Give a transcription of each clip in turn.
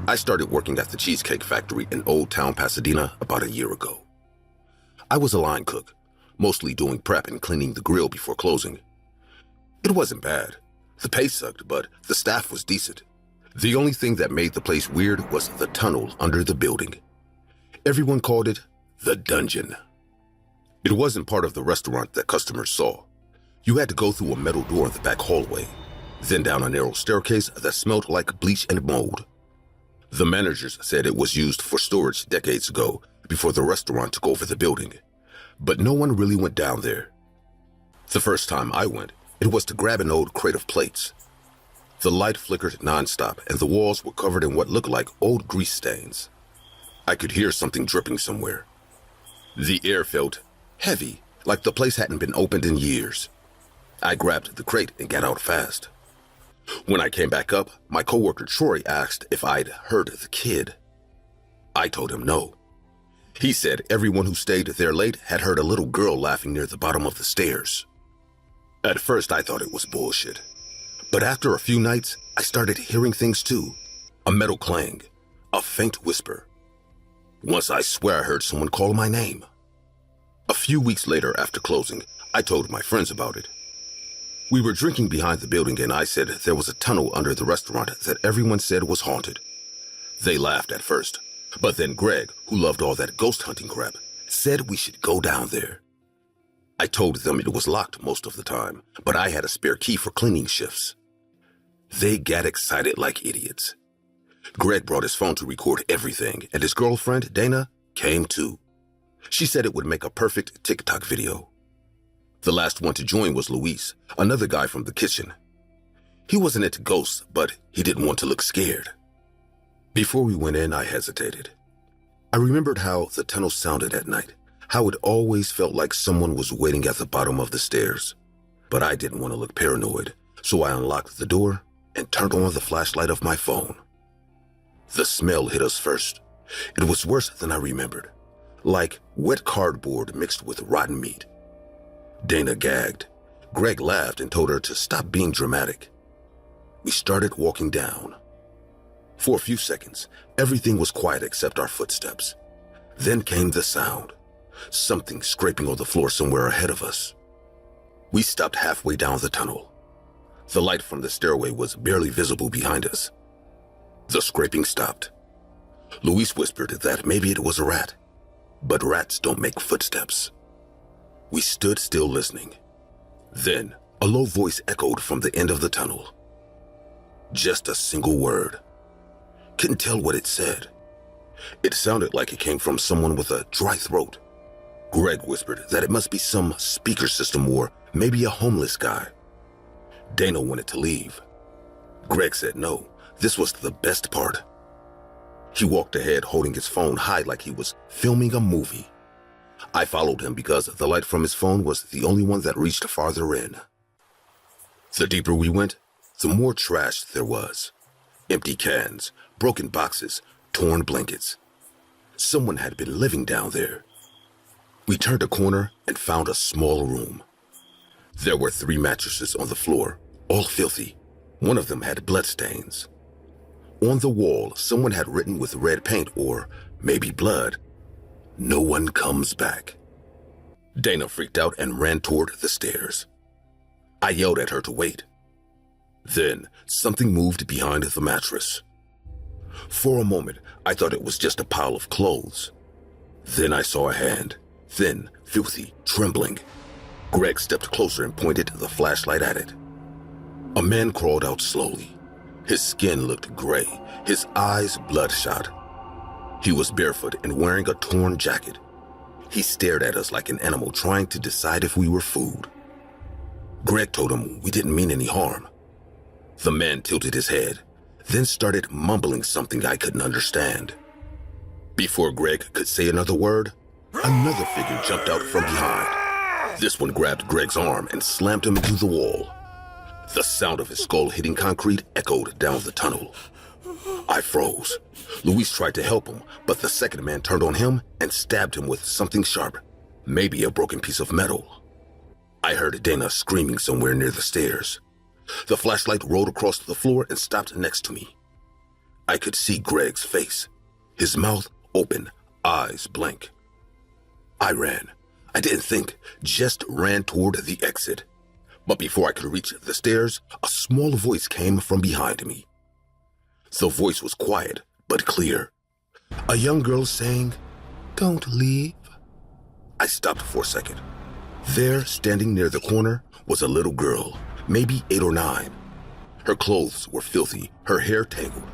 I started working at the Cheesecake Factory in Old Town Pasadena about a year ago. I was a line cook, mostly doing prep and cleaning the grill before closing. It wasn't bad. The pay sucked, but the staff was decent. The only thing that made the place weird was the tunnel under the building. Everyone called it the dungeon. It wasn't part of the restaurant that customers saw. You had to go through a metal door in the back hallway, then down a narrow staircase that smelled like bleach and mold. The managers said it was used for storage decades ago before the restaurant took over the building, but no one really went down there. The first time I went, it was to grab an old crate of plates. The light flickered nonstop and the walls were covered in what looked like old grease stains. I could hear something dripping somewhere. The air felt heavy, like the place hadn't been opened in years. I grabbed the crate and got out fast. When I came back up, my coworker Troy asked if I'd heard the kid. I told him no. He said everyone who stayed there late had heard a little girl laughing near the bottom of the stairs. At first I thought it was bullshit, but after a few nights, I started hearing things too. A metal clang, a faint whisper. Once I swear I heard someone call my name. A few weeks later after closing, I told my friends about it. We were drinking behind the building and I said there was a tunnel under the restaurant that everyone said was haunted. They laughed at first, but then Greg, who loved all that ghost hunting crap, said we should go down there. I told them it was locked most of the time, but I had a spare key for cleaning shifts. They got excited like idiots. Greg brought his phone to record everything, and his girlfriend, Dana, came too. She said it would make a perfect TikTok video. The last one to join was Luis, another guy from the kitchen. He wasn't into ghosts, but he didn't want to look scared. Before we went in, I hesitated. I remembered how the tunnel sounded at night, how it always felt like someone was waiting at the bottom of the stairs. But I didn't want to look paranoid, so I unlocked the door and turned on the flashlight of my phone. The smell hit us first. It was worse than I remembered, like wet cardboard mixed with rotten meat. Dana gagged. Greg laughed and told her to stop being dramatic. We started walking down. For a few seconds, everything was quiet except our footsteps. Then came the sound, something scraping on the floor somewhere ahead of us. We stopped halfway down the tunnel. The light from the stairway was barely visible behind us. The scraping stopped. Luis whispered that maybe it was a rat, but rats don't make footsteps. We stood still listening. Then, a low voice echoed from the end of the tunnel. Just a single word. Couldn't tell what it said. It sounded like it came from someone with a dry throat. Greg whispered that it must be some speaker system or maybe a homeless guy. Dana wanted to leave. Greg said no, this was the best part. He walked ahead holding his phone high like he was filming a movie. I followed him because the light from his phone was the only one that reached farther in. The deeper we went, the more trash there was. Empty cans, broken boxes, torn blankets. Someone had been living down there. We turned a corner and found a small room. There were 3 mattresses on the floor, all filthy. One of them had bloodstains. On the wall, someone had written with red paint or maybe blood, "No one comes back." Dana freaked out and ran toward the stairs. I yelled at her to wait. Then, something moved behind the mattress. For a moment, I thought it was just a pile of clothes. Then I saw a hand, thin, filthy, trembling. Greg stepped closer and pointed the flashlight at it. A man crawled out slowly. His skin looked gray, his eyes bloodshot. He was barefoot and wearing a torn jacket. He stared at us like an animal trying to decide if we were food. Greg told him we didn't mean any harm. The man tilted his head, then started mumbling something I couldn't understand. Before Greg could say another word, another figure jumped out from behind. This one grabbed Greg's arm and slammed him into the wall. The sound of his skull hitting concrete echoed down the tunnel. I froze. Luis tried to help him, but the second man turned on him and stabbed him with something sharp, maybe a broken piece of metal. I heard Dana screaming somewhere near the stairs. The flashlight rolled across the floor and stopped next to me. I could see Greg's face, his mouth open, eyes blank. I ran. I didn't think, just ran toward the exit. But before I could reach the stairs, a small voice came from behind me. The voice was quiet, but clear. A young girl saying, "Don't leave." I stopped for a second. There, standing near the corner, was a little girl, maybe 8 or 9. Her clothes were filthy, her hair tangled.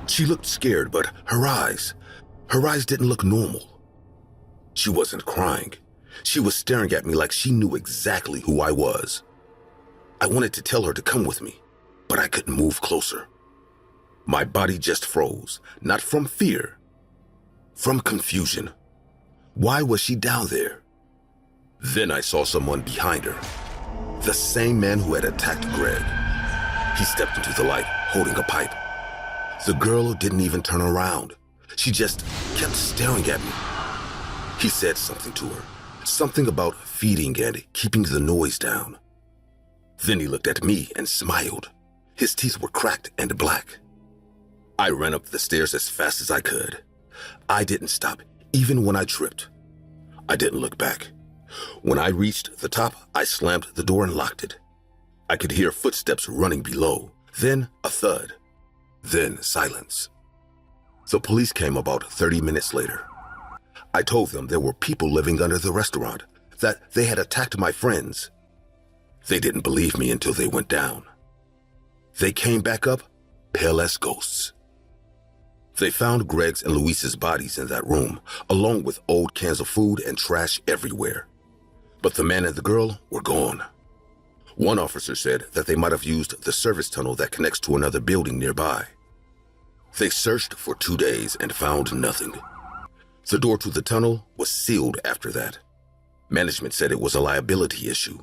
She looked scared, but her eyes didn't look normal. She wasn't crying. She was staring at me like she knew exactly who I was. I wanted to tell her to come with me, but I couldn't move closer. My body just froze, not from fear, from confusion. Why was she down there? Then I saw someone behind her, the same man who had attacked Greg. He stepped into the light, holding a pipe. The girl didn't even turn around. She just kept staring at me. He said something to her, something about feeding and keeping the noise down. Then he looked at me and smiled. His teeth were cracked and black. I ran up the stairs as fast as I could. I didn't stop, even when I tripped. I didn't look back. When I reached the top, I slammed the door and locked it. I could hear footsteps running below, then a thud, then silence. The police came about 30 minutes later. I told them there were people living under the restaurant, that they had attacked my friends. They didn't believe me until they went down. They came back up, pale as ghosts. They found Greg's and Luis's bodies in that room, along with old cans of food and trash everywhere. But the man and the girl were gone. One officer said that they might have used the service tunnel that connects to another building nearby. They searched for 2 days and found nothing. The door to the tunnel was sealed after that. Management said it was a liability issue.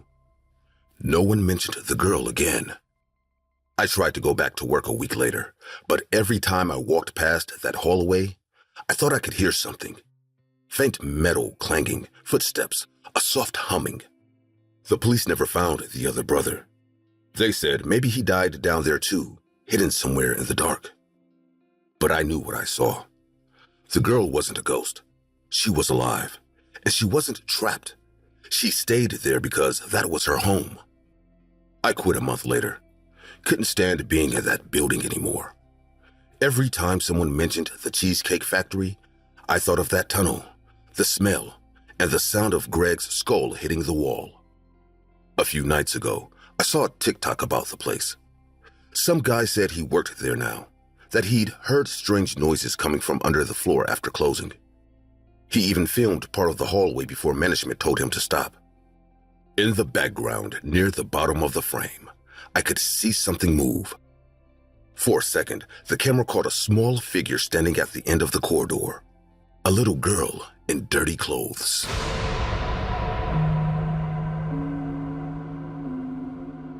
No one mentioned the girl again. I tried to go back to work a week later, but every time I walked past that hallway, I thought I could hear something. Faint metal clanging, footsteps, a soft humming. The police never found the other brother. They said maybe he died down there too, hidden somewhere in the dark. But I knew what I saw. The girl wasn't a ghost. She was alive, and she wasn't trapped. She stayed there because that was her home. I quit a month later. Couldn't stand being in that building anymore. Every time someone mentioned the Cheesecake Factory, I thought of that tunnel, the smell, and the sound of Greg's skull hitting the wall. A few nights ago, I saw a TikTok about the place. Some guy said he worked there now, that he'd heard strange noises coming from under the floor after closing. He even filmed part of the hallway before management told him to stop. In the background, near the bottom of the frame, I could see something move. For a second, the camera caught a small figure standing at the end of the corridor. A little girl in dirty clothes.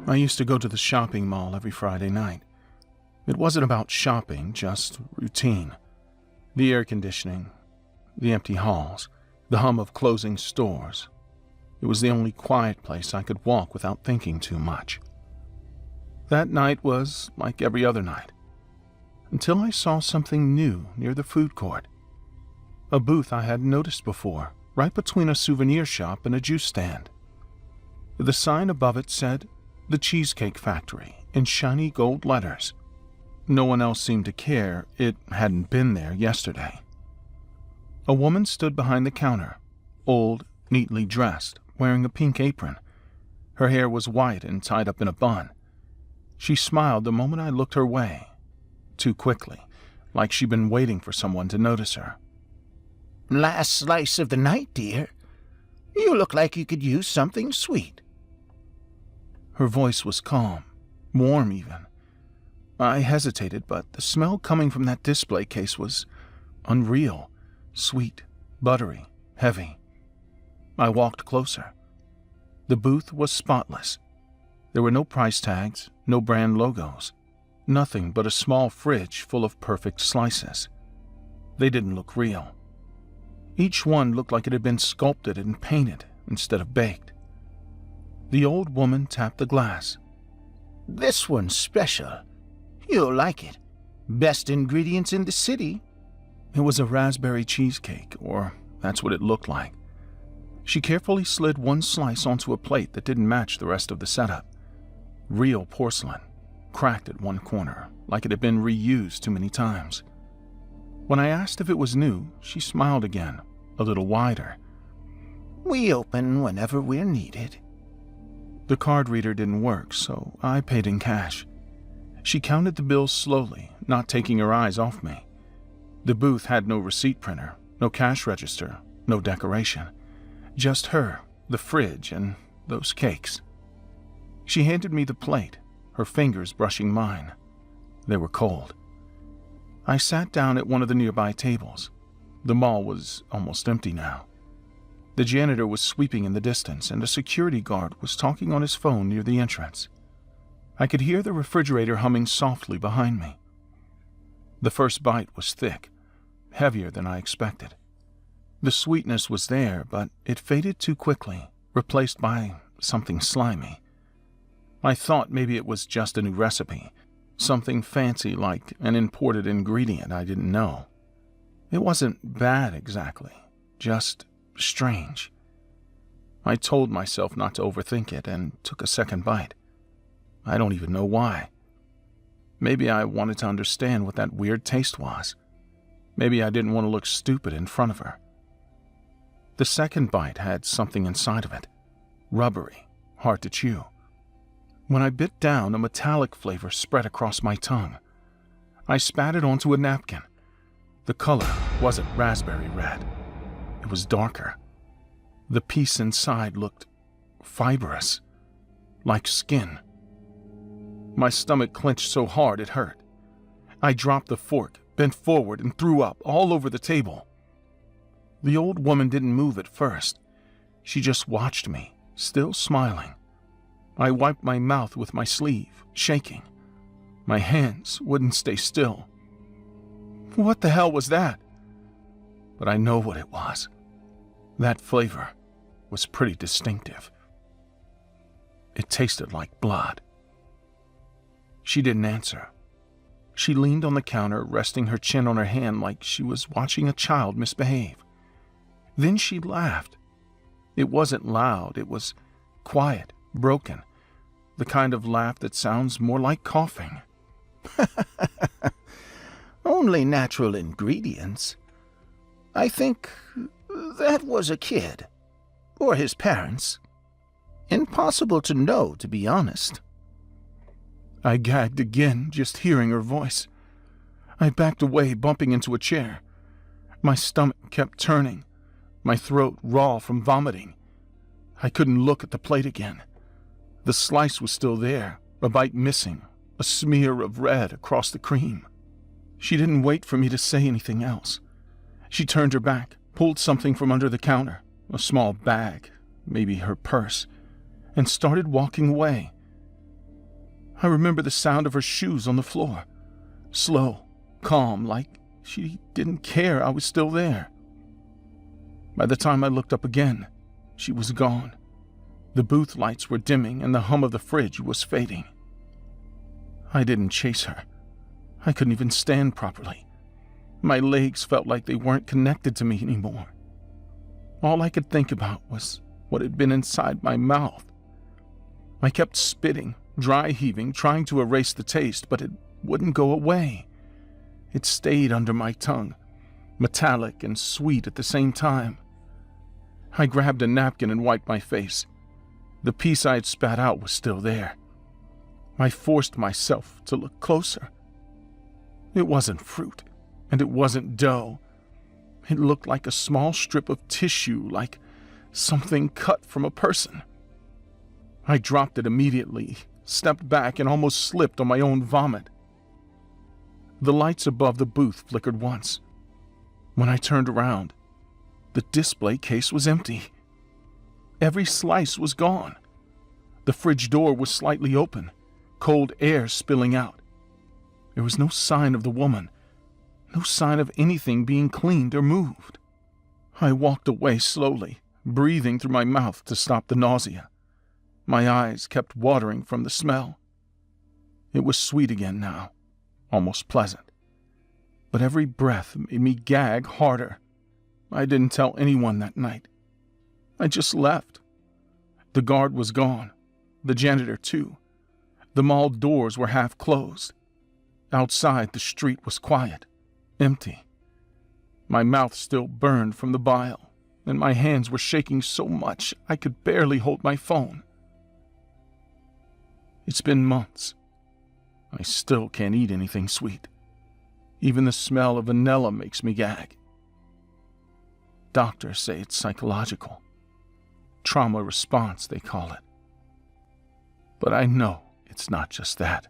I used to go to the shopping mall every Friday night. It wasn't about shopping, just routine. The air conditioning, the empty halls, the hum of closing stores. It was the only quiet place I could walk without thinking too much. That night was like every other night, until I saw something new near the food court. A booth I hadn't noticed before, right between a souvenir shop and a juice stand. The sign above it said, "The Cheesecake Factory," in shiny gold letters. No one else seemed to care. It hadn't been there yesterday. A woman stood behind the counter, old, neatly dressed, wearing a pink apron. Her hair was white and tied up in a bun. She smiled the moment I looked her way, too quickly, like she'd been waiting for someone to notice her. "Last slice of the night, dear. You look like you could use something sweet." Her voice was calm, warm even. I hesitated, but the smell coming from that display case was unreal, sweet, buttery, heavy. I walked closer. The booth was spotless. There were no price tags, no brand logos, nothing but a small fridge full of perfect slices. They didn't look real. Each one looked like it had been sculpted and painted instead of baked. The old woman tapped the glass. "This one's special. You'll like it. Best ingredients in the city. It was a raspberry cheesecake, or that's what it looked like. She carefully slid one slice onto a plate that didn't match the rest of the setup. Real porcelain, cracked at one corner, like it had been reused too many times. When I asked if it was new, she smiled again, a little wider. We open whenever we're needed. The card reader didn't work, so I paid in cash. She counted the bills slowly, not taking her eyes off me. The booth had no receipt printer, no cash register, no decoration. Just her, the fridge, and those cakes. She handed me the plate, her fingers brushing mine. They were cold. I sat down at one of the nearby tables. The mall was almost empty now. The janitor was sweeping in the distance, and a security guard was talking on his phone near the entrance. I could hear the refrigerator humming softly behind me. The first bite was thick, heavier than I expected. The sweetness was there, but it faded too quickly, replaced by something slimy. I thought maybe it was just a new recipe, something fancy like an imported ingredient I didn't know. It wasn't bad exactly, just strange. I told myself not to overthink it and took a second bite. I don't even know why. Maybe I wanted to understand what that weird taste was. Maybe I didn't want to look stupid in front of her. The second bite had something inside of it, rubbery, hard to chew. When I bit down, a metallic flavor spread across my tongue. I spat it onto a napkin. The color wasn't raspberry red. It was darker. The piece inside looked fibrous, like skin. My stomach clenched so hard it hurt. I dropped the fork, bent forward, and threw up all over the table. The old woman didn't move at first. She just watched me, still smiling. I wiped my mouth with my sleeve, shaking. My hands wouldn't stay still. What the hell was that? But I know what it was. That flavor was pretty distinctive. It tasted like blood. She didn't answer. She leaned on the counter, resting her chin on her hand like she was watching a child misbehave. Then she laughed. It wasn't loud, it was quiet, broken, the kind of laugh that sounds more like coughing. Only natural ingredients. I think that was a kid. Or his parents. Impossible to know, to be honest. I gagged again, just hearing her voice. I backed away, bumping into a chair. My stomach kept turning, my throat raw from vomiting. I couldn't look at the plate again. The slice was still there, a bite missing, a smear of red across the cream. She didn't wait for me to say anything else. She turned her back, pulled something from under the counter, a small bag, maybe her purse, and started walking away. I remember the sound of her shoes on the floor, slow, calm, like she didn't care I was still there. By the time I looked up again, she was gone. The booth lights were dimming and the hum of the fridge was fading. I didn't chase her. I couldn't even stand properly. My legs felt like they weren't connected to me anymore. All I could think about was what had been inside my mouth. I kept spitting, dry heaving, trying to erase the taste, but it wouldn't go away. It stayed under my tongue, metallic and sweet at the same time. I grabbed a napkin and wiped my face. The piece I had spat out was still there. I forced myself to look closer. It wasn't fruit, and it wasn't dough. It looked like a small strip of tissue, like something cut from a person. I dropped it immediately, stepped back, and almost slipped on my own vomit. The lights above the booth flickered once. When I turned around, the display case was empty. Every slice was gone. The fridge door was slightly open, cold air spilling out. There was no sign of the woman, no sign of anything being cleaned or moved. I walked away slowly, breathing through my mouth to stop the nausea. My eyes kept watering from the smell. It was sweet again now, almost pleasant. but every breath made me gag harder. I didn't tell anyone that night. I just left. The guard was gone, the janitor too. The mall doors were half closed. Outside, the street was quiet, empty. My mouth still burned from the bile, and my hands were shaking so much I could barely hold my phone. It's been months. I still can't eat anything sweet. Even the smell of vanilla makes me gag. Doctors say it's psychological. Trauma response, they call it. But I know it's not just that.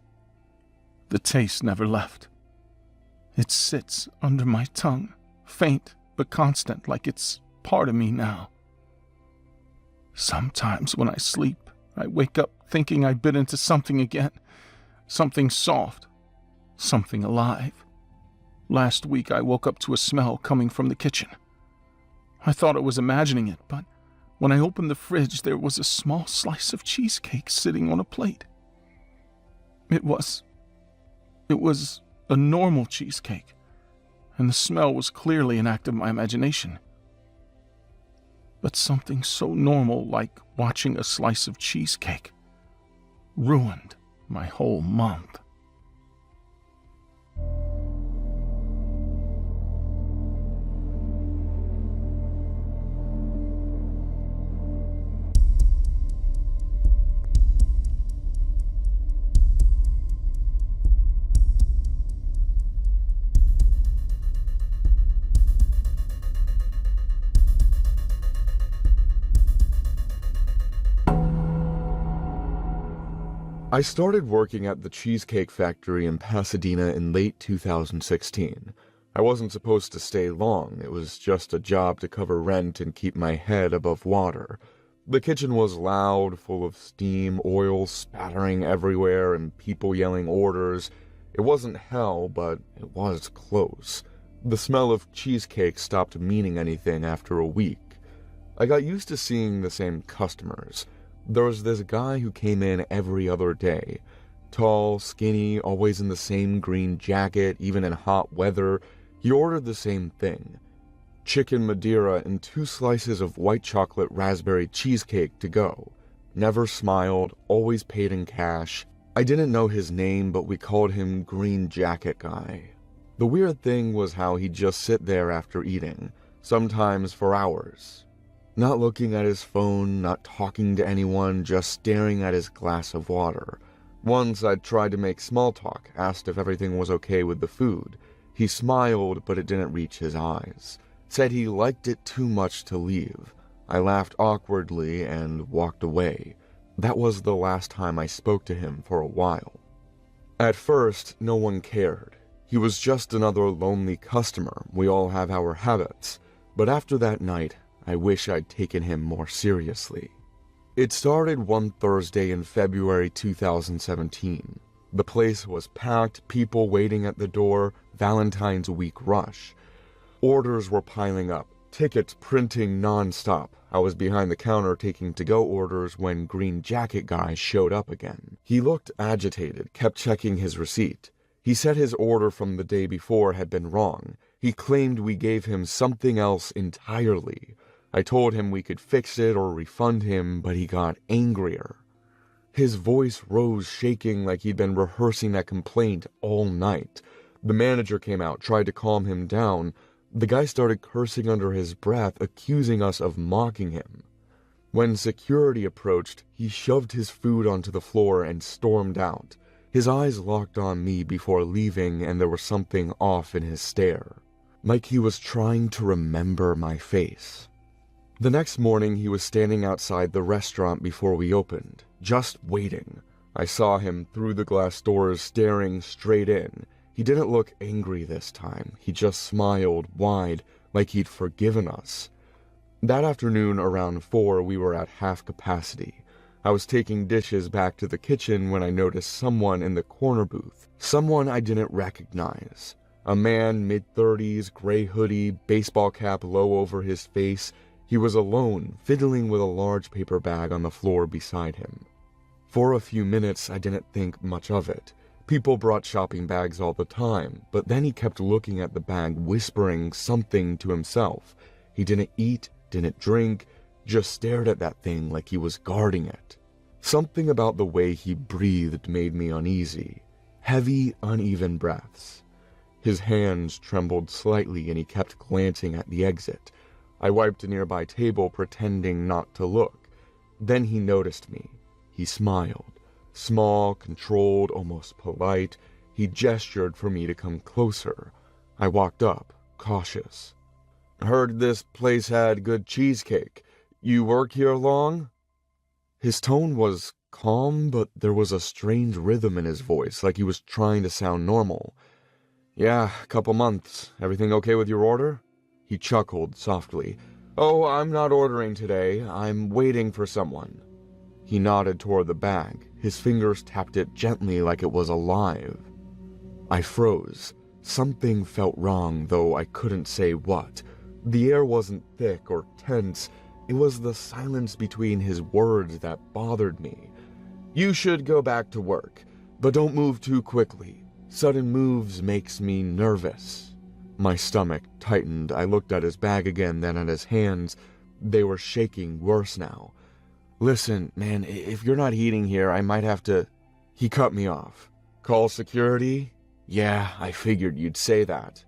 The taste never left. It sits under my tongue, faint but constant, like it's part of me now. Sometimes when I sleep, I wake up thinking I bit into something again, something soft, something alive. Last week I woke up to a smell coming from the kitchen. I thought I was imagining it, but when I opened the fridge, there was a small slice of cheesecake sitting on a plate. It was a normal cheesecake, and the smell was clearly an act of my imagination. But something so normal, like watching a slice of cheesecake, ruined my whole month. I started working at the Cheesecake Factory in Pasadena in late 2016. I wasn't supposed to stay long. It was just a job to cover rent and keep my head above water. The kitchen was loud, full of steam, oil spattering everywhere, and people yelling orders. It wasn't hell, but it was close. The smell of cheesecake stopped meaning anything after a week. I got used to seeing the same customers. There was this guy who came in every other day. Tall, skinny, always in the same green jacket, even in hot weather. He ordered the same thing. Chicken Madeira and 2 slices of white chocolate raspberry cheesecake to go. Never smiled, always paid in cash. I didn't know his name, but we called him Green Jacket Guy. The weird thing was how he'd just sit there after eating, sometimes for hours. Not looking at his phone, not talking to anyone, just staring at his glass of water. Once I tried to make small talk, asked if everything was okay with the food. He smiled, but it didn't reach his eyes. Said he liked it too much to leave. I laughed awkwardly and walked away. That was the last time I spoke to him for a while. At first, no one cared. He was just another lonely customer. We all have our habits. But after that night, I wish I'd taken him more seriously. It started one Thursday in February 2017. The place was packed, people waiting at the door, Valentine's week rush. Orders were piling up, tickets printing non-stop. I was behind the counter taking to-go orders when Green Jacket Guy showed up again. He looked agitated, kept checking his receipt. He said his order from the day before had been wrong. He claimed we gave him something else entirely. I told him we could fix it or refund him, but he got angrier. His voice rose, shaking like he'd been rehearsing that complaint all night. The manager came out, tried to calm him down. The guy started cursing under his breath, accusing us of mocking him. When security approached, he shoved his food onto the floor and stormed out. His eyes locked on me before leaving, and there was something off in his stare. Like he was trying to remember my face. The next morning, he was standing outside the restaurant before we opened, just waiting. I saw him through the glass doors staring straight in. He didn't look angry this time. He just smiled wide, like he'd forgiven us. That afternoon, around 4, we were at half capacity. I was taking dishes back to the kitchen when I noticed someone in the corner booth. Someone I didn't recognize. A man, mid-30s, gray hoodie, baseball cap low over his face. He was alone, fiddling with a large paper bag on the floor beside him. For a few minutes, I didn't think much of it. People brought shopping bags all the time, but then he kept looking at the bag, whispering something to himself. He didn't eat, didn't drink, just stared at that thing like he was guarding it. Something about the way he breathed made me uneasy. Heavy, uneven breaths. His hands trembled slightly and he kept glancing at the exit. I wiped a nearby table, pretending not to look. Then he noticed me. He smiled. Small, controlled, almost polite. He gestured for me to come closer. I walked up, cautious. "Heard this place had good cheesecake. You work here long?" His tone was calm, but there was a strange rhythm in his voice, like he was trying to sound normal. "Yeah, a couple months. Everything okay with your order?" He chuckled softly. "Oh, I'm not ordering today. I'm waiting for someone." He nodded toward the bag. His fingers tapped it gently like it was alive. I froze. Something felt wrong, though I couldn't say what. The air wasn't thick or tense. It was the silence between his words that bothered me. "You should go back to work, but don't move too quickly. Sudden moves makes me nervous." My stomach tightened. I looked at his bag again, then at his hands. They were shaking worse now. "Listen, man, if you're not eating here, I might have to..." He cut me off. "Call security?" "Yeah, I figured you'd say that."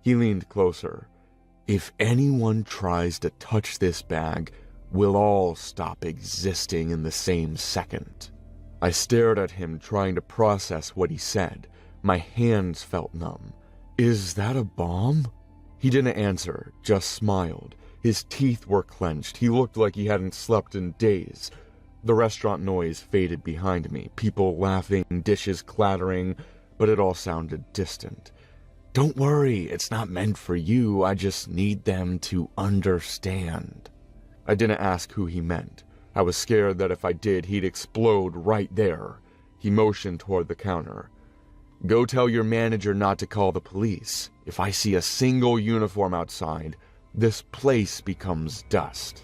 He leaned closer. "If anyone tries to touch this bag, we'll all stop existing in the same second." I stared at him, trying to process what he said. My hands felt numb. "Is that a bomb?" He didn't answer, just smiled. His teeth were clenched. He looked like he hadn't slept in days. The restaurant noise faded behind me, people laughing, dishes clattering, but it all sounded distant. "Don't worry, it's not meant for you. I just need them to understand." I didn't ask who he meant. I was scared that if I did, he'd explode right there. He motioned toward the counter. "Go tell your manager not to call the police. If I see a single uniform outside, this place becomes dust."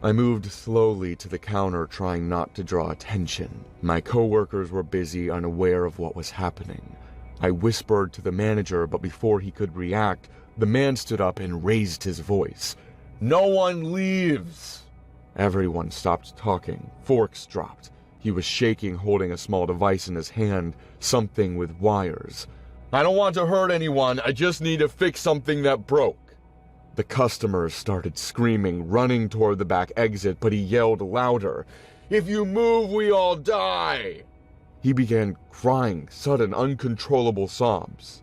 I moved slowly to the counter, trying not to draw attention. My coworkers were busy, unaware of what was happening. I whispered to the manager, but before he could react, the man stood up and raised his voice. "No one leaves!" Everyone stopped talking. Forks dropped. He was shaking, holding a small device in his hand, something with wires. "I don't want to hurt anyone. I just need to fix something that broke." The customers started screaming, running toward the back exit, but he yelled louder. "If you move, we all die!" He began crying, sudden, uncontrollable sobs.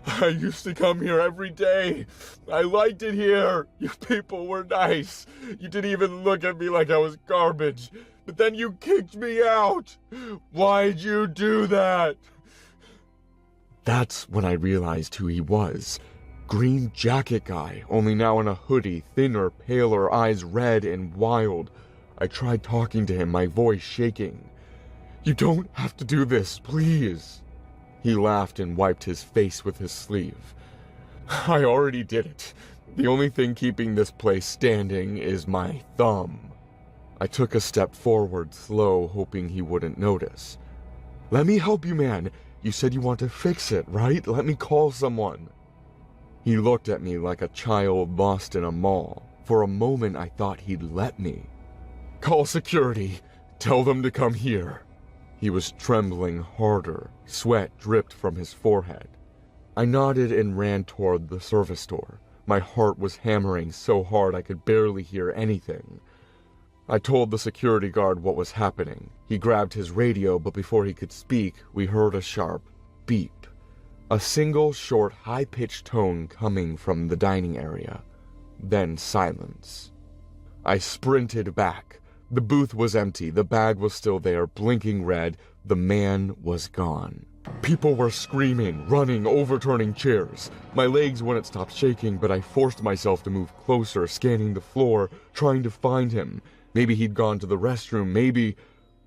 "I used to come here every day. I liked it here. You people were nice. You didn't even look at me like I was garbage. But then you kicked me out. Why'd you do that?" That's when I realized who he was. Green jacket guy, only now in a hoodie, thinner, paler, eyes red and wild. I tried talking to him, my voice shaking. "You don't have to do this, please." He laughed and wiped his face with his sleeve. "I already did it. The only thing keeping this place standing is my thumb." I took a step forward, slow, hoping he wouldn't notice. "Let me help you, man. You said you want to fix it, right? Let me call someone." He looked at me like a child lost in a mall. For a moment, I thought he'd let me. "Call security. Tell them to come here." He was trembling harder. Sweat dripped from his forehead. I nodded and ran toward the service door. My heart was hammering so hard I could barely hear anything. I told the security guard what was happening. He grabbed his radio, but before he could speak, we heard a sharp beep. A single, short, high-pitched tone coming from the dining area. Then silence. I sprinted back. The booth was empty. The bag was still there, blinking red. The man was gone. People were screaming, running, overturning chairs. My legs wouldn't stop shaking, but I forced myself to move closer, scanning the floor, trying to find him. Maybe he'd gone to the restroom, maybe...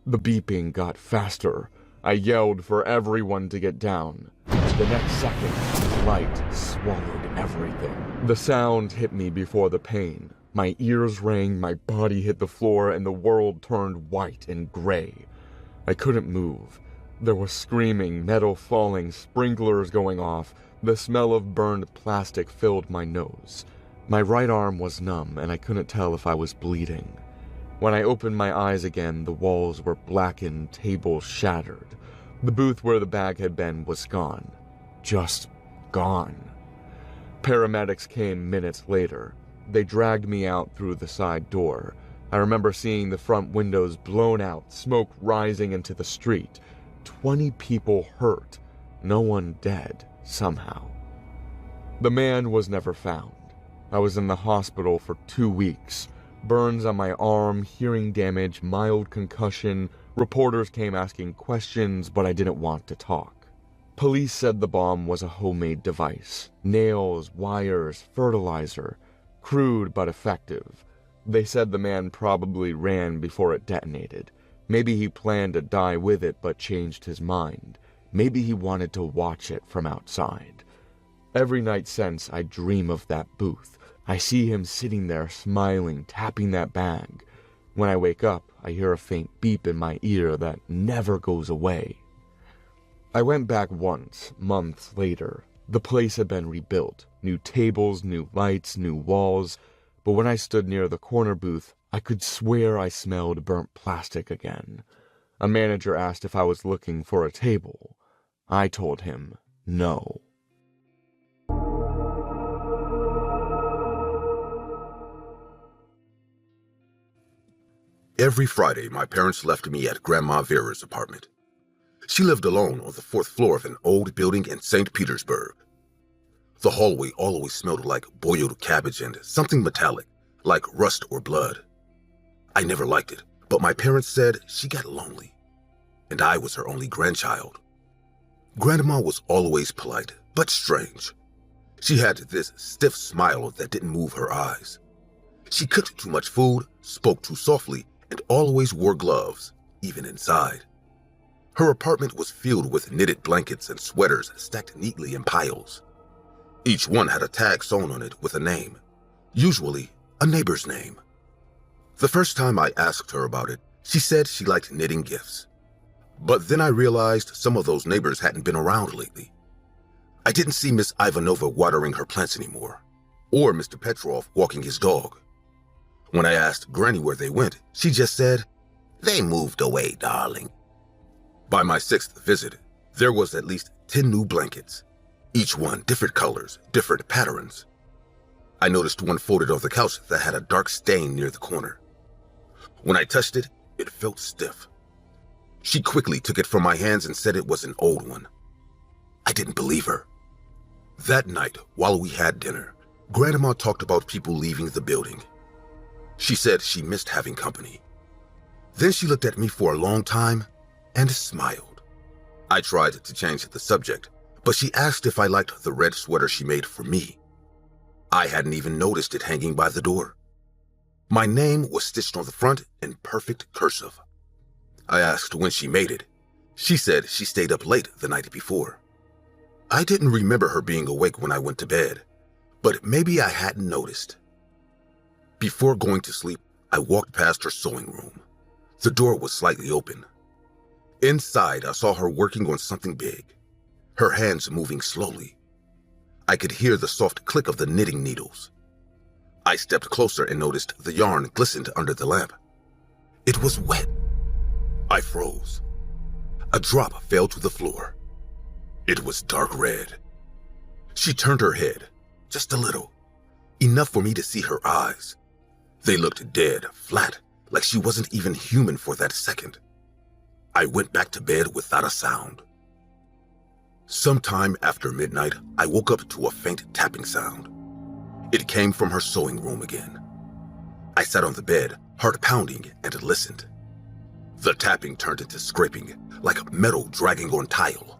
The beeping got faster. I yelled for everyone to get down. The next second, light swallowed everything. The sound hit me before the pain. My ears rang, my body hit the floor, and the world turned white and gray. I couldn't move. There was screaming, metal falling, sprinklers going off. The smell of burned plastic filled my nose. My right arm was numb, and I couldn't tell if I was bleeding. When I opened my eyes again, the walls were blackened, tables shattered. The booth where the bag had been was gone. Just gone. Paramedics came minutes later. They dragged me out through the side door. I remember seeing the front windows blown out, smoke rising into the street. 20 people hurt, no one dead, somehow. The man was never found. I was in the hospital for 2 weeks. Burns on my arm, hearing damage, mild concussion. Reporters came asking questions, but I didn't want to talk. Police said the bomb was a homemade device. Nails, wires, fertilizer. Crude but effective. They said the man probably ran before it detonated. Maybe he planned to die with it but changed his mind. Maybe he wanted to watch it from outside. Every night since, I dream of that booth. I see him sitting there smiling, tapping that bag. When I wake up, I hear a faint beep in my ear that never goes away. I went back once, months later. The place had been rebuilt. New tables, new lights, new walls. But when I stood near the corner booth, I could swear I smelled burnt plastic again. A manager asked if I was looking for a table. I told him no. Every Friday, my parents left me at Grandma Vera's apartment. She lived alone on the 4th floor of an old building in St. Petersburg. The hallway always smelled like boiled cabbage and something metallic, like rust or blood. I never liked it, but my parents said she got lonely, and I was her only grandchild. Grandma was always polite, but strange. She had this stiff smile that didn't move her eyes. She cooked too much food, spoke too softly, and always wore gloves, even inside. Her apartment was filled with knitted blankets and sweaters stacked neatly in piles. Each one had a tag sewn on it with a name, usually a neighbor's name. The first time I asked her about it, she said she liked knitting gifts. But then I realized some of those neighbors hadn't been around lately. I didn't see Miss Ivanova watering her plants anymore, or Mr. Petrov walking his dog. When I asked Granny where they went, she just said, "They moved away, darling." By my 6th visit, there was at least 10 new blankets, each one different colors, different patterns. I noticed one folded on the couch that had a dark stain near the corner. When I touched it, it felt stiff. She quickly took it from my hands and said it was an old one. I didn't believe her. That night, while we had dinner, Grandma talked about people leaving the building. She said she missed having company. Then she looked at me for a long time and smiled. I tried to change the subject, but she asked if I liked the red sweater she made for me. I hadn't even noticed it hanging by the door. My name was stitched on the front in perfect cursive. I asked when she made it. She said she stayed up late the night before. I didn't remember her being awake when I went to bed, but maybe I hadn't noticed. Before going to sleep, I walked past her sewing room. The door was slightly open. Inside, I saw her working on something big, her hands moving slowly. I could hear the soft click of the knitting needles. I stepped closer and noticed the yarn glistened under the lamp. It was wet. I froze. A drop fell to the floor. It was dark red. She turned her head, just a little, enough for me to see her eyes. They looked dead, flat, like she wasn't even human for that second. I went back to bed without a sound. Sometime after midnight, I woke up to a faint tapping sound. It came from her sewing room again. I sat on the bed, heart pounding, and listened. The tapping turned into scraping, like metal dragging on tile.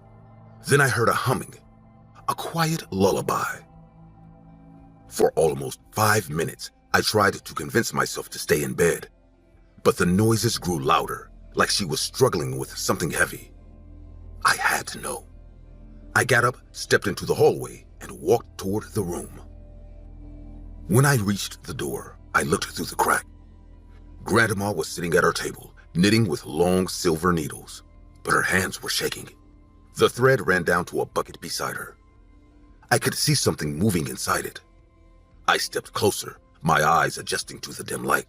Then I heard a humming, a quiet lullaby. For almost 5 minutes, I tried to convince myself to stay in bed, but the noises grew louder, like she was struggling with something heavy. I had to know. I got up, stepped into the hallway, and walked toward the room. When I reached the door, I looked through the crack. Grandma was sitting at her table, knitting with long silver needles. but her hands were shaking. The thread ran down to a bucket beside her. I could see something moving inside it. I stepped closer, my eyes adjusting to the dim light.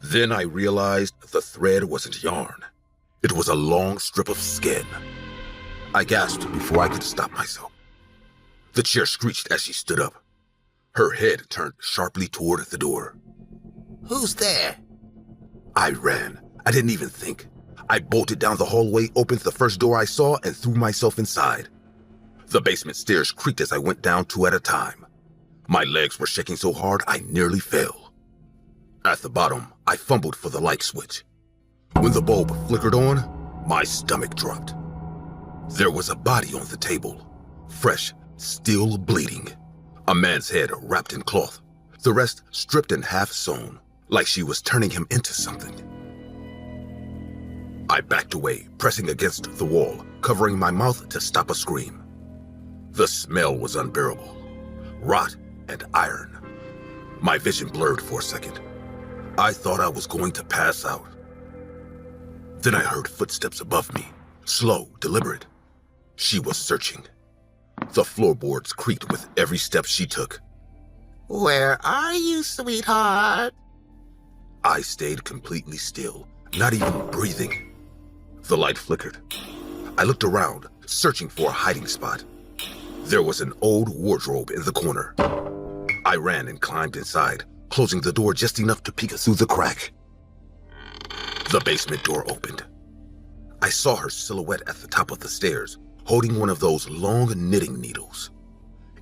Then I realized the thread wasn't yarn. It was a long strip of skin. I gasped before I could stop myself. The chair screeched as she stood up. Her head turned sharply toward the door. Who's there? I ran. I didn't even think. I bolted down the hallway, opened the first door I saw, and threw myself inside. The basement stairs creaked as I went down 2 at a time. My legs were shaking so hard I nearly fell. At the bottom, I fumbled for the light switch. When the bulb flickered on, my stomach dropped. There was a body on the table, fresh, still bleeding. A man's head wrapped in cloth, the rest stripped and half sewn, like she was turning him into something. I backed away, pressing against the wall, covering my mouth to stop a scream. The smell was unbearable. Rot and iron. My vision blurred for a second. I thought I was going to pass out. Then I heard footsteps above me, slow, deliberate. She was searching. The floorboards creaked with every step she took. Where are you, sweetheart? I stayed completely still, not even breathing. The light flickered. I looked around, searching for a hiding spot. There was an old wardrobe in the corner. I ran and climbed inside, closing the door just enough to peek through the crack. The basement door opened. I saw her silhouette at the top of the stairs, holding one of those long knitting needles.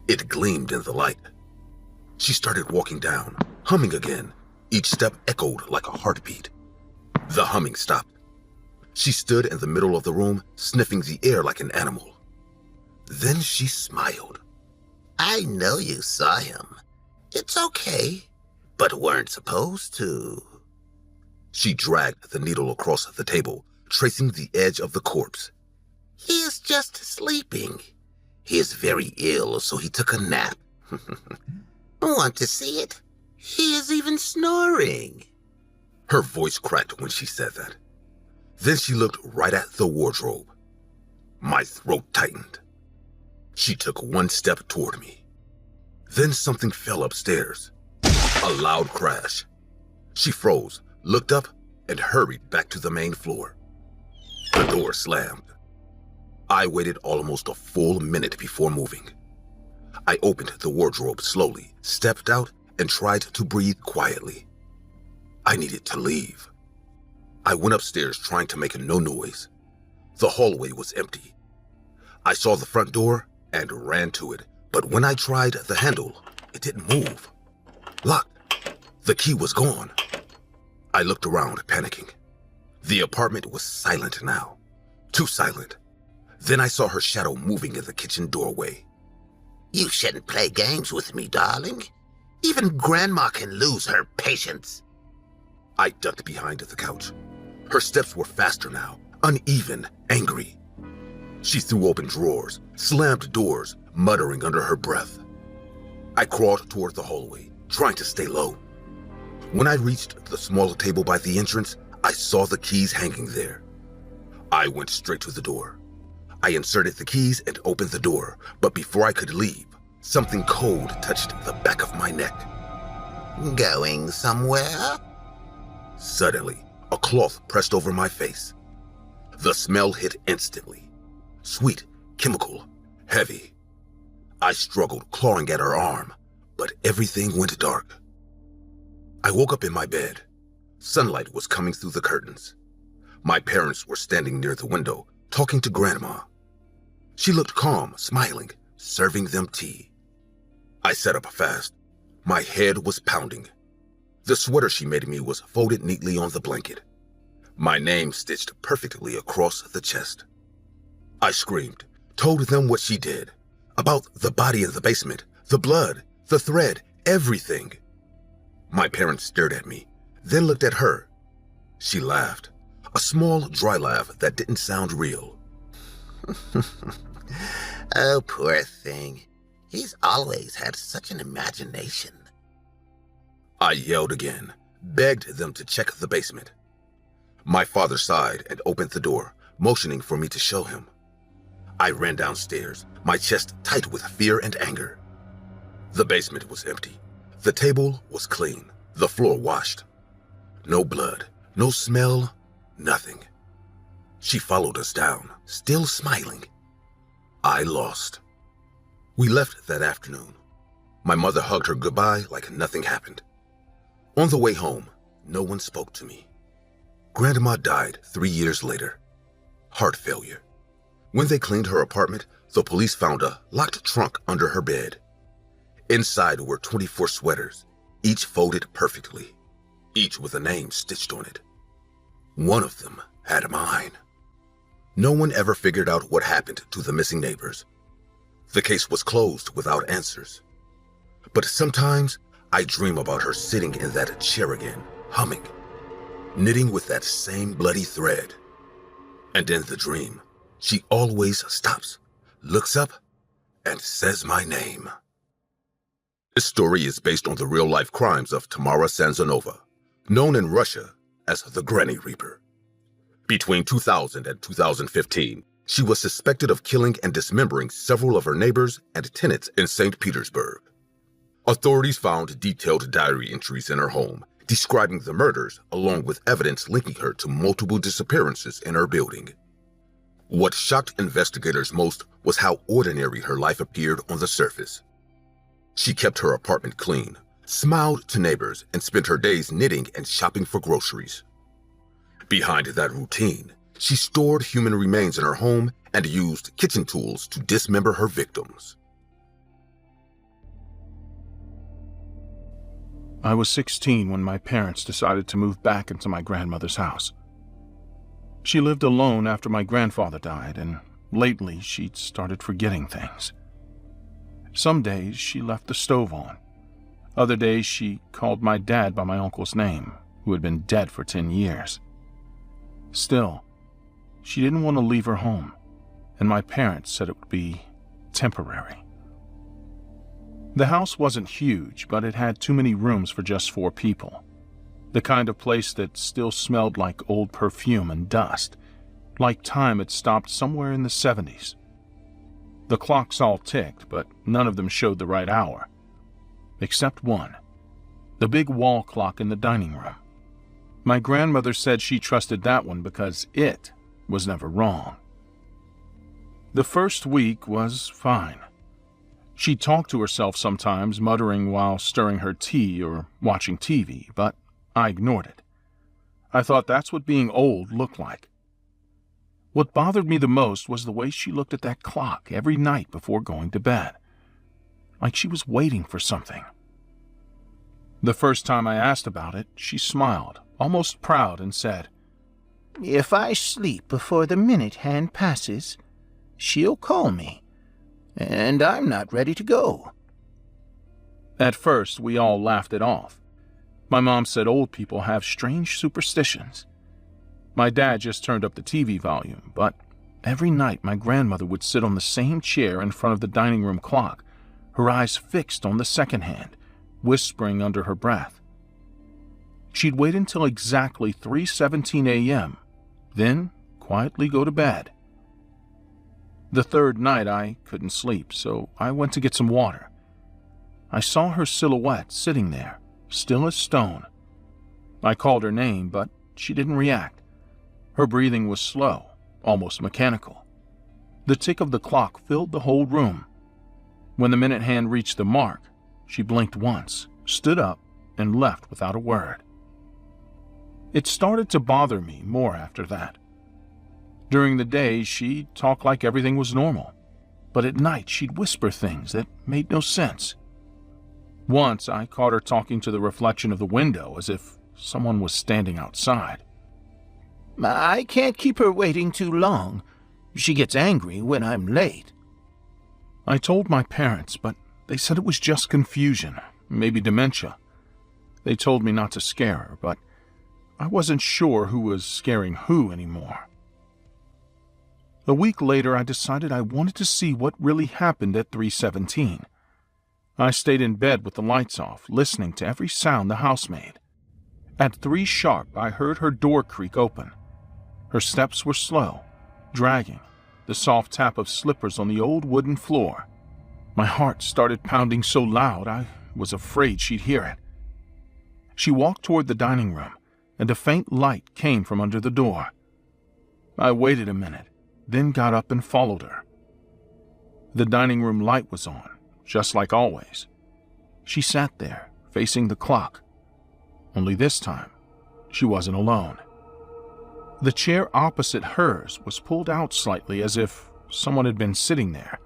It gleamed in the light. She started walking down, humming again. Each step echoed like a heartbeat. The humming stopped. She stood in the middle of the room, sniffing the air like an animal. Then she smiled. I know you saw him. It's okay, but weren't supposed to. She dragged the needle across the table, tracing the edge of the corpse. He is just sleeping. He is very ill, so he took a nap. Want to see it? He is even snoring. Her voice cracked when she said that. Then she looked right at the wardrobe. My throat tightened. She took one step toward me. Then something fell upstairs. A loud crash. She froze, looked up, and hurried back to the main floor. The door slammed. I waited almost a full minute before moving. I opened the wardrobe slowly, stepped out, and tried to breathe quietly. I needed to leave. I went upstairs trying to make no noise. The hallway was empty. I saw the front door and ran to it, but when I tried the handle, it didn't move. Locked. The key was gone. I looked around, panicking. The apartment was silent now. Too silent. Then I saw her shadow moving in the kitchen doorway. You shouldn't play games with me, darling. Even Grandma can lose her patience. I ducked behind the couch. Her steps were faster now, uneven, angry. She threw open drawers, slammed doors, muttering under her breath. I crawled toward the hallway, trying to stay low. When I reached the small table by the entrance, I saw the keys hanging there. I went straight to the door. I inserted the keys and opened the door, but before I could leave, something cold touched the back of my neck. Going somewhere? Suddenly, a cloth pressed over my face. The smell hit instantly. Sweet, chemical, heavy. I struggled, clawing at her arm, but everything went dark. I woke up in my bed. Sunlight was coming through the curtains. My parents were standing near the window, talking to Grandma. She looked calm, smiling, serving them tea. I sat up fast. My head was pounding. The sweater she made me was folded neatly on the blanket. My name stitched perfectly across the chest. I screamed, told them what she did, about the body in the basement, the blood, the thread, everything. My parents stared at me, then looked at her. She laughed, a small, dry laugh that didn't sound real. Oh, poor thing. He's always had such an imagination. I yelled again, begged them to check the basement. My father sighed and opened the door, motioning for me to show him. I ran downstairs, my chest tight with fear and anger. The basement was empty. The table was clean, the floor washed. No blood, no smell, nothing. She followed us down, still smiling. I lost. We left that afternoon. My mother hugged her goodbye like nothing happened. On the way home, no one spoke to me. Grandma died 3 years later. Heart failure. When they cleaned her apartment, the police found a locked trunk under her bed. Inside were 24 sweaters, each folded perfectly, each with a name stitched on it. One of them had mine. No one ever figured out what happened to the missing neighbors. The case was closed without answers. But sometimes I dream about her sitting in that chair again, humming, knitting with that same bloody thread. And in the dream, she always stops, looks up, and says my name. This story is based on the real-life crimes of Tamara Sanzanova, known in Russia as the Granny Reaper. Between 2000 and 2015, she was suspected of killing and dismembering several of her neighbors and tenants in St. Petersburg. Authorities found detailed diary entries in her home describing the murders, along with evidence linking her to multiple disappearances in her building. What shocked investigators most was how ordinary her life appeared on the surface. She kept her apartment clean, smiled to neighbors, and spent her days knitting and shopping for groceries. Behind that routine, she stored human remains in her home and used kitchen tools to dismember her victims. I was 16 when my parents decided to move back into my grandmother's house. She lived alone after my grandfather died, and lately she'd started forgetting things. Some days she left the stove on. Other days she called my dad by my uncle's name, who had been dead for 10 years. Still, she didn't want to leave her home, and my parents said it would be temporary. The house wasn't huge, but it had too many rooms for just 4 people. The kind of place that still smelled like old perfume and dust, like time had stopped somewhere in the 70s. The clocks all ticked, but none of them showed the right hour. Except one, the big wall clock in the dining room. My grandmother said she trusted that one because it was never wrong. The first week was fine. She talked to herself sometimes, muttering while stirring her tea or watching TV, but I ignored it. I thought that's what being old looked like. What bothered me the most was the way she looked at that clock every night before going to bed, like she was waiting for something. The first time I asked about it, she smiled, almost proud, and said, "If I sleep before the minute hand passes, she'll call me, and I'm not ready to go." At first, we all laughed it off. My mom said old people have strange superstitions. My dad just turned up the TV volume, but every night my grandmother would sit on the same chair in front of the dining room clock, her eyes fixed on the second hand, whispering under her breath. She'd wait until exactly 3:17 a.m., then quietly go to bed. The third night I couldn't sleep, so I went to get some water. I saw her silhouette sitting there, still as stone. I called her name, but she didn't react. Her breathing was slow, almost mechanical. The tick of the clock filled the whole room. When the minute hand reached the mark, she blinked once, stood up, and left without a word. It started to bother me more after that. During the day, she'd talk like everything was normal, but at night she'd whisper things that made no sense. Once I caught her talking to the reflection of the window as if someone was standing outside. "I can't keep her waiting too long. She gets angry when I'm late." I told my parents, but they said it was just confusion, maybe dementia. They told me not to scare her, but I wasn't sure who was scaring who anymore. A week later, I decided I wanted to see what really happened at 3:17. I stayed in bed with the lights off, listening to every sound the house made. At 3 sharp, I heard her door creak open. Her steps were slow, dragging, the soft tap of slippers on the old wooden floor. My heart started pounding so loud I was afraid she'd hear it. She walked toward the dining room, and a faint light came from under the door. I waited a minute, then got up and followed her. The dining room light was on, just like always. She sat there, facing the clock. Only this time, she wasn't alone. The chair opposite hers was pulled out slightly as if someone had been sitting there.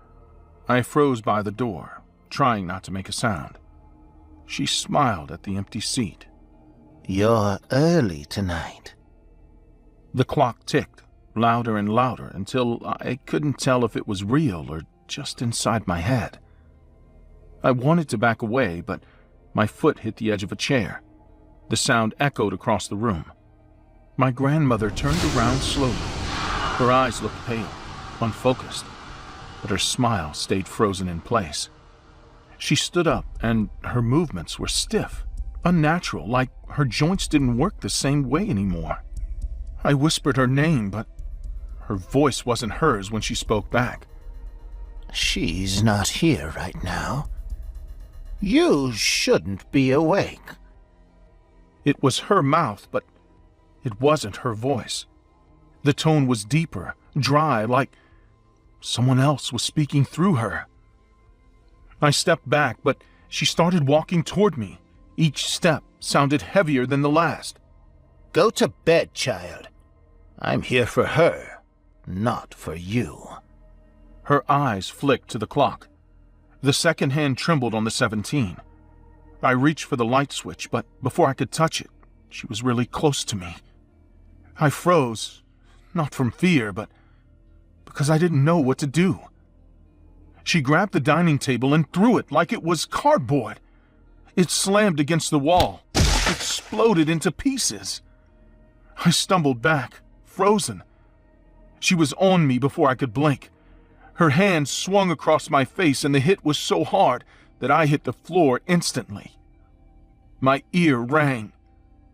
I froze by the door, trying not to make a sound. She smiled at the empty seat. "You're early tonight." The clock ticked, louder and louder, until I couldn't tell if it was real or just inside my head. I wanted to back away, but my foot hit the edge of a chair. The sound echoed across the room. My grandmother turned around slowly. Her eyes looked pale, unfocused, but her smile stayed frozen in place. She stood up, and her movements were stiff, unnatural, like her joints didn't work the same way anymore. I whispered her name, but her voice wasn't hers when she spoke back. "She's not here right now. You shouldn't be awake." It was her mouth, but it wasn't her voice. The tone was deeper, dry, like someone else was speaking through her. I stepped back, but she started walking toward me. Each step sounded heavier than the last. "Go to bed, child. I'm here for her, not for you." Her eyes flicked to the clock. The second hand trembled on the 17. I reached for the light switch, but before I could touch it, she was really close to me. I froze, not from fear, but because I didn't know what to do. She grabbed the dining table and threw it like it was cardboard. It slammed against the wall, exploded into pieces. I stumbled back, frozen. She was on me before I could blink. Her hand swung across my face, and the hit was so hard that I hit the floor instantly. My ear rang,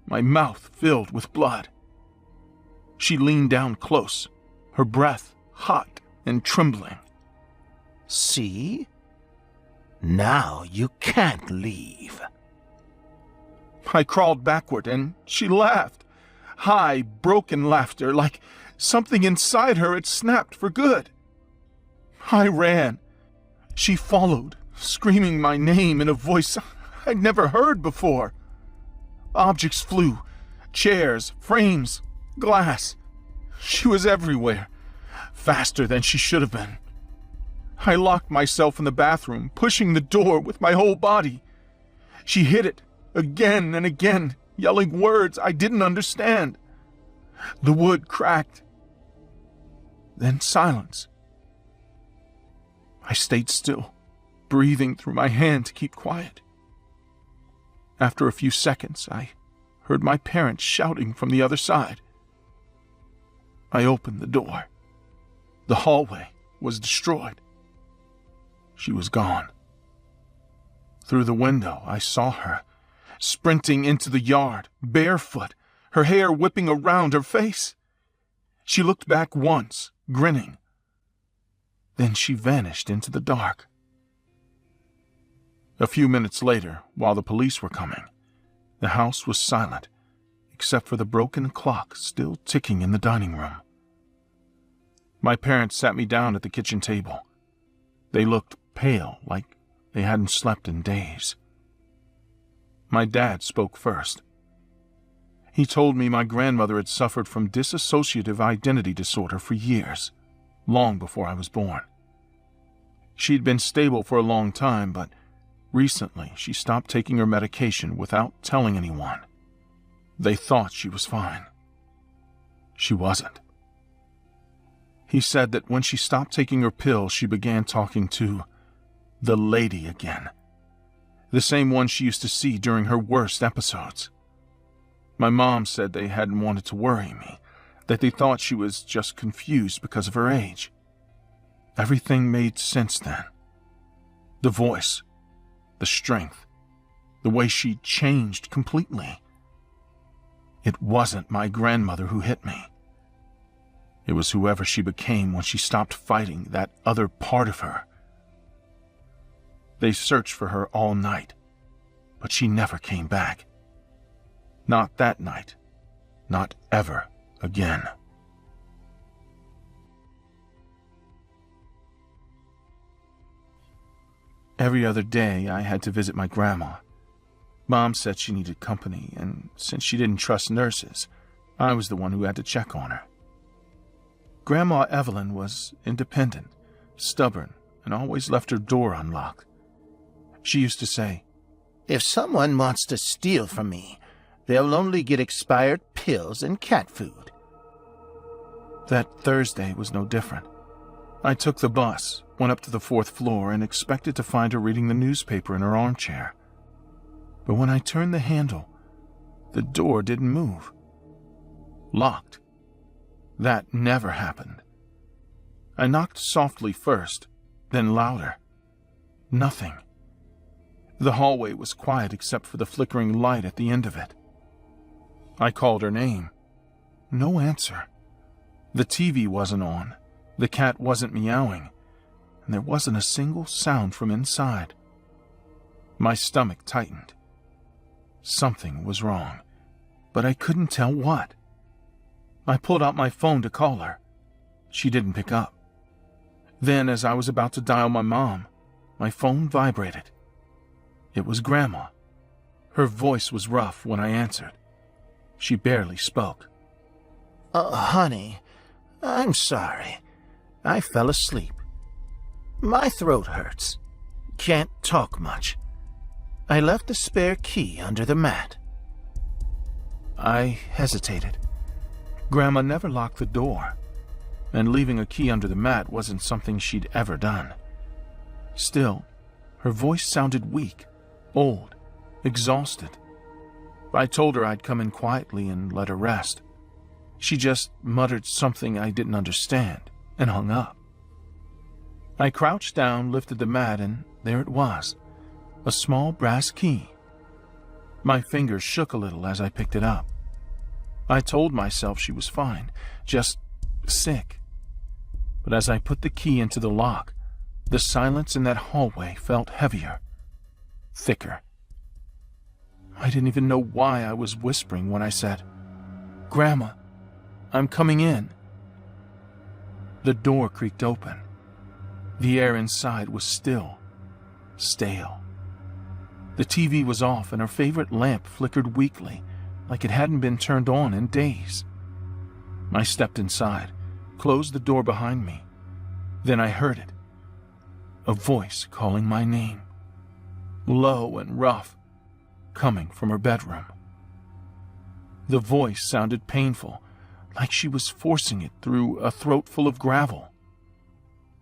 my mouth filled with blood. She leaned down close, her breath hot and trembling. "See? Now you can't leave." I crawled backward, and she laughed. High, broken laughter, like something inside her had snapped for good. I ran. She followed, screaming my name in a voice I'd never heard before. Objects flew, chairs, frames, glass. She was everywhere, faster than she should have been. I locked myself in the bathroom, pushing the door with my whole body. She hit it again and again, yelling words I didn't understand. The wood cracked. Then silence. I stayed still, breathing through my hand to keep quiet. After a few seconds, I heard my parents shouting from the other side. I opened the door. The hallway was destroyed. She was gone. Through the window, I saw her, sprinting into the yard, barefoot, her hair whipping around her face. She looked back once, grinning. Then she vanished into the dark. A few minutes later, while the police were coming, the house was silent, except for the broken clock still ticking in the dining room. My parents sat me down at the kitchen table. They looked pale, like they hadn't slept in days. My dad spoke first. He told me my grandmother had suffered from dissociative identity disorder for years, long before I was born. She'd been stable for a long time, but recently she stopped taking her medication without telling anyone. They thought she was fine. She wasn't. He said that when she stopped taking her pills, she began talking to the lady again, the same one she used to see during her worst episodes. My mom said they hadn't wanted to worry me, that they thought she was just confused because of her age. Everything made sense then. The voice, the strength, the way she changed completely. It wasn't my grandmother who hit me. It was whoever she became when she stopped fighting that other part of her. They searched for her all night, but she never came back. Not that night. Not ever again. Every other day, I had to visit my grandma. Mom said she needed company, and since she didn't trust nurses, I was the one who had to check on her. Grandma Evelyn was independent, stubborn, and always left her door unlocked. She used to say, "If someone wants to steal from me, they'll only get expired pills and cat food." That Thursday was no different. I took the bus, went up to the 4th floor, and expected to find her reading the newspaper in her armchair. But when I turned the handle, the door didn't move. Locked. That never happened. I knocked softly first, then louder. Nothing. The hallway was quiet except for the flickering light at the end of it. I called her name. No answer. The TV wasn't on. The cat wasn't meowing, and there wasn't a single sound from inside. My stomach tightened. Something was wrong, but I couldn't tell what. I pulled out my phone to call her. She didn't pick up. Then, as I was about to dial my mom, my phone vibrated. It was Grandma. Her voice was rough when I answered. She barely spoke. Honey, I'm sorry. I fell asleep. My throat hurts. Can't talk much. I left the spare key under the mat." I hesitated. Grandma never locked the door, and leaving a key under the mat wasn't something she'd ever done. Still, her voice sounded weak, old, exhausted. I told her I'd come in quietly and let her rest. She just muttered something I didn't understand and hung up. I crouched down, lifted the mat, and there it was, a small brass key. My fingers shook a little as I picked it up. I told myself she was fine, just sick. But as I put the key into the lock, the silence in that hallway felt heavier, thicker. I didn't even know why I was whispering when I said, "Grandma, I'm coming in." The door creaked open. The air inside was still, stale. The TV was off and her favorite lamp flickered weakly, like it hadn't been turned on in days. I stepped inside, closed the door behind me. Then I heard it. A voice calling my name. Low and rough, coming from her bedroom. The voice sounded painful, like she was forcing it through a throat full of gravel.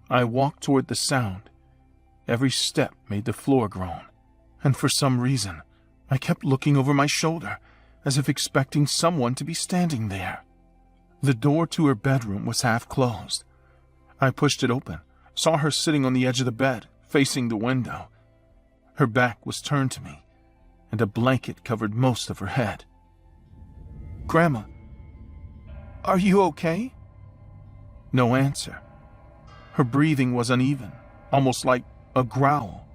I walked toward the sound. Every step made the floor groan, and for some reason, I kept looking over my shoulder, as if expecting someone to be standing there. The door to her bedroom was half closed. I pushed it open, saw her sitting on the edge of the bed, facing the window. Her back was turned to me, and a blanket covered most of her head. "Grandma, are you okay?" No answer. Her breathing was uneven, almost like a growl.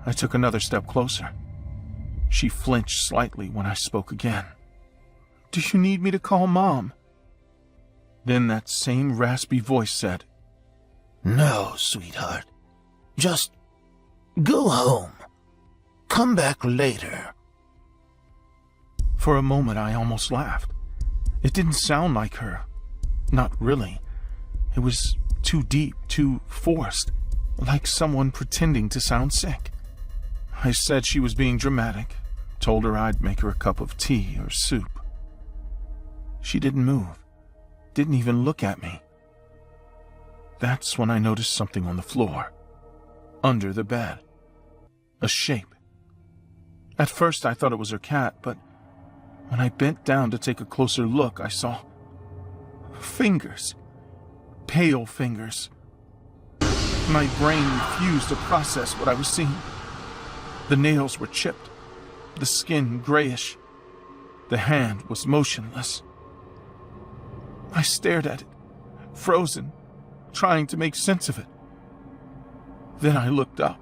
I took another step closer. She flinched slightly when I spoke again. "Do you need me to call Mom?" Then that same raspy voice said, "No, sweetheart. Just go home. Come back later." For a moment, I almost laughed. It didn't sound like her. Not really. It was too deep, too forced, like someone pretending to sound sick. I said she was being dramatic, told her I'd make her a cup of tea or soup. She didn't move, didn't even look at me. That's when I noticed something on the floor, under the bed. A shape. At first I thought it was her cat, but when I bent down to take a closer look, I saw fingers. Pale fingers. My brain refused to process what I was seeing. The nails were chipped, the skin grayish. The hand was motionless. I stared at it, frozen, trying to make sense of it. Then I looked up.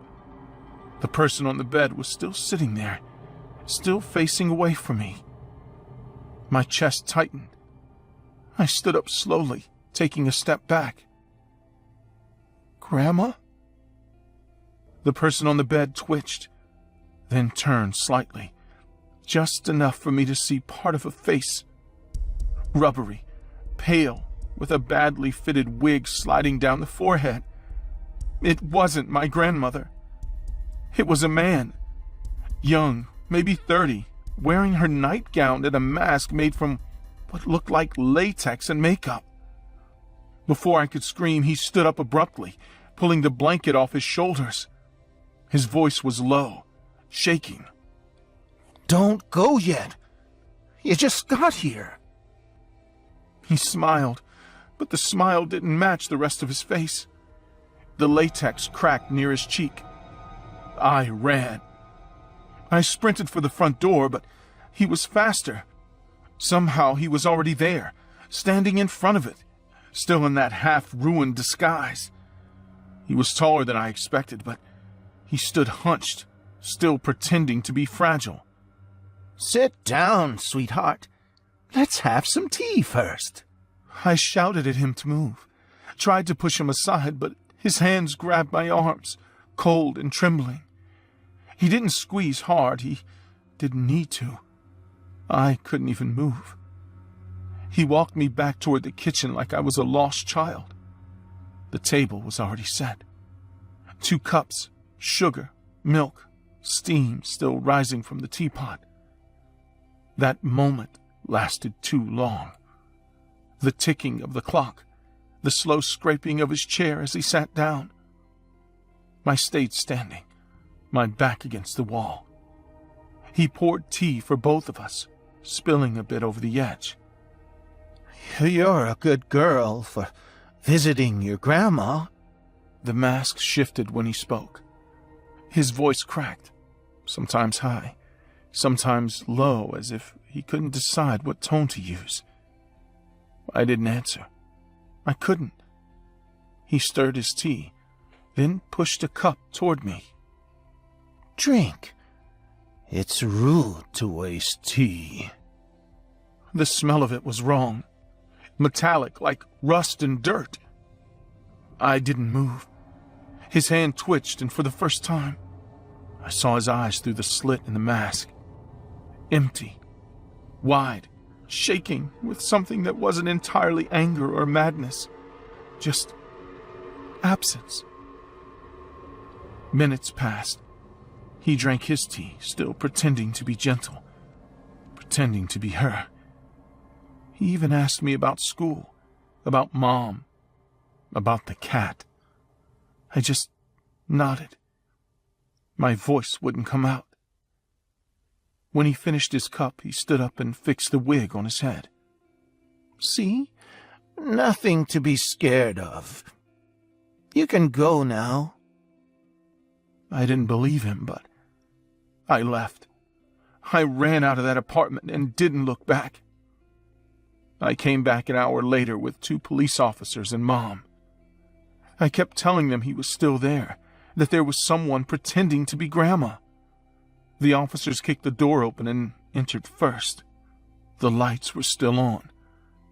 The person on the bed was still sitting there, still facing away from me. My chest tightened. I stood up slowly, taking a step back. Grandma? The person on the bed twitched, then turned slightly, just enough for me to see part of a face. Rubbery, pale, with a badly fitted wig sliding down the forehead. It wasn't my grandmother. It was a man, young, maybe 30, wearing her nightgown and a mask made from what looked like latex and makeup. Before I could scream, he stood up abruptly, pulling the blanket off his shoulders. His voice was low, shaking. Don't go yet. You just got here. He smiled, but the smile didn't match the rest of his face. The latex cracked near his cheek. I ran. I sprinted for the front door, but he was faster. Somehow he was already there, standing in front of it, still in that half-ruined disguise. He was taller than I expected, but he stood hunched, still pretending to be fragile. Sit down, sweetheart. Let's have some tea first. I shouted at him to move, tried to push him aside, but his hands grabbed my arms, cold and trembling. He didn't squeeze hard. He didn't need to. I couldn't even move. He walked me back toward the kitchen like I was a lost child. The table was already set. 2 cups, sugar, milk, steam still rising from the teapot. That moment lasted too long. The ticking of the clock, the slow scraping of his chair as he sat down. I stayed standing, my back against the wall. He poured tea for both of us, spilling a bit over the edge. You're a good girl for visiting your grandma. The mask shifted when he spoke. His voice cracked, sometimes high, sometimes low, as if he couldn't decide what tone to use. I didn't answer. I couldn't. He stirred his tea, then pushed a cup toward me. Drink. It's rude to waste tea. The smell of it was wrong. Metallic, like rust and dirt. I didn't move. His hand twitched, and for the first time, I saw his eyes through the slit in the mask. Empty, wide, shaking with something that wasn't entirely anger or madness, just absence. Minutes passed. He drank his tea, still pretending to be gentle, pretending to be her. He even asked me about school, about Mom, about the cat. I just nodded. My voice wouldn't come out. When he finished his cup, he stood up and fixed the wig on his head. See? Nothing to be scared of. You can go now. I didn't believe him, but I left. I ran out of that apartment and didn't look back. I came back an hour later with 2 police officers and Mom. I kept telling them he was still there, that there was someone pretending to be Grandma. The officers kicked the door open and entered first. The lights were still on,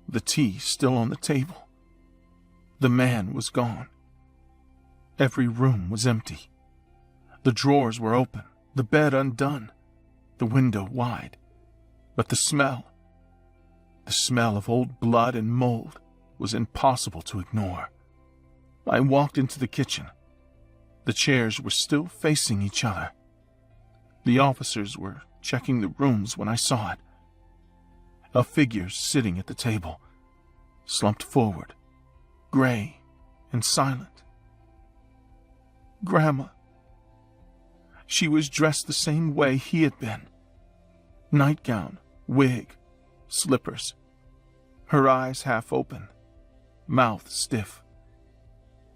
the tea still on the table. The man was gone. Every room was empty. The drawers were open, the bed undone, the window wide. But the smell of old blood and mold, was impossible to ignore. I walked into the kitchen. The chairs were still facing each other. The officers were checking the rooms when I saw it. A figure sitting at the table, slumped forward, gray and silent. Grandma. She was dressed the same way he had been. Nightgown, wig, slippers. Her eyes half open, mouth stiff.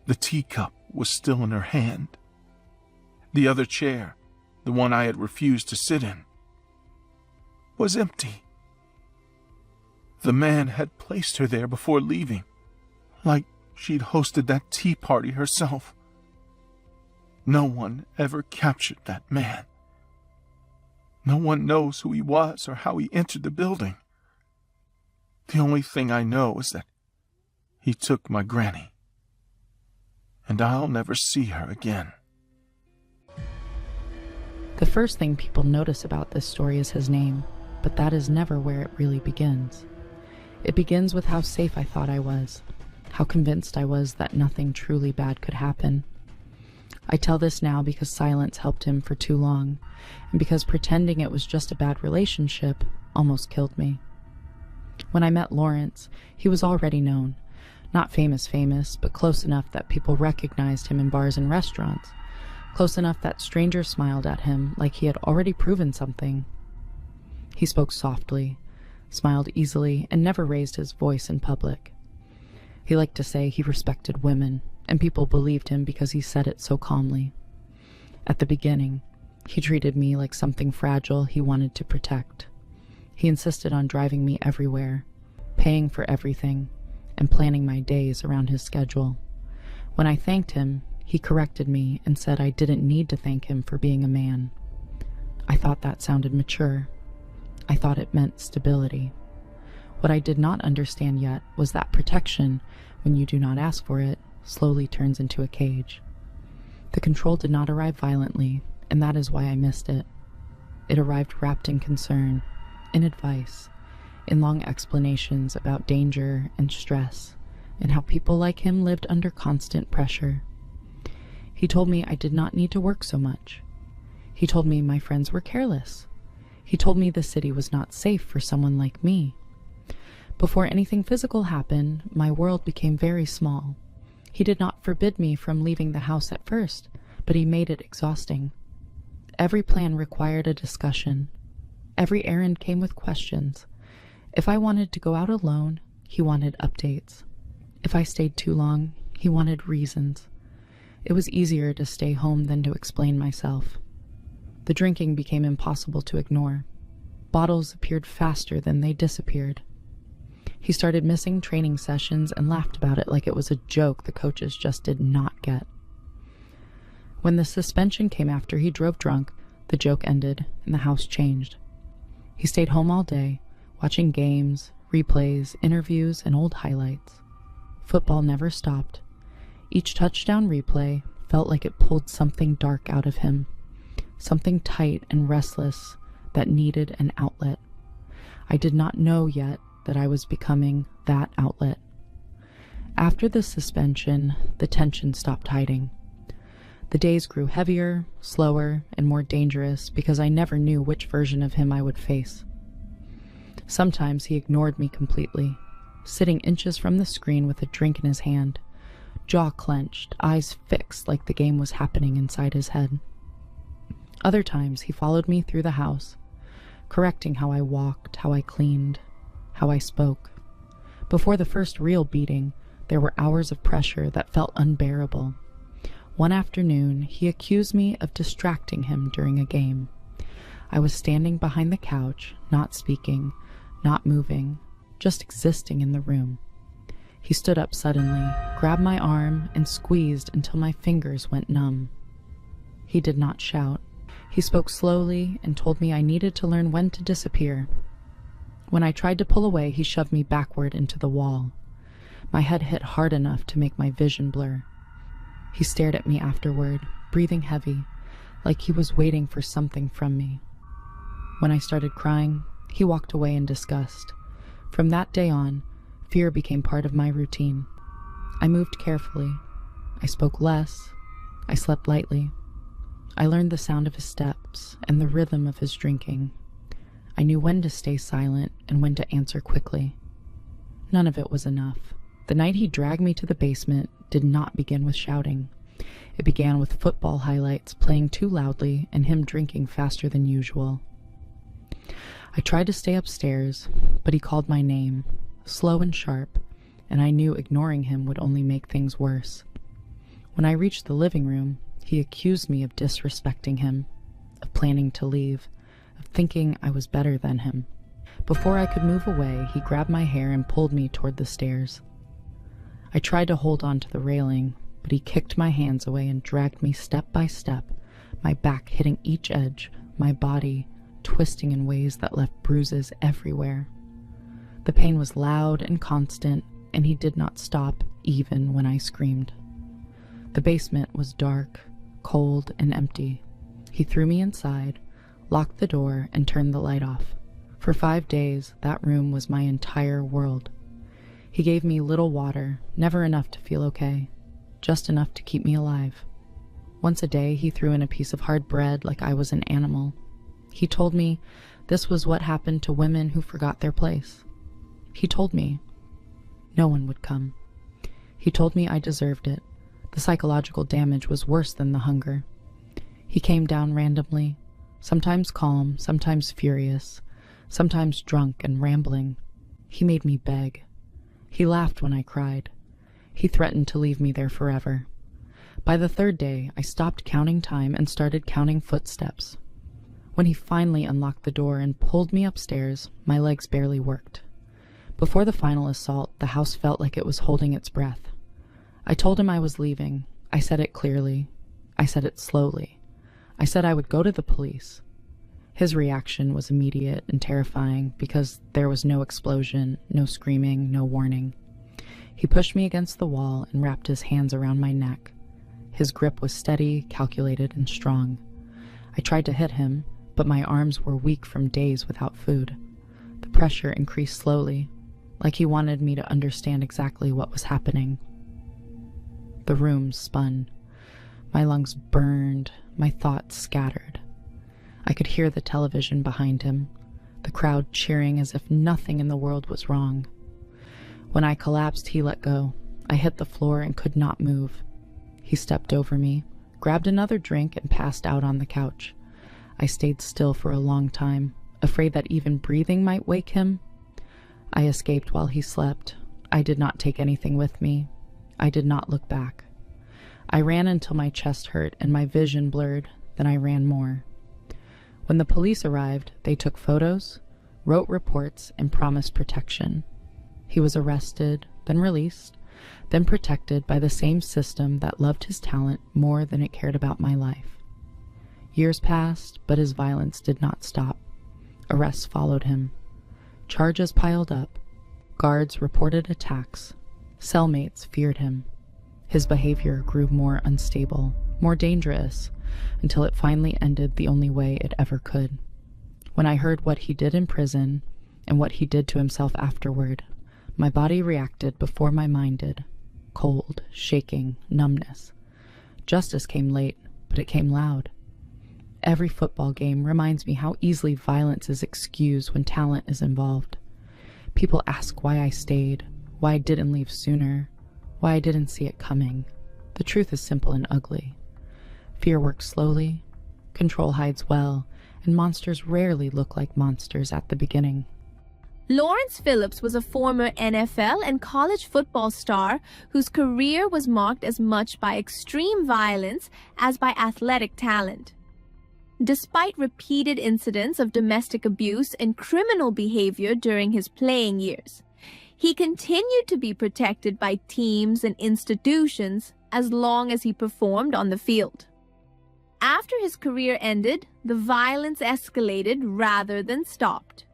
The teacup was still in her hand. The other chair, the one I had refused to sit in, was empty. The man had placed her there before leaving, like she'd hosted that tea party herself. No one ever captured that man. No one knows who he was or how he entered the building. The only thing I know is that he took my granny, and I'll never see her again. The first thing people notice about this story is his name, but that is never where it really begins. It begins with how safe I thought I was, how convinced I was that nothing truly bad could happen. I tell this now because silence helped him for too long, and because pretending it was just a bad relationship almost killed me. When I met Lawrence, he was already known. Not famous, but close enough that people recognized him in bars and restaurants. Close enough that strangers smiled at him like he had already proven something. He spoke softly, smiled easily, and never raised his voice in public. He liked to say he respected women, and people believed him because he said it so calmly. At the beginning, he treated me like something fragile he wanted to protect. He insisted on driving me everywhere, paying for everything, and planning my days around his schedule. When I thanked him, he corrected me and said I didn't need to thank him for being a man. I thought that sounded mature. I thought it meant stability. What I did not understand yet was that protection, when you do not ask for it, slowly turns into a cage. The control did not arrive violently, and that is why I missed it. It arrived wrapped in concern, in advice, in long explanations about danger and stress, and how people like him lived under constant pressure. He told me I did not need to work so much. He told me my friends were careless. He told me the city was not safe for someone like me. Before anything physical happened, my world became very small. He did not forbid me from leaving the house at first, but he made it exhausting. Every plan required a discussion. Every errand came with questions. If I wanted to go out alone, he wanted updates. If I stayed too long, he wanted reasons. It was easier to stay home than to explain myself. The drinking became impossible to ignore. Bottles appeared faster than they disappeared. He started missing training sessions and laughed about it like it was a joke the coaches just did not get. When the suspension came after he drove drunk, the joke ended and the house changed. He stayed home all day, watching games, replays, interviews, and old highlights. Football never stopped. Each touchdown replay felt like it pulled something dark out of him, something tight and restless that needed an outlet. I did not know yet that I was becoming that outlet. After the suspension, the tension stopped hiding. The days grew heavier, slower, and more dangerous because I never knew which version of him I would face. Sometimes he ignored me completely, sitting inches from the screen with a drink in his hand, jaw clenched, eyes fixed like the game was happening inside his head. Other times he followed me through the house, correcting how I walked, how I cleaned, how I spoke. Before the first real beating, there were hours of pressure that felt unbearable. One afternoon, he accused me of distracting him during a game. I was standing behind the couch, not speaking, not moving, just existing in the room. He stood up suddenly, grabbed my arm, and squeezed until my fingers went numb. He did not shout. He spoke slowly and told me I needed to learn when to disappear. When I tried to pull away, he shoved me backward into the wall. My head hit hard enough to make my vision blur. He stared at me afterward, breathing heavy, like he was waiting for something from me. When I started crying, he walked away in disgust. From that day on, fear became part of my routine. I moved carefully. I spoke less. I slept lightly. I learned the sound of his steps and the rhythm of his drinking. I knew when to stay silent and when to answer quickly. None of it was enough. The night he dragged me to the basement did not begin with shouting. It began with football highlights playing too loudly and him drinking faster than usual. I tried to stay upstairs, but he called my name, slow and sharp, and I knew ignoring him would only make things worse. When I reached the living room, he accused me of disrespecting him, of planning to leave, of thinking I was better than him. Before I could move away, he grabbed my hair and pulled me toward the stairs. I tried to hold on to the railing, but he kicked my hands away and dragged me step by step, my back hitting each edge, my body twisting in ways that left bruises everywhere. The pain was loud and constant, and he did not stop even when I screamed. The basement was dark, cold, and empty. He threw me inside, locked the door, and turned the light off. For 5 days, that room was my entire world. He gave me little water, never enough to feel okay, just enough to keep me alive. Once a day, he threw in a piece of hard bread like I was an animal. He told me this was what happened to women who forgot their place. He told me no one would come. He told me I deserved it. The psychological damage was worse than the hunger. He came down randomly, sometimes calm, sometimes furious, sometimes drunk and rambling. He made me beg. He laughed when I cried. He threatened to leave me there forever. By the 3rd day, I stopped counting time and started counting footsteps. When he finally unlocked the door and pulled me upstairs, my legs barely worked. Before the final assault, the house felt like it was holding its breath. I told him I was leaving. I said it clearly. I said it slowly. I said I would go to the police. His reaction was immediate and terrifying because there was no explosion, no screaming, no warning. He pushed me against the wall and wrapped his hands around my neck. His grip was steady, calculated, and strong. I tried to hit him, but my arms were weak from days without food. The pressure increased slowly, like he wanted me to understand exactly what was happening. The room spun. My lungs burned, my thoughts scattered. I could hear the television behind him, the crowd cheering as if nothing in the world was wrong. When I collapsed, he let go. I hit the floor and could not move. He stepped over me, grabbed another drink, and passed out on the couch. I stayed still for a long time, afraid that even breathing might wake him. I escaped while he slept. I did not take anything with me. I did not look back. I ran until my chest hurt and my vision blurred, then I ran more. When the police arrived, they took photos, wrote reports, and promised protection. He was arrested, then released, then protected by the same system that loved his talent more than it cared about my life. Years passed, but his violence did not stop. Arrests followed him. Charges piled up. Guards reported attacks. Cellmates feared him. His behavior grew more unstable, more dangerous, until it finally ended the only way it ever could. When I heard what he did in prison and what he did to himself afterward, my body reacted before my mind did. Cold, shaking, numbness. Justice came late, but it came loud. Every football game reminds me how easily violence is excused when talent is involved. People ask why I stayed, why I didn't leave sooner, why I didn't see it coming. The truth is simple and ugly. Fear works slowly, control hides well, and monsters rarely look like monsters at the beginning. Lawrence Phillips was a former NFL and college football star whose career was marked as much by extreme violence as by athletic talent. Despite repeated incidents of domestic abuse and criminal behavior during his playing years, he continued to be protected by teams and institutions as long as he performed on the field. After his career ended, the violence escalated rather than stopped.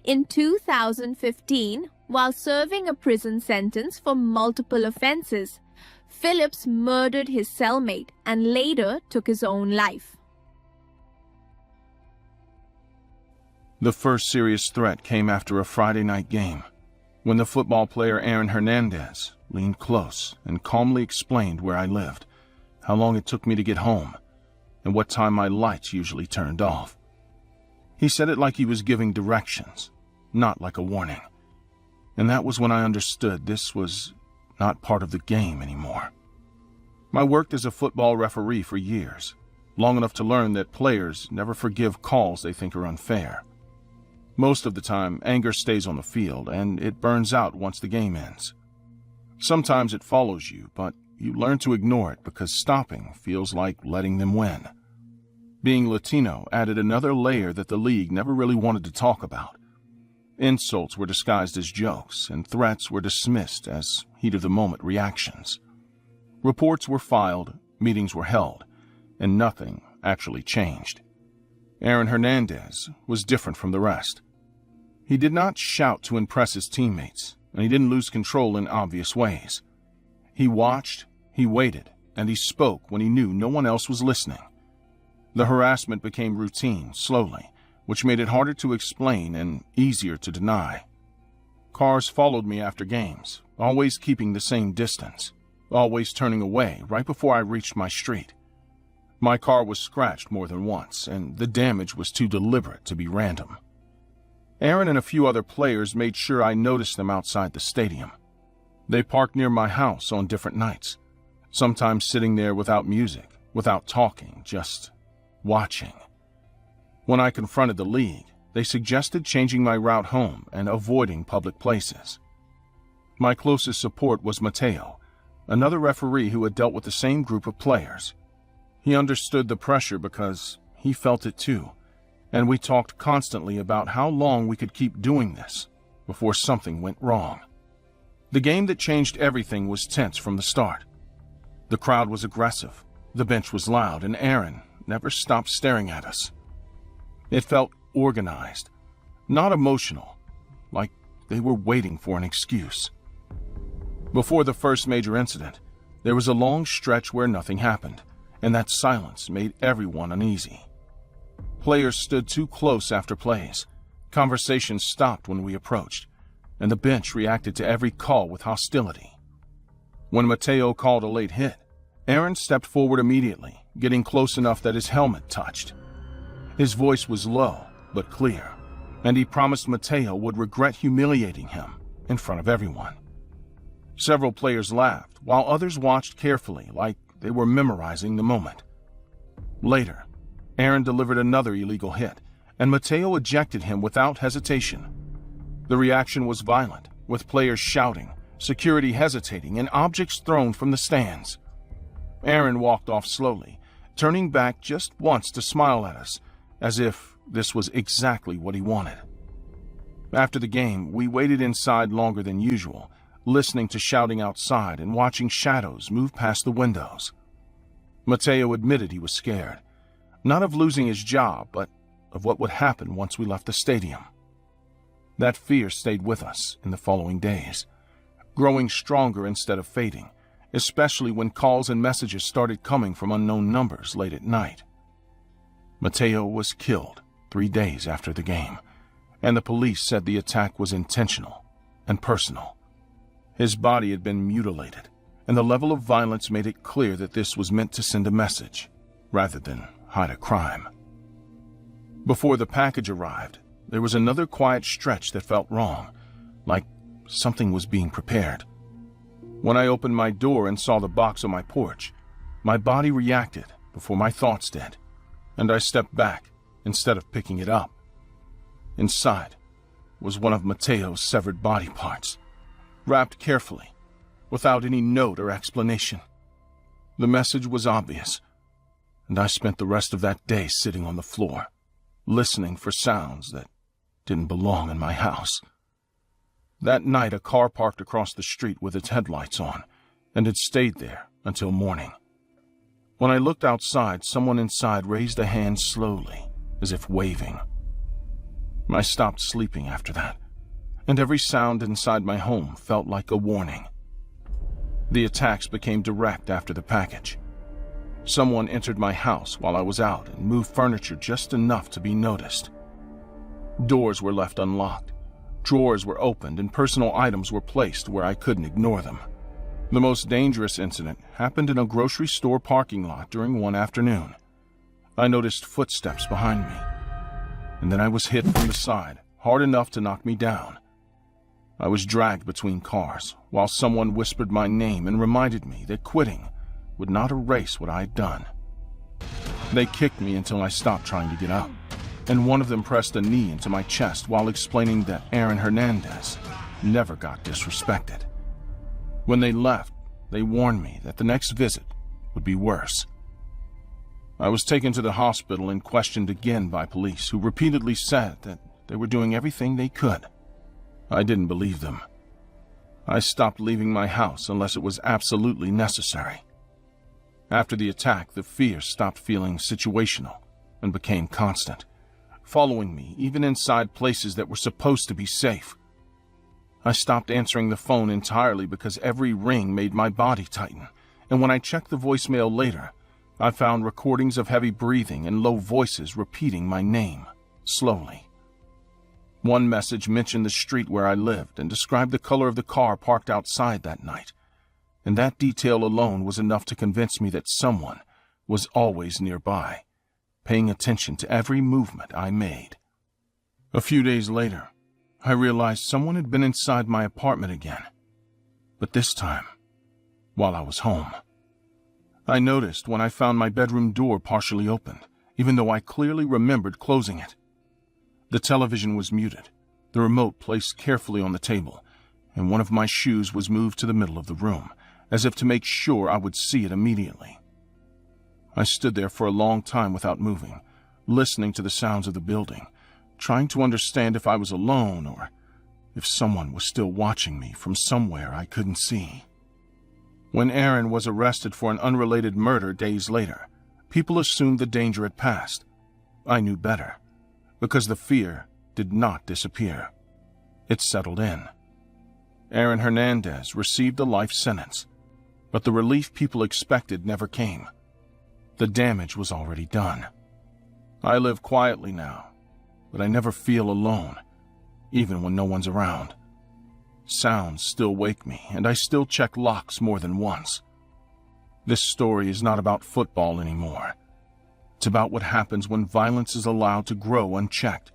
In 2015, while serving a prison sentence for multiple offenses, Phillips murdered his cellmate and later took his own life. The first serious threat came after a Friday night game, when the football player Aaron Hernandez leaned close and calmly explained where I lived, how long it took me to get home, and what time my lights usually turned off. He said it like he was giving directions, not like a warning. And that was when I understood this was not part of the game anymore. I worked as a football referee for years, long enough to learn that players never forgive calls they think are unfair. Most of the time, anger stays on the field, and it burns out once the game ends. Sometimes it follows you, but you learn to ignore it because stopping feels like letting them win. Being Latino added another layer that the league never really wanted to talk about. Insults were disguised as jokes, and threats were dismissed as heat-of-the-moment reactions. Reports were filed, meetings were held, and nothing actually changed. Aaron Hernandez was different from the rest. He did not shout to impress his teammates, and he didn't lose control in obvious ways. He watched, he waited, and he spoke when he knew no one else was listening. The harassment became routine, slowly, which made it harder to explain and easier to deny. Cars followed me after games, always keeping the same distance, always turning away right before I reached my street. My car was scratched more than once, and the damage was too deliberate to be random. Aaron and a few other players made sure I noticed them outside the stadium. They parked near my house on different nights, sometimes sitting there without music, without talking, just watching. When I confronted the league, they suggested changing my route home and avoiding public places. My closest support was Mateo, another referee who had dealt with the same group of players. He understood the pressure because he felt it too, and we talked constantly about how long we could keep doing this before something went wrong. The game that changed everything was tense from the start. The crowd was aggressive, the bench was loud, and Aaron never stopped staring at us. It felt organized, not emotional, like they were waiting for an excuse. Before the first major incident, there was a long stretch where nothing happened, and that silence made everyone uneasy. Players stood too close after plays. Conversations stopped when we approached, and the bench reacted to every call with hostility. When Mateo called a late hit, Aaron stepped forward immediately, getting close enough that his helmet touched. His voice was low but clear, and he promised Mateo would regret humiliating him in front of everyone. Several players laughed, while others watched carefully like they were memorizing the moment. Later, Aaron delivered another illegal hit, and Mateo ejected him without hesitation. The reaction was violent, with players shouting, security hesitating, and objects thrown from the stands. Aaron walked off slowly, turning back just once to smile at us, as if this was exactly what he wanted. After the game, we waited inside longer than usual, listening to shouting outside and watching shadows move past the windows. Mateo admitted he was scared, not of losing his job, but of what would happen once we left the stadium. That fear stayed with us in the following days, growing stronger instead of fading, especially when calls and messages started coming from unknown numbers late at night. Mateo was killed 3 days after the game, and the police said the attack was intentional and personal. His body had been mutilated, and the level of violence made it clear that this was meant to send a message, rather than hide a crime. Before the package arrived, there was another quiet stretch that felt wrong, like something was being prepared. When I opened my door and saw the box on my porch, my body reacted before my thoughts did, and I stepped back instead of picking it up. Inside was one of Mateo's severed body parts, wrapped carefully, without any note or explanation. The message was obvious, and I spent the rest of that day sitting on the floor, listening for sounds that didn't belong in my house. That night, a car parked across the street with its headlights on, and it stayed there until morning. When I looked outside, someone inside raised a hand slowly, as if waving. I stopped sleeping after that, and every sound inside my home felt like a warning. The attacks became direct after the package. Someone entered my house while I was out and moved furniture just enough to be noticed. Doors were left unlocked, drawers were opened, and personal items were placed where I couldn't ignore them. The most dangerous incident happened in a grocery store parking lot during one afternoon. I noticed footsteps behind me, and then I was hit from the side, hard enough to knock me down. I was dragged between cars, while someone whispered my name and reminded me that quitting would not erase what I had done. They kicked me until I stopped trying to get up, and one of them pressed a knee into my chest while explaining that Aaron Hernandez never got disrespected. When they left, they warned me that the next visit would be worse. I was taken to the hospital and questioned again by police, who repeatedly said that they were doing everything they could. I didn't believe them. I stopped leaving my house unless it was absolutely necessary. After the attack, the fear stopped feeling situational and became constant, following me even inside places that were supposed to be safe. I stopped answering the phone entirely because every ring made my body tighten, and when I checked the voicemail later, I found recordings of heavy breathing and low voices repeating my name, slowly. One message mentioned the street where I lived and described the color of the car parked outside that night, and that detail alone was enough to convince me that someone was always nearby, paying attention to every movement I made. A few days later, I realized someone had been inside my apartment again, but this time, while I was home. I noticed when I found my bedroom door partially opened, even though I clearly remembered closing it. The television was muted, the remote placed carefully on the table, and one of my shoes was moved to the middle of the room, as if to make sure I would see it immediately. I stood there for a long time without moving, listening to the sounds of the building, trying to understand if I was alone or if someone was still watching me from somewhere I couldn't see. When Aaron was arrested for an unrelated murder days later, people assumed the danger had passed. I knew better, because the fear did not disappear. It settled in. Aaron Hernandez received a life sentence, but the relief people expected never came. The damage was already done. I live quietly now, but I never feel alone, even when no one's around. Sounds still wake me, and I still check locks more than once. This story is not about football anymore. It's about what happens when violence is allowed to grow unchecked,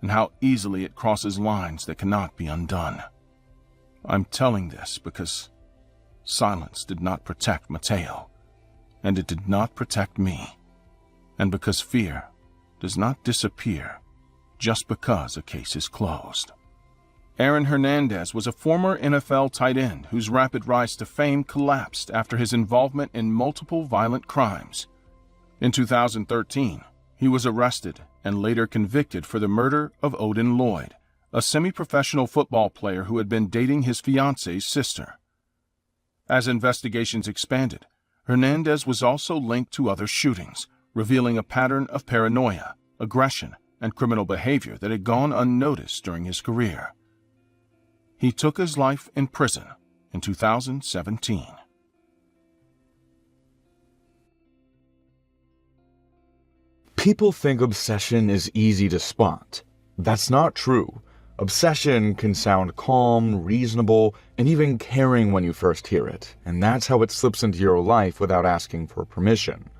and how easily it crosses lines that cannot be undone. I'm telling this because silence did not protect Mateo, and it did not protect me, and because fear does not disappear just because a case is closed. Aaron Hernandez was a former NFL tight end whose rapid rise to fame collapsed after his involvement in multiple violent crimes. In 2013, he was arrested and later convicted for the murder of Odin Lloyd, a semi-professional football player who had been dating his fiance's sister. As investigations expanded, Hernandez was also linked to other shootings, revealing a pattern of paranoia, aggression, and criminal behavior that had gone unnoticed during his career. He took his life in prison in 2017. People think obsession is easy to spot. That's not true. Obsession can sound calm, reasonable, and even caring when you first hear it, and that's how it slips into your life without asking for permission.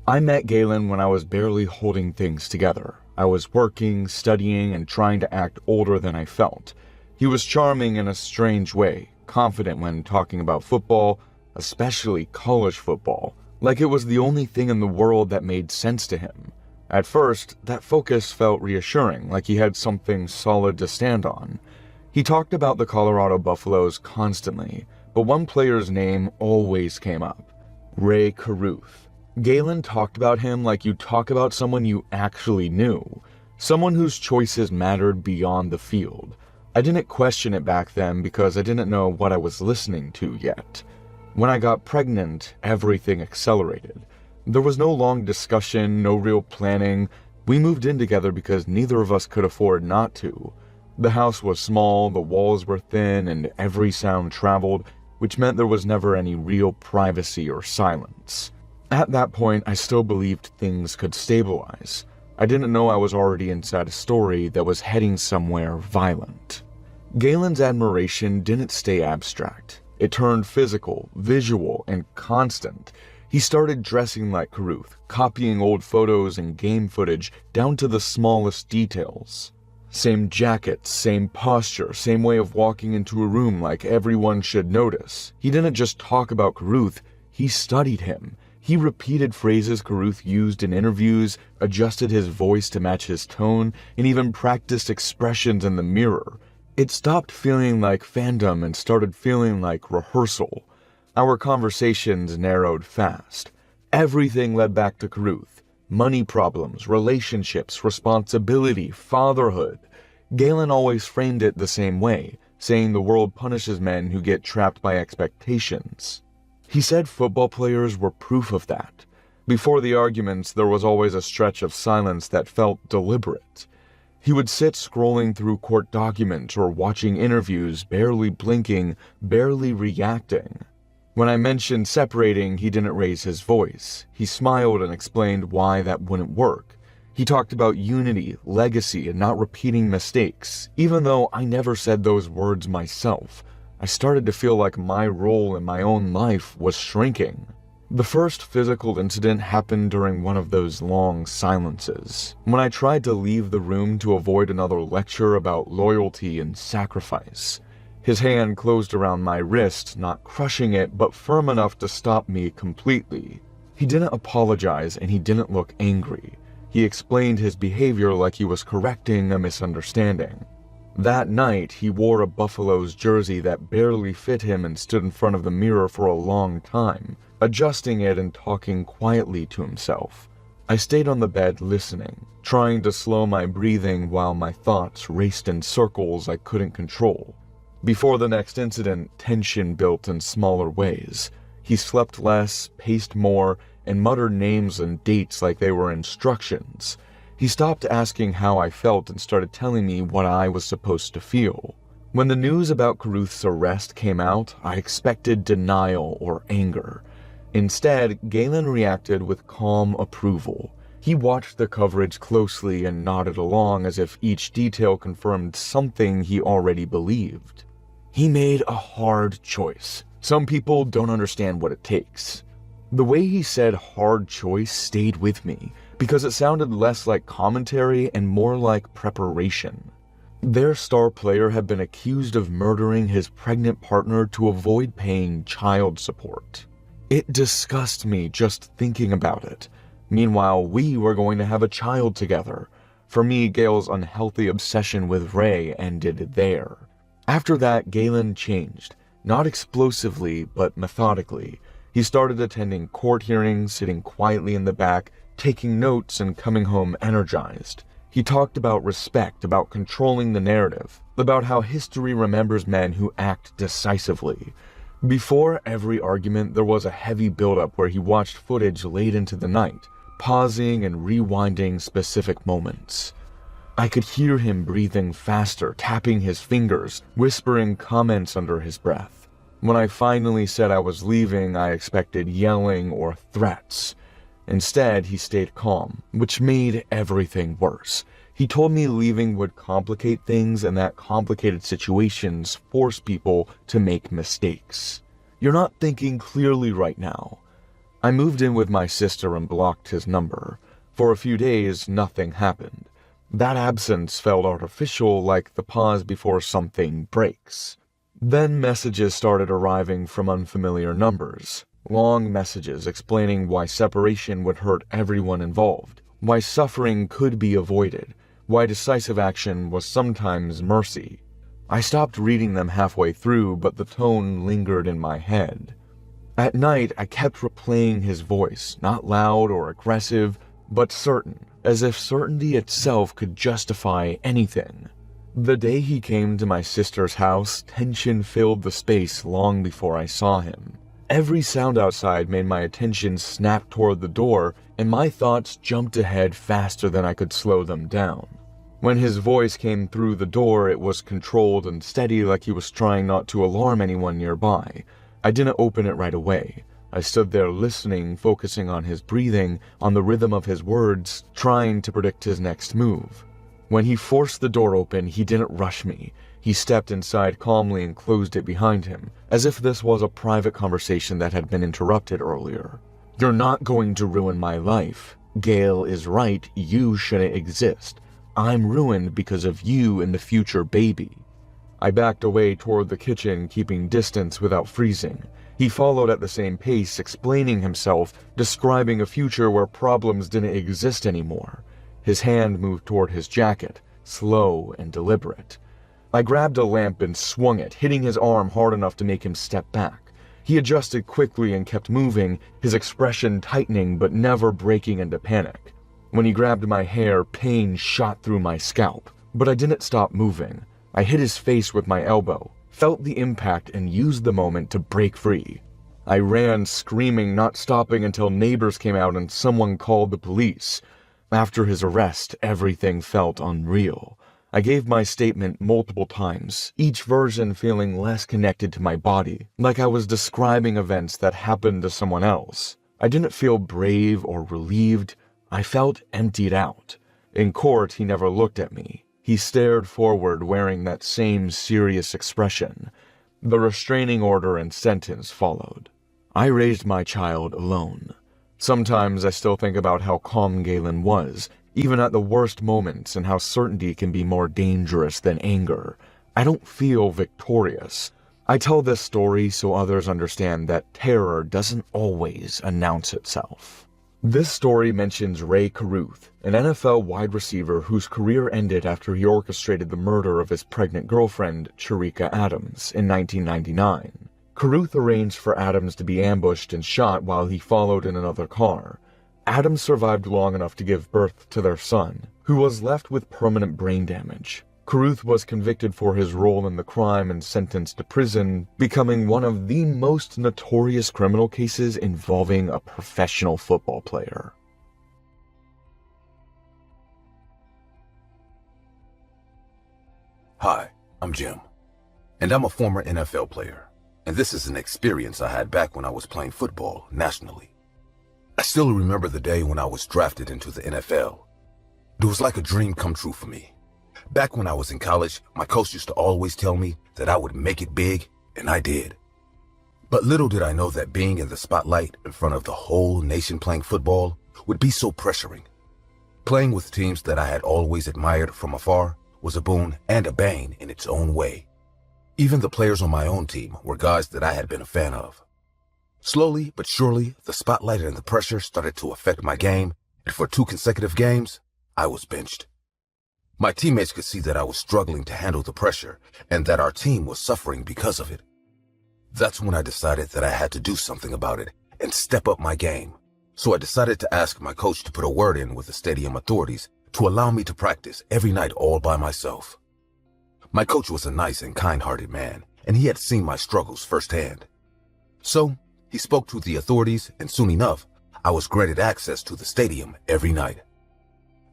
I met Galen when I was barely holding things together. I was working, studying, and trying to act older than I felt. He was charming in a strange way, confident when talking about football, especially college football, like it was the only thing in the world that made sense to him. At first, that focus felt reassuring, like he had something solid to stand on. He talked about the Colorado Buffaloes constantly, but one player's name always came up: Ray Caruth. Galen talked about him like you talk about someone you actually knew, someone whose choices mattered beyond the field. I didn't question it back then because I didn't know what I was listening to yet. When I got pregnant, everything accelerated. There was no long discussion, no real planning. We moved in together because neither of us could afford not to. The house was small, the walls were thin, and every sound traveled, which meant there was never any real privacy or silence. At that point, I still believed things could stabilize. I didn't know I was already inside a story that was heading somewhere violent. Galen's admiration didn't stay abstract. It turned physical, visual, and constant. He started dressing like Caruth, copying old photos and game footage down to the smallest details. Same jackets, same posture, same way of walking into a room like everyone should notice. He didn't just talk about Caruth, he studied him. He repeated phrases Caruth used in interviews, adjusted his voice to match his tone, and even practiced expressions in the mirror. It stopped feeling like fandom and started feeling like rehearsal. Our conversations narrowed fast. Everything led back to Caruth. Money problems, relationships, responsibility, fatherhood. Galen always framed it the same way. saying the world punishes men who get trapped by expectations. He said football players were proof of that. Before the arguments, there was always a stretch of silence that felt deliberate. He would sit scrolling through court documents or watching interviews, barely blinking, barely reacting. When I mentioned separating, he didn't raise his voice. He smiled and explained why that wouldn't work. He talked about unity, legacy, and not repeating mistakes. Even though I never said those words myself, I started to feel like my role in my own life was shrinking. The first physical incident happened during one of those long silences, when I tried to leave the room to avoid another lecture about loyalty and sacrifice. His hand closed around my wrist, not crushing it, but firm enough to stop me completely. He didn't apologize and he didn't look angry. He explained his behavior like he was correcting a misunderstanding. That night, he wore a Buffalo's jersey that barely fit him and stood in front of the mirror for a long time, adjusting it and talking quietly to himself. I stayed on the bed listening, trying to slow my breathing while my thoughts raced in circles I couldn't control. Before the next incident, tension built in smaller ways. He slept less, paced more, and muttered names and dates like they were instructions. He stopped asking how I felt and started telling me what I was supposed to feel. When the news about Caruth's arrest came out, I expected denial or anger. Instead, Galen reacted with calm approval. He watched the coverage closely and nodded along as if each detail confirmed something he already believed. He made a hard choice. Some people don't understand what it takes. The way he said hard choice stayed with me, because it sounded less like commentary and more like preparation. Their star player had been accused of murdering his pregnant partner to avoid paying child support. It disgusts me just thinking about it. Meanwhile, we were going to have a child together. For me, Gail's unhealthy obsession with Ray ended there. After that, Galen changed, not explosively, but methodically. He started attending court hearings, sitting quietly in the back, taking notes and coming home energized. He talked about respect, about controlling the narrative, about how history remembers men who act decisively. Before every argument, there was a heavy buildup where he watched footage late into the night, pausing and rewinding specific moments. I could hear him breathing faster, tapping his fingers, whispering comments under his breath. When I finally said I was leaving, I expected yelling or threats. Instead, he stayed calm, which made everything worse. He told me leaving would complicate things and that complicated situations force people to make mistakes. You're not thinking clearly right now. I moved in with my sister and blocked his number. For a few days, nothing happened. That absence felt artificial, like the pause before something breaks. Then messages started arriving from unfamiliar numbers. Long messages explaining why separation would hurt everyone involved, why suffering could be avoided, why decisive action was sometimes mercy. I stopped reading them halfway through, but the tone lingered in my head. At night, I kept replaying his voice, not loud or aggressive, but certain, as if certainty itself could justify anything. The day he came to my sister's house, tension filled the space long before I saw him. Every sound outside made my attention snap toward the door, and my thoughts jumped ahead faster than I could slow them down. When his voice came through the door, it was controlled and steady, like he was trying not to alarm anyone nearby. I didn't open it right away. I stood there listening, focusing on his breathing, on the rhythm of his words, trying to predict his next move. When he forced the door open, he didn't rush me. He stepped inside calmly and closed it behind him, as if this was a private conversation that had been interrupted earlier. "You're not going to ruin my life. Gail is right, you shouldn't exist. I'm ruined because of you and the future baby." I backed away toward the kitchen, keeping distance without freezing. He followed at the same pace, explaining himself, describing a future where problems didn't exist anymore. His hand moved toward his jacket, slow and deliberate. I grabbed a lamp and swung it, hitting his arm hard enough to make him step back. He adjusted quickly and kept moving, his expression tightening but never breaking into panic. When he grabbed my hair, pain shot through my scalp, but I didn't stop moving. I hit his face with my elbow, felt the impact, and used the moment to break free. I ran, screaming, not stopping until neighbors came out and someone called the police. After his arrest, everything felt unreal. I gave my statement multiple times, each version feeling less connected to my body, like I was describing events that happened to someone else. I didn't feel brave or relieved. I felt emptied out. In court, he never looked at me. He stared forward, wearing that same serious expression. The restraining order and sentence followed. I raised my child alone. Sometimes I still think about how calm Galen was, even at the worst moments, and how certainty can be more dangerous than anger. I don't feel victorious. I tell this story so others understand that terror doesn't always announce itself. This story mentions Ray Caruth, an NFL wide receiver whose career ended after he orchestrated the murder of his pregnant girlfriend, Cherika Adams, in 1999. Caruth arranged for Adams to be ambushed and shot while he followed in another car. Adams survived long enough to give birth to their son, who was left with permanent brain damage. Caruth was convicted for his role in the crime and sentenced to prison, becoming one of the most notorious criminal cases involving a professional football player. Hi, I'm Jim, and I'm a former NFL player, and this is an experience I had back when I was playing football nationally. I still remember the day when I was drafted into the NFL. It was like a dream come true for me. Back when I was in college, my coach used to always tell me that I would make it big, and I did. But little did I know that being in the spotlight in front of the whole nation playing football would be so pressuring. Playing with teams that I had always admired from afar was a boon and a bane in its own way. Even the players on my own team were guys that I had been a fan of. Slowly but surely, the spotlight and the pressure started to affect my game, and for 2 consecutive games, I was benched. My teammates could see that I was struggling to handle the pressure and that our team was suffering because of it. That's when I decided that I had to do something about it and step up my game. So I decided to ask my coach to put a word in with the stadium authorities to allow me to practice every night all by myself. My coach was a nice and kind-hearted man, and he had seen my struggles firsthand. So he spoke to the authorities, and soon enough, I was granted access to the stadium every night.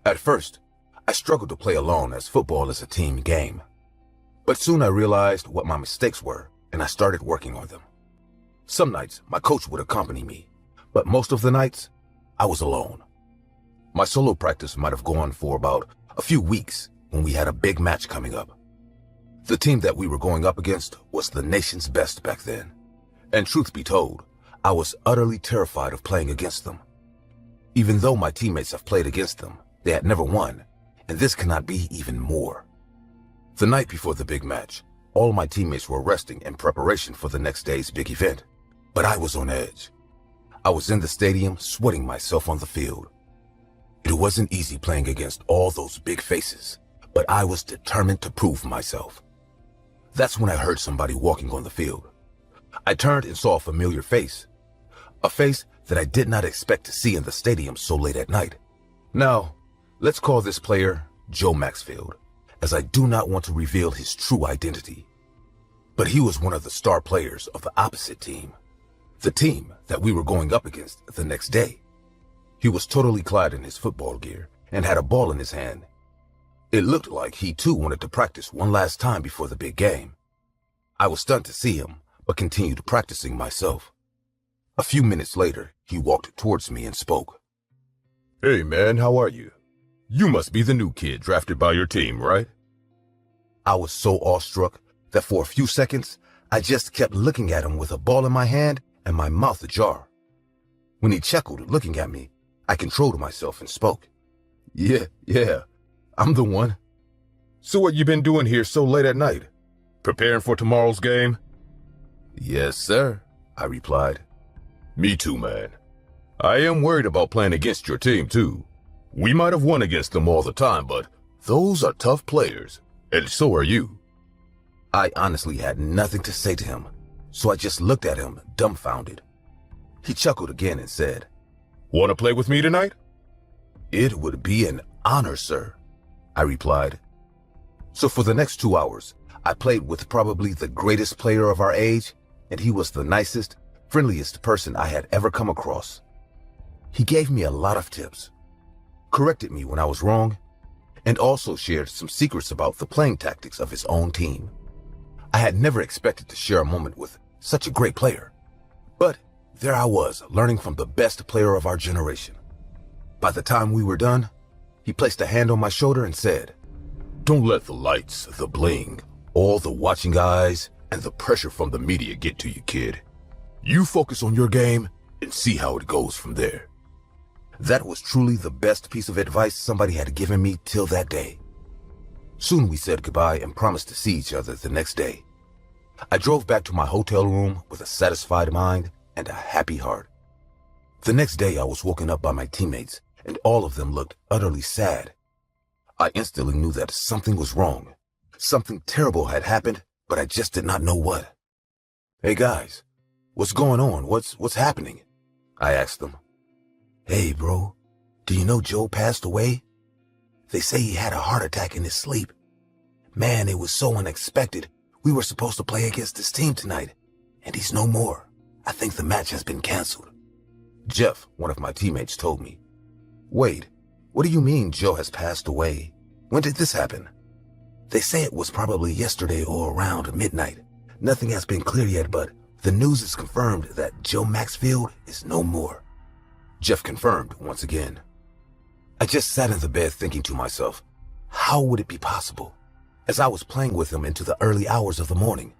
At first, I struggled to play alone as football is a team game. But soon I realized what my mistakes were, and I started working on them. Some nights, my coach would accompany me, but most of the nights, I was alone. My solo practice might have gone for about a few weeks when we had a big match coming up. The team that we were going up against was the nation's best back then, and truth be told, I was utterly terrified of playing against them. Even though my teammates have played against them, they had never won, and this cannot be even more. The night before the big match, all my teammates were resting in preparation for the next day's big event, but I was on edge. I was in the stadium sweating myself on the field. It wasn't easy playing against all those big faces, but I was determined to prove myself. That's when I heard somebody walking on the field. I turned and saw a familiar face, a face that I did not expect to see in the stadium so late at night. Now, let's call this player Joe Maxfield, as I do not want to reveal his true identity. But he was one of the star players of the opposite team, the team that we were going up against the next day. He was totally clad in his football gear and had a ball in his hand. It looked like he too wanted to practice one last time before the big game. I was stunned to see him, but continued practicing myself. A few minutes later, he walked towards me and spoke. Hey man, how are you? You must be the new kid drafted by your team, right? I was so awestruck that for a few seconds, I just kept looking at him with a ball in my hand and my mouth ajar. When he chuckled, looking at me, I controlled myself and spoke. Yeah, I'm the one. So what you been doing here so late at night? Preparing for tomorrow's game? Yes, sir, I replied. Me too, man. I am worried about playing against your team, too. We might have won against them all the time, but those are tough players, and so are you. I honestly had nothing to say to him, so I just looked at him, dumbfounded. He chuckled again and said, Want to play with me tonight? It would be an honor, sir, I replied. So for the next 2 hours, I played with probably the greatest player of our age, and he was the nicest, friendliest person I had ever come across. He gave me a lot of tips, corrected me when I was wrong, and also shared some secrets about the playing tactics of his own team. I had never expected to share a moment with such a great player, but there I was, learning from the best player of our generation. By the time we were done, he placed a hand on my shoulder and said, "Don't let the lights, the bling, all the watching eyes, and the pressure from the media get to you, kid. You focus on your game and see how it goes from there." That was truly the best piece of advice somebody had given me till that day. Soon we said goodbye and promised to see each other the next day. I drove back to my hotel room with a satisfied mind and a happy heart. The next day I was woken up by my teammates, and all of them looked utterly sad. I instantly knew that something was wrong. Something terrible had happened, but I just did not know what. "Hey guys, what's going on? What's happening?" I asked them. "Hey bro, do you know Joe passed away? They say he had a heart attack in his sleep. Man, it was so unexpected. We were supposed to play against this team tonight, and he's no more. I think the match has been canceled." Jeff, one of my teammates, told me, "Wait, what do you mean Joe has passed away? When did this happen?" "They say it was probably yesterday or around midnight. Nothing has been clear yet, but the news is confirmed that Joe Maxfield is no more." Jeff confirmed once again. I just sat in the bed thinking to myself, how would it be possible? As I was playing with him into the early hours of the morning.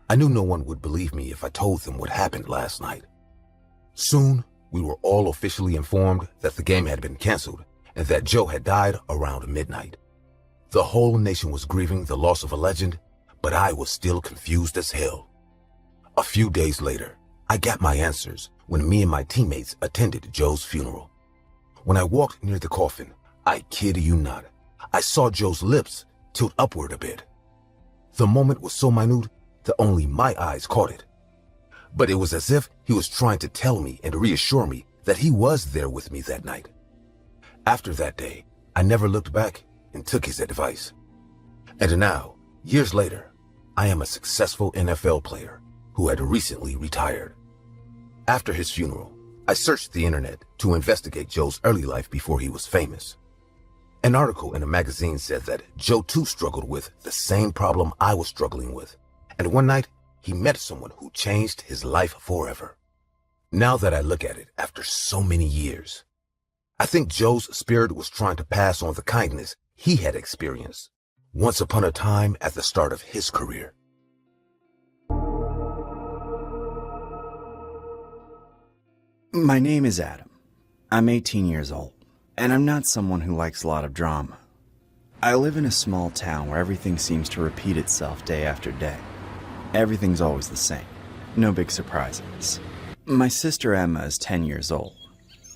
I knew no one would believe me if I told them what happened last night. Soon, we were all officially informed that the game had been canceled and that Joe had died around midnight. The whole nation was grieving the loss of a legend, but I was still confused as hell. A few days later, I got my answers when me and my teammates attended Joe's funeral. When I walked near the coffin, I kid you not, I saw Joe's lips tilt upward a bit. The moment was so minute that only my eyes caught it. But it was as if he was trying to tell me and reassure me that he was there with me that night. After that day, I never looked back and took his advice. And now, years later, I am a successful NFL player who had recently retired. After his funeral, I searched the internet to investigate Joe's early life before he was famous. An article in a magazine said that Joe too struggled with the same problem I was struggling with, and one night he met someone who changed his life forever. Now that I look at it after so many years, I think Joe's spirit was trying to pass on the kindness he had experienced once upon a time at the start of his career. My name is Adam. I'm 18 years old, and I'm not someone who likes a lot of drama. I live in a small town where everything seems to repeat itself day after day. Everything's always the same. No big surprises. My sister Emma is 10 years old,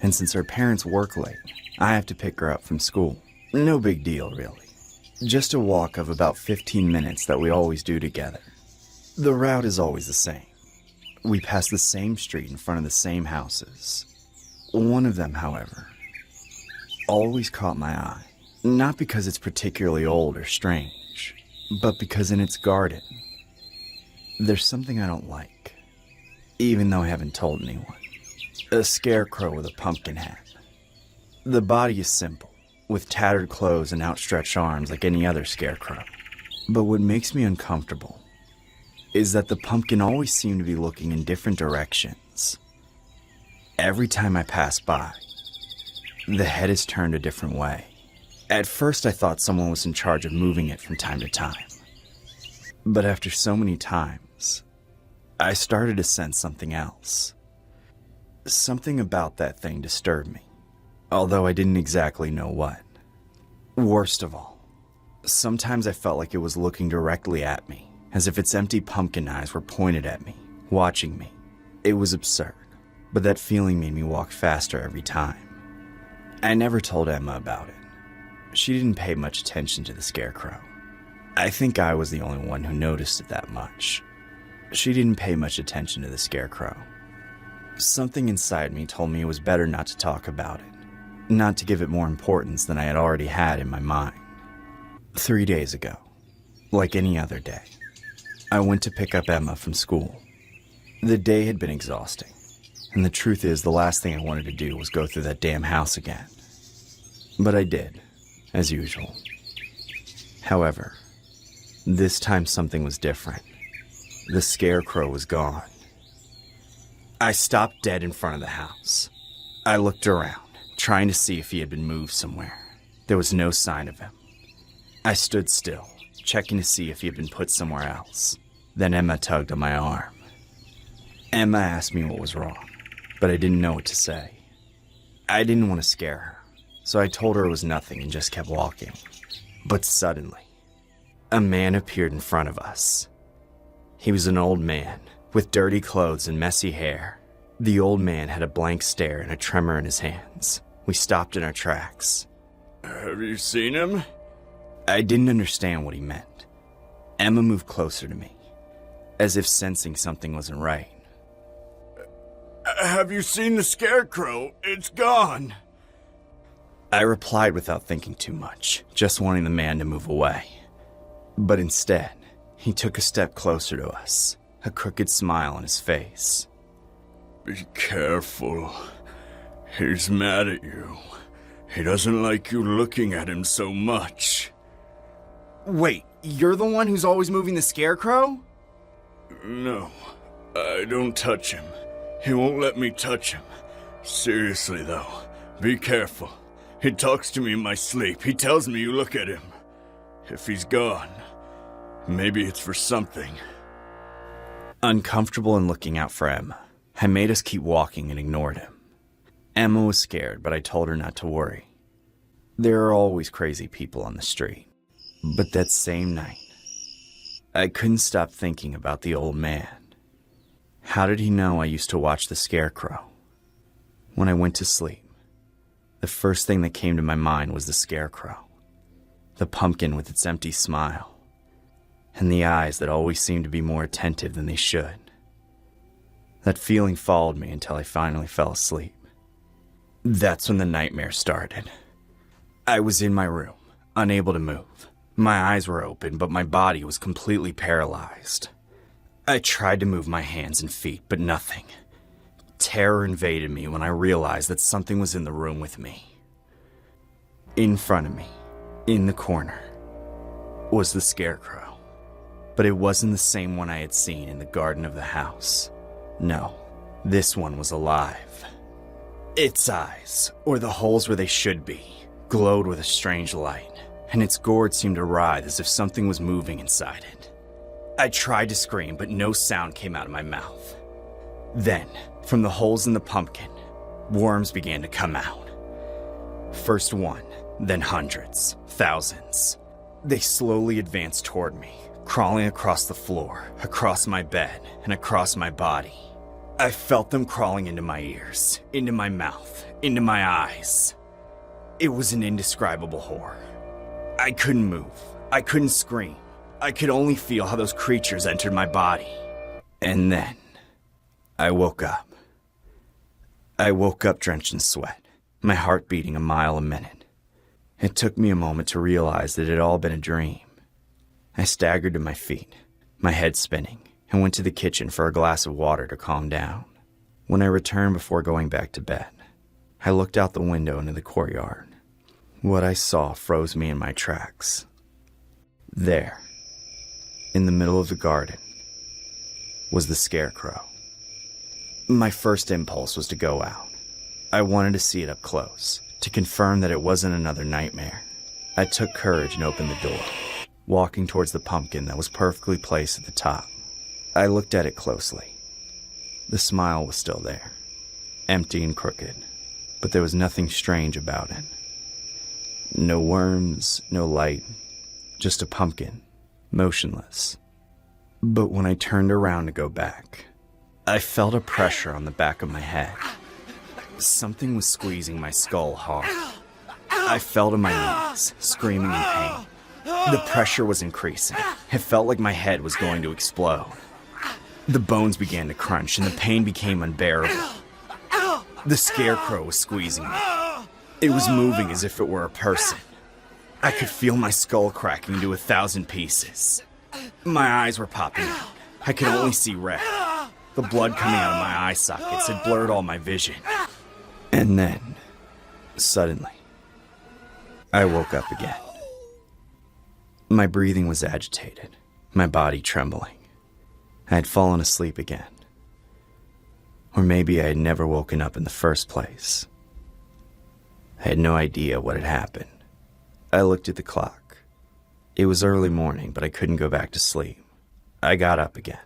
and since her parents work late, I have to pick her up from school. No big deal, really. Just a walk of about 15 minutes that we always do together. The route is always the same. We pass the same street in front of the same houses. One of them, however, always caught my eye. Not because it's particularly old or strange, but because in its garden, there's something I don't like, even though I haven't told anyone. A scarecrow with a pumpkin hat. The body is simple, with tattered clothes and outstretched arms like any other scarecrow. But what makes me uncomfortable is that the pumpkin always seemed to be looking in different directions. Every time I pass by, the head is turned a different way. At first I thought someone was in charge of moving it from time to time. But after so many times, I started to sense something else. Something about that thing disturbed me, although I didn't exactly know what. Worst of all, sometimes I felt like it was looking directly at me, as if its empty pumpkin eyes were pointed at me, watching me. It was absurd, but that feeling made me walk faster every time. I never told Emma about it. She didn't pay much attention to the scarecrow. I think I was the only one who noticed it that much. She didn't pay much attention to the scarecrow. Something inside me told me it was better not to talk about it, not to give it more importance than I had already had in my mind. 3 days ago, like any other day, I went to pick up Emma from school. The day had been exhausting, and the truth is the last thing I wanted to do was go through that damn house again. But I did, as usual. However, this time something was different. The scarecrow was gone. I stopped dead in front of the house. I looked around, trying to see if he had been moved somewhere. There was no sign of him. I stood still, checking to see if he had been put somewhere else. Then Emma tugged on my arm. Emma asked me what was wrong, but I didn't know what to say. I didn't want to scare her, so I told her it was nothing and just kept walking. But suddenly, a man appeared in front of us. He was an old man, with dirty clothes and messy hair. The old man had a blank stare and a tremor in his hands. We stopped in our tracks. Have you seen him? I didn't understand what he meant. Emma moved closer to me, as if sensing something wasn't right. Have you seen the scarecrow? It's gone. I replied without thinking too much, just wanting the man to move away. But instead, he took a step closer to us, a crooked smile on his face. Be careful. He's mad at you. He doesn't like you looking at him so much. Wait, you're the one who's always moving the scarecrow? No, I don't touch him. He won't let me touch him. Seriously, though, be careful. He talks to me in my sleep. He tells me you look at him. If he's gone, maybe it's for something. Uncomfortable and looking out for Emma, I made us keep walking and ignored him. Emma was scared, but I told her not to worry. There are always crazy people on the street. But that same night, I couldn't stop thinking about the old man. How did he know I used to watch the scarecrow? When I went to sleep, the first thing that came to my mind was the scarecrow. The pumpkin with its empty smile, and the eyes that always seemed to be more attentive than they should. That feeling followed me until I finally fell asleep. That's when the nightmare started. I was in my room, unable to move. My eyes were open, but my body was completely paralyzed. I tried to move my hands and feet, but nothing. Terror invaded me when I realized that something was in the room with me. In front of me, in the corner, was the scarecrow. But it wasn't the same one I had seen in the garden of the house. No, this one was alive. Its eyes, or the holes where they should be, glowed with a strange light, and its gourd seemed to writhe as if something was moving inside it. I tried to scream, but no sound came out of my mouth. Then, from the holes in the pumpkin, worms began to come out. First one, then hundreds, thousands. They slowly advanced toward me, crawling across the floor, across my bed, and across my body. I felt them crawling into my ears, into my mouth, into my eyes. It was an indescribable horror. I couldn't move. I couldn't scream. I could only feel how those creatures entered my body. And then, I woke up. I woke up drenched in sweat, my heart beating a mile a minute. It took me a moment to realize that it had all been a dream. I staggered to my feet, my head spinning, and went to the kitchen for a glass of water to calm down. When I returned before going back to bed, I looked out the window into the courtyard. What I saw froze me in my tracks. There, in the middle of the garden, was the scarecrow. My first impulse was to go out. I wanted to see it up close, to confirm that it wasn't another nightmare. I took courage and opened the door, walking towards the pumpkin that was perfectly placed at the top. I looked at it closely. The smile was still there, empty and crooked, but there was nothing strange about it. No worms, no light, just a pumpkin, motionless. But when I turned around to go back, I felt a pressure on the back of my head. Something was squeezing my skull hard. I fell to my knees, screaming in pain. The pressure was increasing. It felt like my head was going to explode. The bones began to crunch and the pain became unbearable. The scarecrow was squeezing me. It was moving as if it were a person. I could feel my skull cracking into 1,000 pieces. My eyes were popping out. I could only see red. The blood coming out of my eye sockets had blurred all my vision. And then, suddenly, I woke up again. My breathing was agitated, my body trembling. I had fallen asleep again. Or maybe I had never woken up in the first place. I had no idea what had happened. I looked at the clock. It was early morning, but I couldn't go back to sleep. I got up again,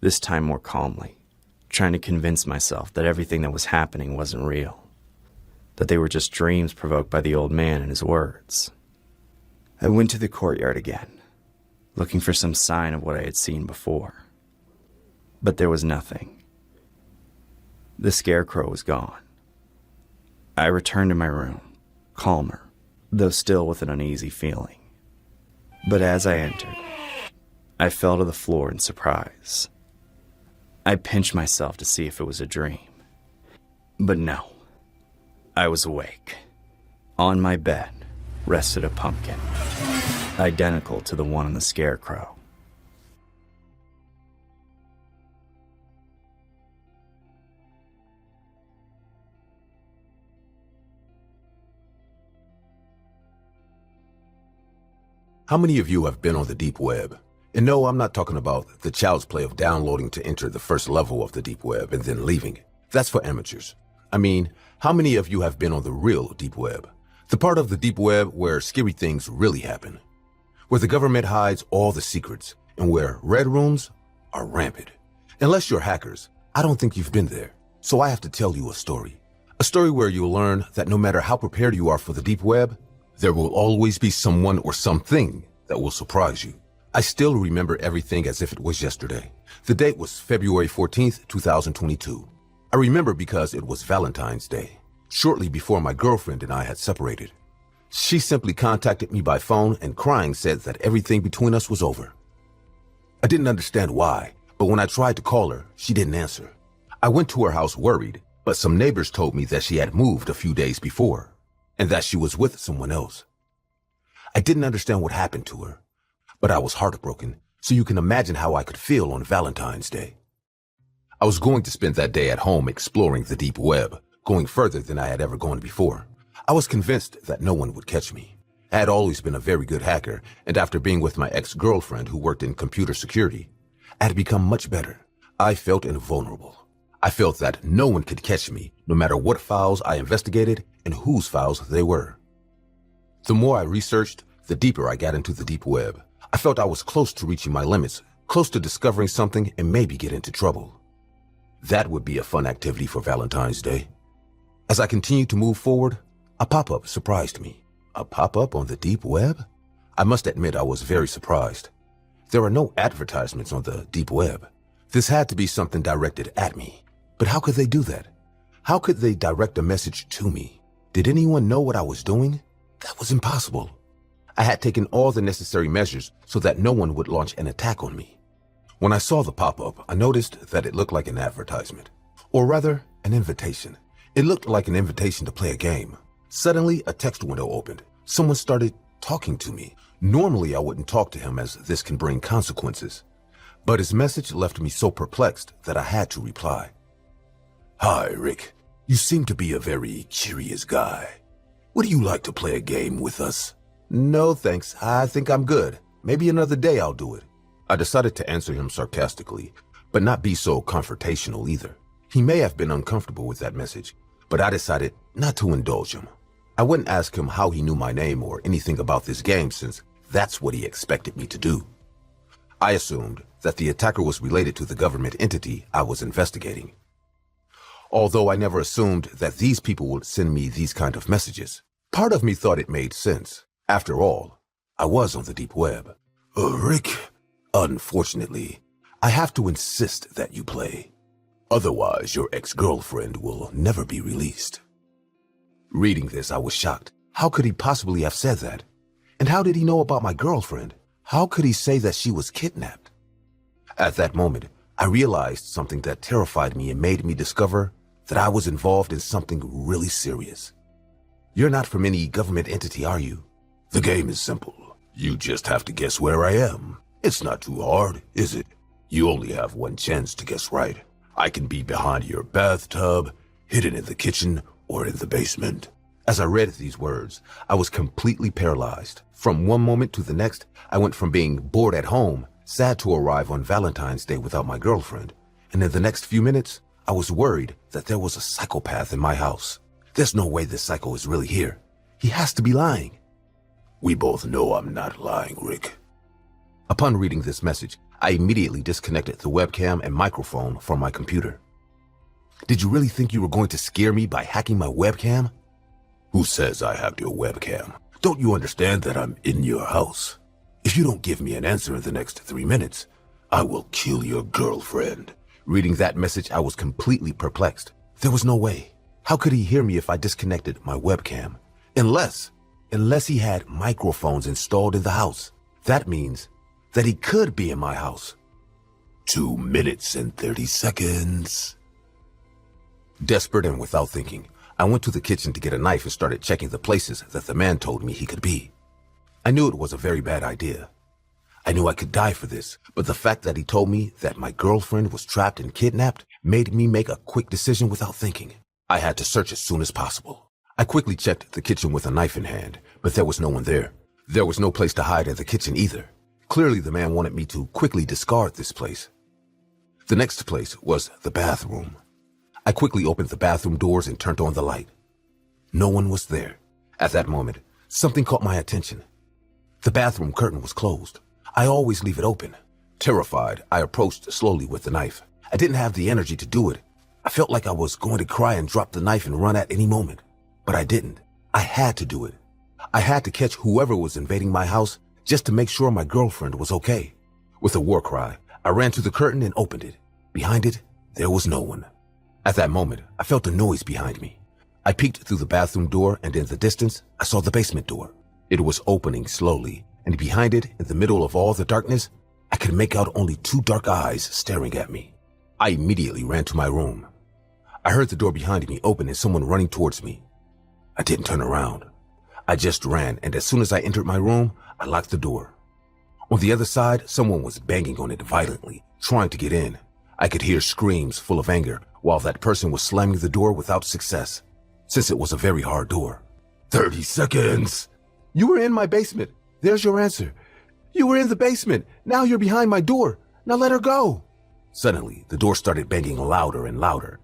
this time more calmly, trying to convince myself that everything that was happening wasn't real, that they were just dreams provoked by the old man and his words. I went to the courtyard again, looking for some sign of what I had seen before. But there was nothing. The scarecrow was gone. I returned to my room, calmer, though still with an uneasy feeling. But as I entered, I fell to the floor in surprise. I pinched myself to see if it was a dream. But no, I was awake. On my bed rested a pumpkin, identical to the one on the scarecrow. How many of you have been on the deep web? And no, I'm not talking about the child's play of downloading to enter the first level of the deep web and then leaving. That's for amateurs. I mean, how many of you have been on the real deep web? The part of the deep web where scary things really happen. Where the government hides all the secrets and where red rooms are rampant. Unless you're hackers, I don't think you've been there. So I have to tell you a story. A story where you'll learn that no matter how prepared you are for the deep web, there will always be someone or something that will surprise you. I still remember everything as if it was yesterday. The date was February 14th, 2022. I remember because it was Valentine's Day, shortly before my girlfriend and I had separated. She simply contacted me by phone and crying said that everything between us was over. I didn't understand why, but when I tried to call her, she didn't answer. I went to her house worried, but some neighbors told me that she had moved a few days before and that she was with someone else. I didn't understand what happened to her, but I was heartbroken, so you can imagine how I could feel on Valentine's Day. I was going to spend that day at home exploring the deep web, going further than I had ever gone before. I was convinced that no one would catch me. I had always been a very good hacker, and after being with my ex-girlfriend who worked in computer security, I had become much better. I felt invulnerable. I felt that no one could catch me, no matter what files I investigated and whose files they were. The more I researched, the deeper I got into the deep web. I felt I was close to reaching my limits, close to discovering something and maybe get into trouble. That would be a fun activity for Valentine's Day. As I continued to move forward, a pop-up surprised me. A pop-up on the deep web? I must admit I was very surprised. There are no advertisements on the deep web. This had to be something directed at me. But how could they do that? How could they direct a message to me? Did anyone know what I was doing? That was impossible. I had taken all the necessary measures so that no one would launch an attack on me. When I saw the pop-up, I noticed that it looked like an advertisement. Or rather, an invitation. It looked like an invitation to play a game. Suddenly, a text window opened. Someone started talking to me. Normally, I wouldn't talk to him as this can bring consequences. But his message left me so perplexed that I had to reply. Hi, Rick. You seem to be a very curious guy. Would you like to play a game with us? No, thanks. I think I'm good. Maybe another day I'll do it. I decided to answer him sarcastically, but not be so confrontational either. He may have been uncomfortable with that message, but I decided not to indulge him. I wouldn't ask him how he knew my name or anything about this game since that's what he expected me to do. I assumed that the attacker was related to the government entity I was investigating. Although I never assumed that these people would send me these kind of messages. Part of me thought it made sense. After all, I was on the deep web. Rick, unfortunately, I have to insist that you play. Otherwise, your ex-girlfriend will never be released. Reading this, I was shocked. How could he possibly have said that? And how did he know about my girlfriend? How could he say that she was kidnapped? At that moment, I realized something that terrified me and made me discover that I was involved in something really serious. You're not from any government entity, are you? The game is simple. You just have to guess where I am. It's not too hard, is it? You only have one chance to guess right. I can be behind your bathtub, hidden in the kitchen, or in the basement. As I read these words, I was completely paralyzed. From one moment to the next, I went from being bored at home, sad to arrive on Valentine's Day without my girlfriend, and in the next few minutes, I was worried that there was a psychopath in my house. There's no way this psycho is really here. He has to be lying. We both know I'm not lying, Rick. Upon reading this message, I immediately disconnected the webcam and microphone from my computer. Did you really think you were going to scare me by hacking my webcam? Who says I hacked your webcam? Don't you understand that I'm in your house? If you don't give me an answer in the next 3 minutes, I will kill your girlfriend. Reading that message, I was completely perplexed. There was no way. How could he hear me if I disconnected my webcam? Unless he had microphones installed in the house. That means that he could be in my house. 2 minutes and 30 seconds. Desperate and without thinking, I went to the kitchen to get a knife and started checking the places that the man told me he could be. I knew it was a very bad idea. I knew I could die for this, but the fact that he told me that my girlfriend was trapped and kidnapped made me make a quick decision without thinking. I had to search as soon as possible. I quickly checked the kitchen with a knife in hand, but there was no one there. There was no place to hide in the kitchen either. Clearly the man wanted me to quickly discard this place. The next place was the bathroom. I quickly opened the bathroom doors and turned on the light. No one was there. At that moment, something caught my attention. The bathroom curtain was closed. I always leave it open. Terrified, I approached slowly with the knife. I didn't have the energy to do it. I felt like I was going to cry and drop the knife and run at any moment. But I didn't. I had to do it. I had to catch whoever was invading my house just to make sure my girlfriend was okay. With a war cry, I ran to the curtain and opened it. Behind it, there was no one. At that moment, I felt a noise behind me. I peeked through the bathroom door, and in the distance, I saw the basement door. It was opening slowly, and behind it, in the middle of all the darkness, I could make out only 2 dark eyes staring at me. I immediately ran to my room. I heard the door behind me open and someone running towards me. I didn't turn around. I just ran, and as soon as I entered my room, I locked the door. On the other side, someone was banging on it violently, trying to get in. I could hear screams full of anger, while that person was slamming the door without success, since it was a very hard door. 30 seconds! You were in my basement. There's your answer. You were in the basement. Now you're behind my door. Now let her go. Suddenly, the door started banging louder and louder.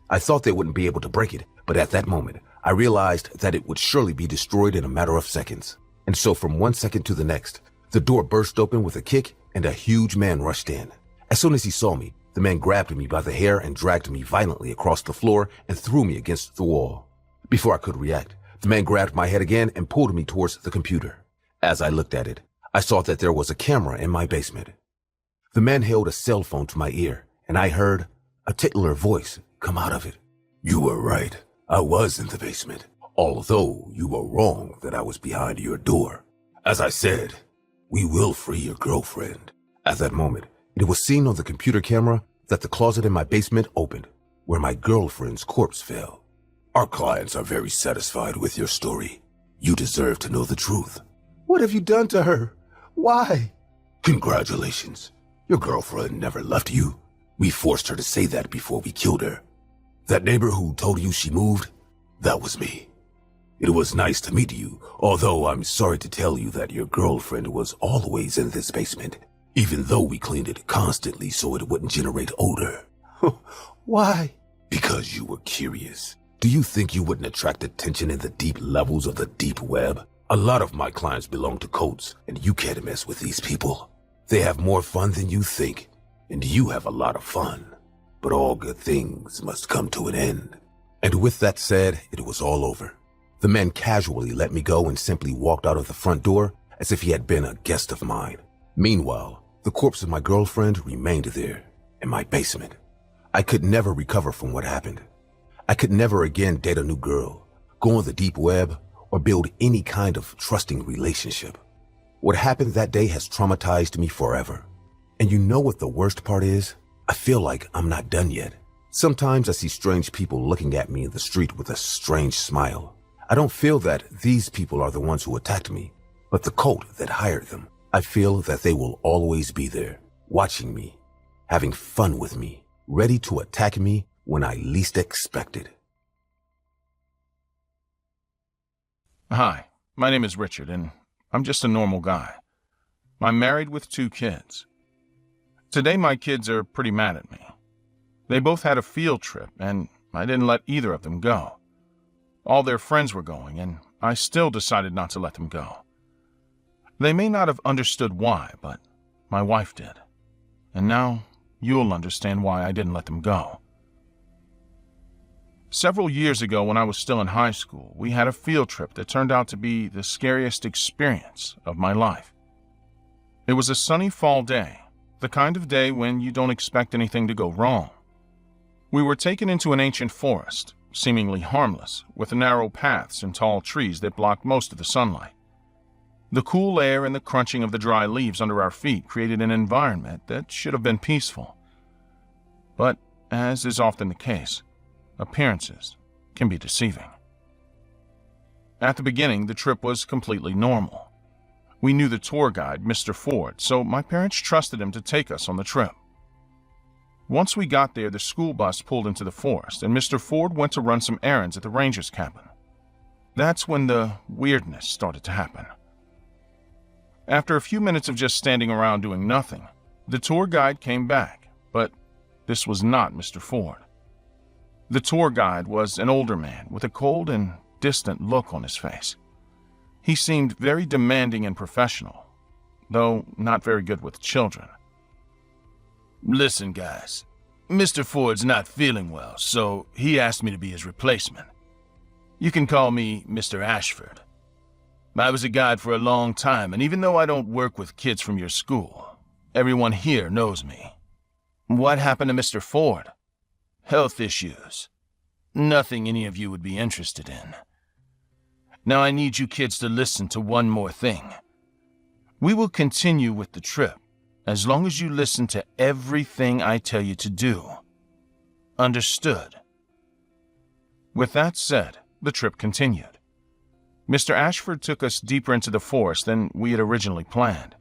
I thought they wouldn't be able to break it, but at that moment, I realized that it would surely be destroyed in a matter of seconds. And so from one second to the next, the door burst open with a kick and a huge man rushed in. As soon as he saw me, the man grabbed me by the hair and dragged me violently across the floor and threw me against the wall. Before I could react, the man grabbed my head again and pulled me towards the computer. As I looked at it, I saw that there was a camera in my basement. The man held a cell phone to my ear, and I heard a titular voice come out of it. You were right. I was in the basement, although you were wrong that I was behind your door. As I said, we will free your girlfriend. At that moment, it was seen on the computer camera that the closet in my basement opened, where my girlfriend's corpse fell. Our clients are very satisfied with your story. You deserve to know the truth. What have you done to her? Why? Congratulations. Your girlfriend never left you. We forced her to say that before we killed her. That neighbor who told you she moved, that was me. It was nice to meet you, although I'm sorry to tell you that your girlfriend was always in this basement, even though we cleaned it constantly so it wouldn't generate odor. Why? Because you were curious. Do you think you wouldn't attract attention in the deep levels of the deep web? A lot of my clients belong to cults, and you can't mess with these people. They have more fun than you think, and you have a lot of fun. But all good things must come to an end. And with that said, it was all over. The man casually let me go and simply walked out of the front door as if he had been a guest of mine. Meanwhile, the corpse of my girlfriend remained there, in my basement. I could never recover from what happened. I could never again date a new girl, go on the deep web, or build any kind of trusting relationship. What happened that day has traumatized me forever. And you know what the worst part is? I feel like I'm not done yet. Sometimes I see strange people looking at me in the street with a strange smile. I don't feel that these people are the ones who attacked me. But the cult that hired them, I feel that they will always be there, watching me, having fun with me, ready to attack me when I least expect it. Hi, my name is Richard, and I'm just a normal guy. I'm married with 2 kids. Today my kids are pretty mad at me. They both had a field trip, and I didn't let either of them go. All their friends were going, and I still decided not to let them go. They may not have understood why, but my wife did. And now you'll understand why I didn't let them go. Several years ago, when I was still in high school, we had a field trip that turned out to be the scariest experience of my life. It was a sunny fall day, the kind of day when you don't expect anything to go wrong. We were taken into an ancient forest, seemingly harmless, with narrow paths and tall trees that blocked most of the sunlight. The cool air and the crunching of the dry leaves under our feet created an environment that should have been peaceful. But, as is often the case, appearances can be deceiving. At the beginning, the trip was completely normal. We knew the tour guide, Mr. Ford, so my parents trusted him to take us on the trip. Once we got there, the school bus pulled into the forest, and Mr. Ford went to run some errands at the ranger's cabin. That's when the weirdness started to happen. After a few minutes of just standing around doing nothing, the tour guide came back, but this was not Mr. Ford. The tour guide was an older man with a cold and distant look on his face. He seemed very demanding and professional, though not very good with children. Listen, guys, Mr. Ford's not feeling well, so he asked me to be his replacement. You can call me Mr. Ashford. I was a guide for a long time, and even though I don't work with kids from your school, everyone here knows me. What happened to Mr. Ford? Health issues. Nothing any of you would be interested in. Now I need you kids to listen to one more thing. We will continue with the trip, as long as you listen to everything I tell you to do. Understood? With that said, the trip continued. Mr. Ashford took us deeper into the forest than we had originally planned.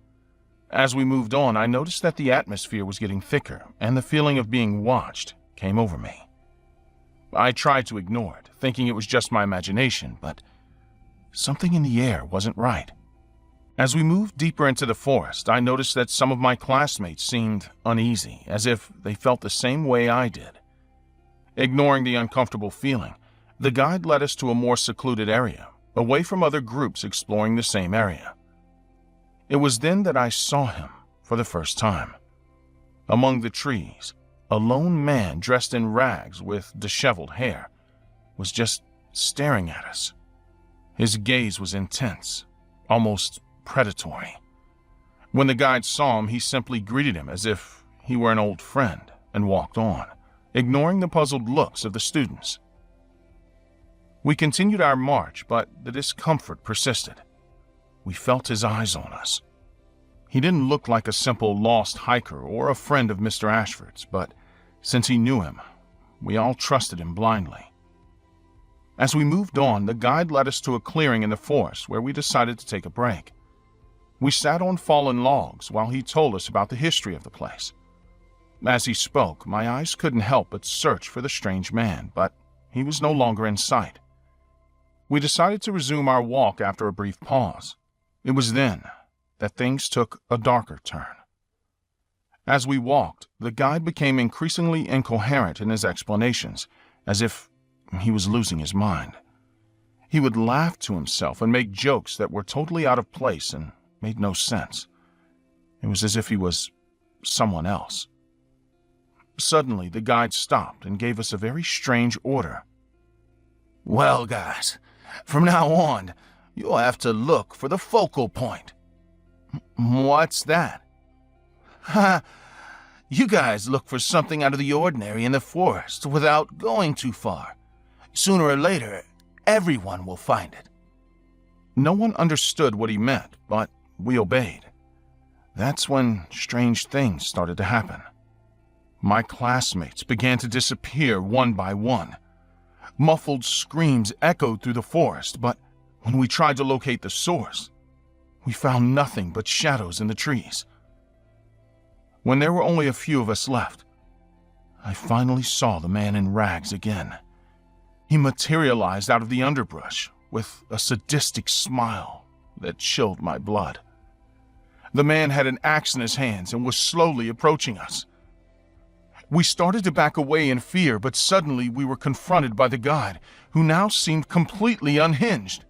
As we moved on, I noticed that the atmosphere was getting thicker, and the feeling of being watched came over me. I tried to ignore it, thinking it was just my imagination, but something in the air wasn't right. As we moved deeper into the forest, I noticed that some of my classmates seemed uneasy, as if they felt the same way I did. Ignoring the uncomfortable feeling, the guide led us to a more secluded area, away from other groups exploring the same area. It was then that I saw him for the first time. Among the trees, a lone man dressed in rags with disheveled hair was just staring at us. His gaze was intense, almost predatory. When the guide saw him, he simply greeted him as if he were an old friend and walked on, ignoring the puzzled looks of the students. We continued our march, but the discomfort persisted. We felt his eyes on us. He didn't look like a simple lost hiker or a friend of Mr. Ashford's, but since he knew him, we all trusted him blindly. As we moved on, the guide led us to a clearing in the forest where we decided to take a break. We sat on fallen logs while he told us about the history of the place. As he spoke, my eyes couldn't help but search for the strange man, but he was no longer in sight. We decided to resume our walk after a brief pause. It was then that things took a darker turn. As we walked, the guide became increasingly incoherent in his explanations, as if he was losing his mind. He would laugh to himself and make jokes that were totally out of place and made no sense. It was as if he was someone else. Suddenly, the guide stopped and gave us a very strange order. Well, guys, from now on, you'll have to look for the focal point. What's that? Ha! You guys look for something out of the ordinary in the forest without going too far. Sooner or later, everyone will find it. No one understood what he meant, but we obeyed. That's when strange things started to happen. My classmates began to disappear one by one. Muffled screams echoed through the forest, but when we tried to locate the source, we found nothing but shadows in the trees. When there were only a few of us left, I finally saw the man in rags again. He materialized out of the underbrush with a sadistic smile that chilled my blood. The man had an axe in his hands and was slowly approaching us. We started to back away in fear, but suddenly we were confronted by the guide, who now seemed completely unhinged.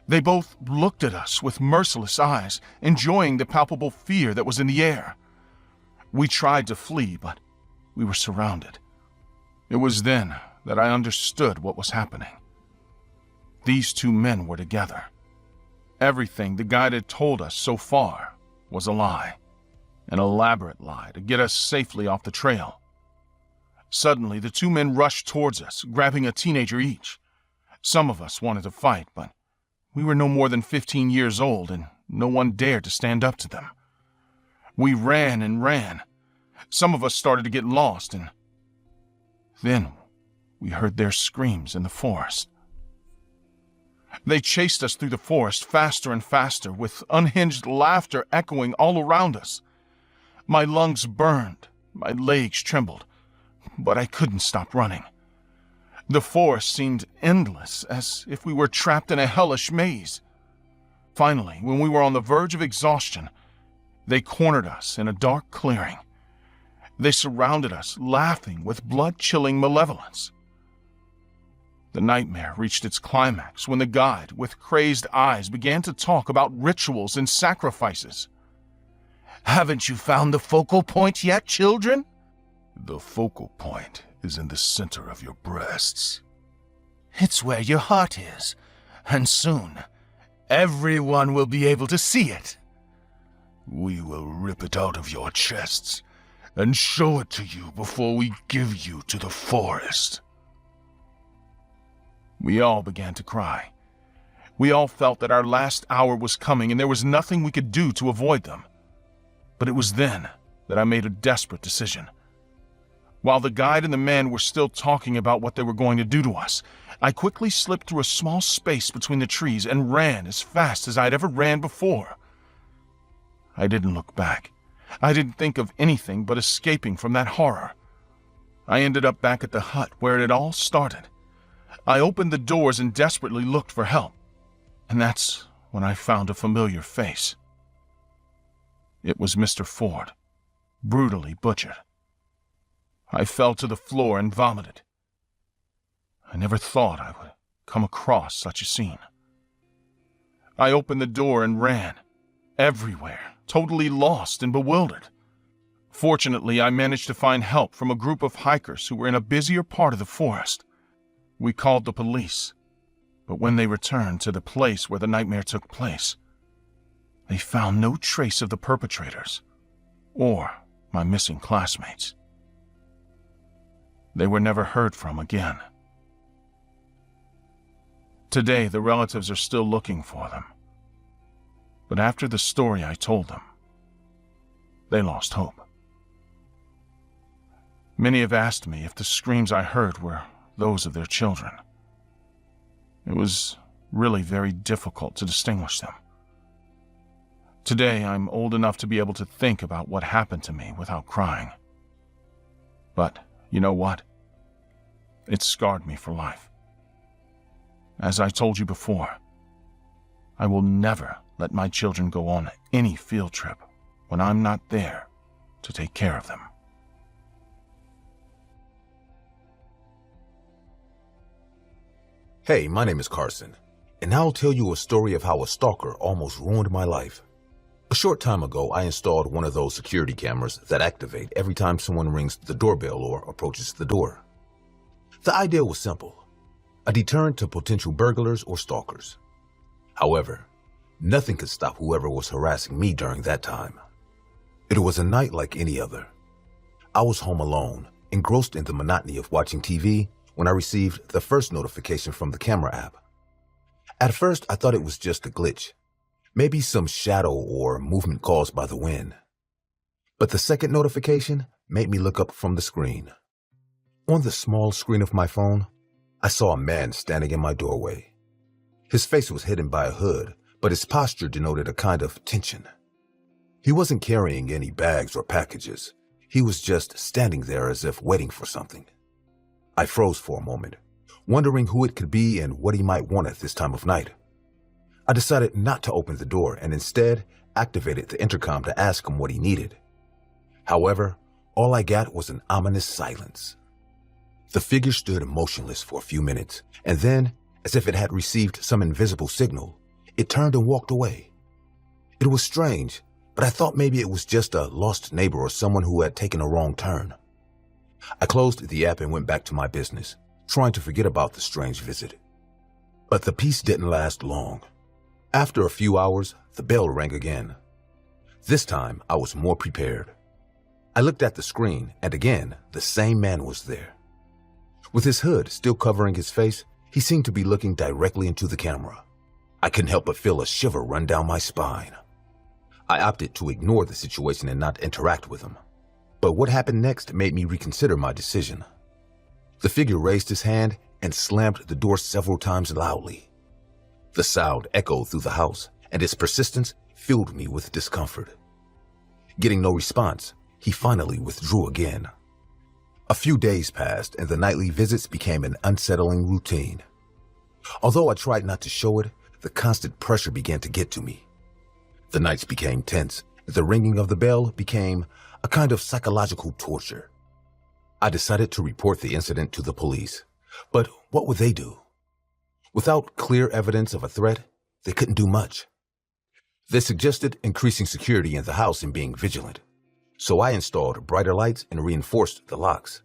They both looked at us with merciless eyes, enjoying the palpable fear that was in the air. We tried to flee, but we were surrounded. It was then that I understood what was happening. These two men were together. Everything the guide had told us so far was a lie, an elaborate lie to get us safely off the trail. Suddenly, the two men rushed towards us, grabbing a teenager each. Some of us wanted to fight, but we were no more than 15 years old, and no one dared to stand up to them. We ran and ran. Some of us started to get lost, and then we heard their screams in the forest. They chased us through the forest faster and faster, with unhinged laughter echoing all around us. My lungs burned, my legs trembled, but I couldn't stop running. The forest seemed endless, as if we were trapped in a hellish maze. Finally, when we were on the verge of exhaustion, they cornered us in a dark clearing. They surrounded us, laughing with blood-chilling malevolence. The nightmare reached its climax when the guide, with crazed eyes, began to talk about rituals and sacrifices. "Haven't you found the focal point yet, children?" The focal point is in the center of your breasts. "It's where your heart is, and soon everyone will be able to see it." We will rip it out of your chests and show it to you before we give you to the forest. We all began to cry. We all felt that our last hour was coming and there was nothing we could do to avoid them. But it was then that I made a desperate decision. While the guide and the man were still talking about what they were going to do to us, I quickly slipped through a small space between the trees and ran as fast as I'd ever ran before. I didn't look back. I didn't think of anything but escaping from that horror. I ended up back at the hut where it had all started. I opened the doors and desperately looked for help, and that's when I found a familiar face. It was Mr. Ford, brutally butchered. I fell to the floor and vomited. I never thought I would come across such a scene. I opened the door and ran, everywhere, totally lost and bewildered. Fortunately, I managed to find help from a group of hikers who were in a busier part of the forest. We called the police, but when they returned to the place where the nightmare took place, they found no trace of the perpetrators or my missing classmates. They were never heard from again. Today, the relatives are still looking for them. But after the story I told them, they lost hope. Many have asked me if the screams I heard were those of their children. It was really very difficult to distinguish them. Today, I'm old enough to be able to think about what happened to me without crying. But you know what? It scarred me for life. As I told you before, I will never let my children go on any field trip when I'm not there to take care of them. Hey, my name is Carson, and I'll tell you a story of how a stalker almost ruined my life. A short time ago, I installed one of those security cameras that activate every time someone rings the doorbell or approaches the door. The idea was simple, a deterrent to potential burglars or stalkers. However, nothing could stop whoever was harassing me during that time. It was a night like any other. I was home alone, engrossed in the monotony of watching TV, when I received the first notification from the camera app. At first, I thought it was just a glitch, maybe some shadow or movement caused by the wind. But the second notification made me look up from the screen. On the small screen of my phone, I saw a man standing in my doorway. His face was hidden by a hood, but his posture denoted a kind of tension. He wasn't carrying any bags or packages. He was just standing there as if waiting for something. I froze for a moment, wondering who it could be and what he might want at this time of night. I decided not to open the door and instead activated the intercom to ask him what he needed. However, all I got was an ominous silence. The figure stood motionless for a few minutes, and then, as if it had received some invisible signal, it turned and walked away. It was strange, but I thought maybe it was just a lost neighbor or someone who had taken a wrong turn. I closed the app and went back to my business, trying to forget about the strange visit. But the peace didn't last long. After a few hours, the bell rang again. This time, I was more prepared. I looked at the screen, and again, the same man was there. With his hood still covering his face, he seemed to be looking directly into the camera. I couldn't help but feel a shiver run down my spine. I opted to ignore the situation and not interact with him. But what happened next made me reconsider my decision. The figure raised his hand and slammed the door several times loudly. The sound echoed through the house, and its persistence filled me with discomfort. Getting no response, he finally withdrew again. A few days passed, and the nightly visits became an unsettling routine. Although I tried not to show it, the constant pressure began to get to me. The nights became tense, and the ringing of the bell became a kind of psychological torture. I decided to report the incident to the police, but what would they do? Without clear evidence of a threat, they couldn't do much. They suggested increasing security in the house and being vigilant, so I installed brighter lights and reinforced the locks.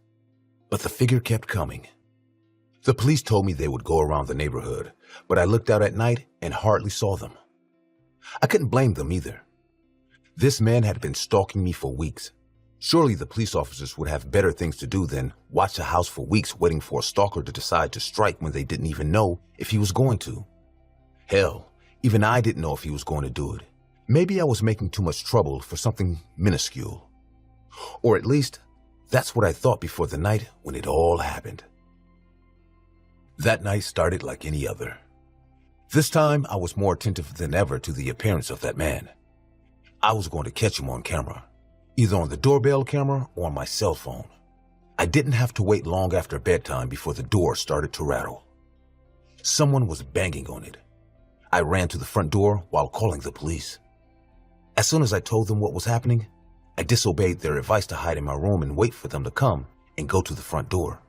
But the figure kept coming. The police told me they would go around the neighborhood, but I looked out at night and hardly saw them. I couldn't blame them either. This man had been stalking me for weeks. Surely the police officers would have better things to do than watch a house for weeks waiting for a stalker to decide to strike when they didn't even know if he was going to. Hell, even I didn't know if he was going to do it. Maybe I was making too much trouble for something minuscule. Or at least, that's what I thought before the night when it all happened. That night started like any other. This time, I was more attentive than ever to the appearance of that man. I was going to catch him on camera, either on the doorbell camera or on my cell phone. I didn't have to wait long after bedtime before the door started to rattle. Someone was banging on it. I ran to the front door while calling the police. As soon as I told them what was happening, I disobeyed their advice to hide in my room and wait for them to come and go to the front door.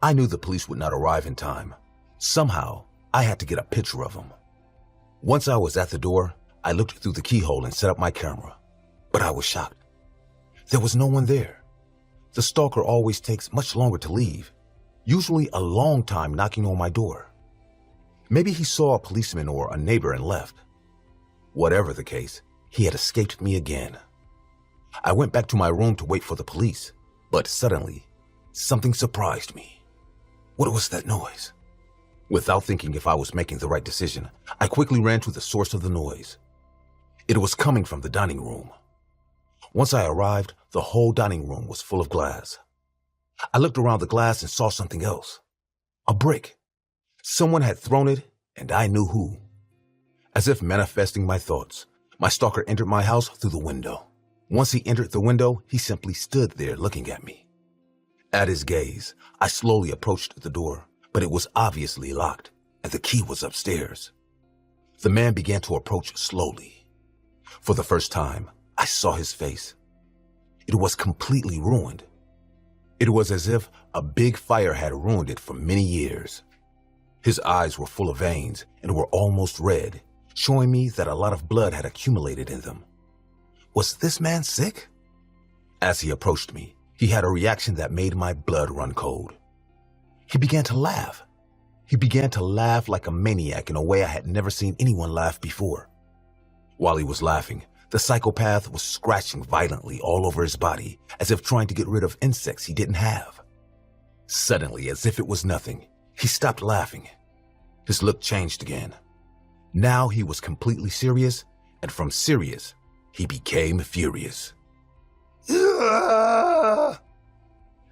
I knew the police would not arrive in time. Somehow, I had to get a picture of them. Once I was at the door, I looked through the keyhole and set up my camera. But I was shocked. There was no one there. The stalker always takes much longer to leave, usually a long time knocking on my door. Maybe he saw a policeman or a neighbor and left. Whatever the case, he had escaped me again. I went back to my room to wait for the police, but suddenly, something surprised me. What was that noise? Without thinking if I was making the right decision, I quickly ran to the source of the noise. It was coming from the dining room. Once I arrived, the whole dining room was full of glass. I looked around the glass and saw something else. A brick. Someone had thrown it, and I knew who. As if manifesting my thoughts, my stalker entered my house through the window. Once he entered the window, he simply stood there looking at me. At his gaze, I slowly approached the door, but it was obviously locked, and the key was upstairs. The man began to approach slowly. For the first time, I saw his face. It was completely ruined. It was as if a big fire had ruined it for many years. His eyes were full of veins and were almost red, showing me that a lot of blood had accumulated in them. Was this man sick? As he approached me, he had a reaction that made my blood run cold. He began to laugh. He began to laugh like a maniac in a way I had never seen anyone laugh before. While he was laughing, the psychopath was scratching violently all over his body, as if trying to get rid of insects he didn't have. Suddenly, as if it was nothing, he stopped laughing. His look changed again. Now he was completely serious, and from serious, he became furious.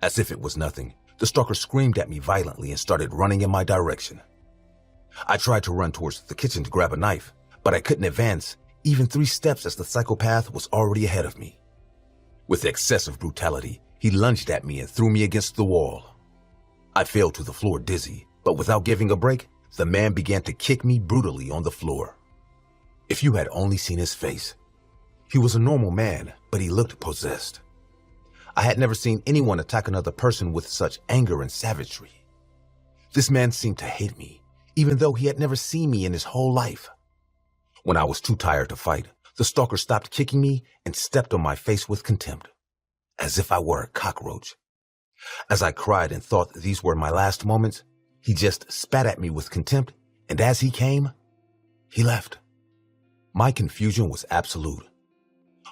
As if it was nothing, the stalker screamed at me violently and started running in my direction. I tried to run towards the kitchen to grab a knife, but I couldn't advance even 3 steps as the psychopath was already ahead of me. With excessive brutality, he lunged at me and threw me against the wall. I fell to the floor dizzy, but without giving a break, the man began to kick me brutally on the floor. If you had only seen his face. He was a normal man, but he looked possessed. I had never seen anyone attack another person with such anger and savagery. This man seemed to hate me, even though he had never seen me in his whole life. When I was too tired to fight, the stalker stopped kicking me and stepped on my face with contempt, as if I were a cockroach. As I cried and thought these were my last moments, he just spat at me with contempt, and as he came, he left. My confusion was absolute.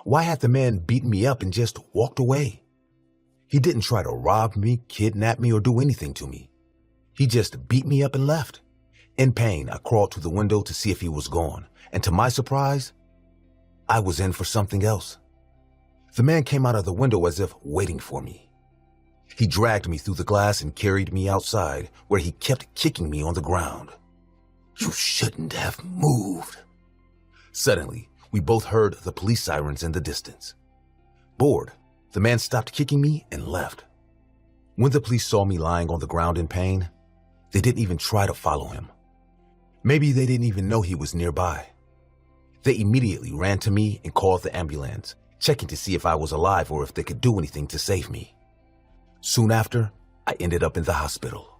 Why had the man beaten me up and just walked away? He didn't try to rob me, kidnap me, or do anything to me. He just beat me up and left. In pain, I crawled to the window to see if he was gone, and to my surprise, I was in for something else. The man came out of the window as if waiting for me. He dragged me through the glass and carried me outside, where he kept kicking me on the ground. You shouldn't have moved. Suddenly, we both heard the police sirens in the distance. Bored, the man stopped kicking me and left. When the police saw me lying on the ground in pain, they didn't even try to follow him. Maybe they didn't even know he was nearby. They immediately ran to me and called the ambulance, checking to see if I was alive or if they could do anything to save me. Soon after, I ended up in the hospital.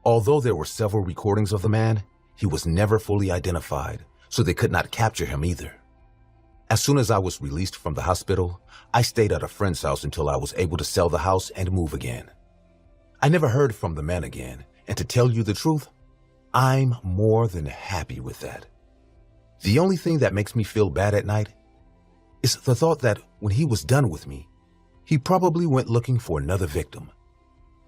Although there were several recordings of the man, he was never fully identified, so they could not capture him either. As soon as I was released from the hospital, I stayed at a friend's house until I was able to sell the house and move again. I never heard from the man again, and to tell you the truth, I'm more than happy with that. The only thing that makes me feel bad at night is the thought that when he was done with me, he probably went looking for another victim,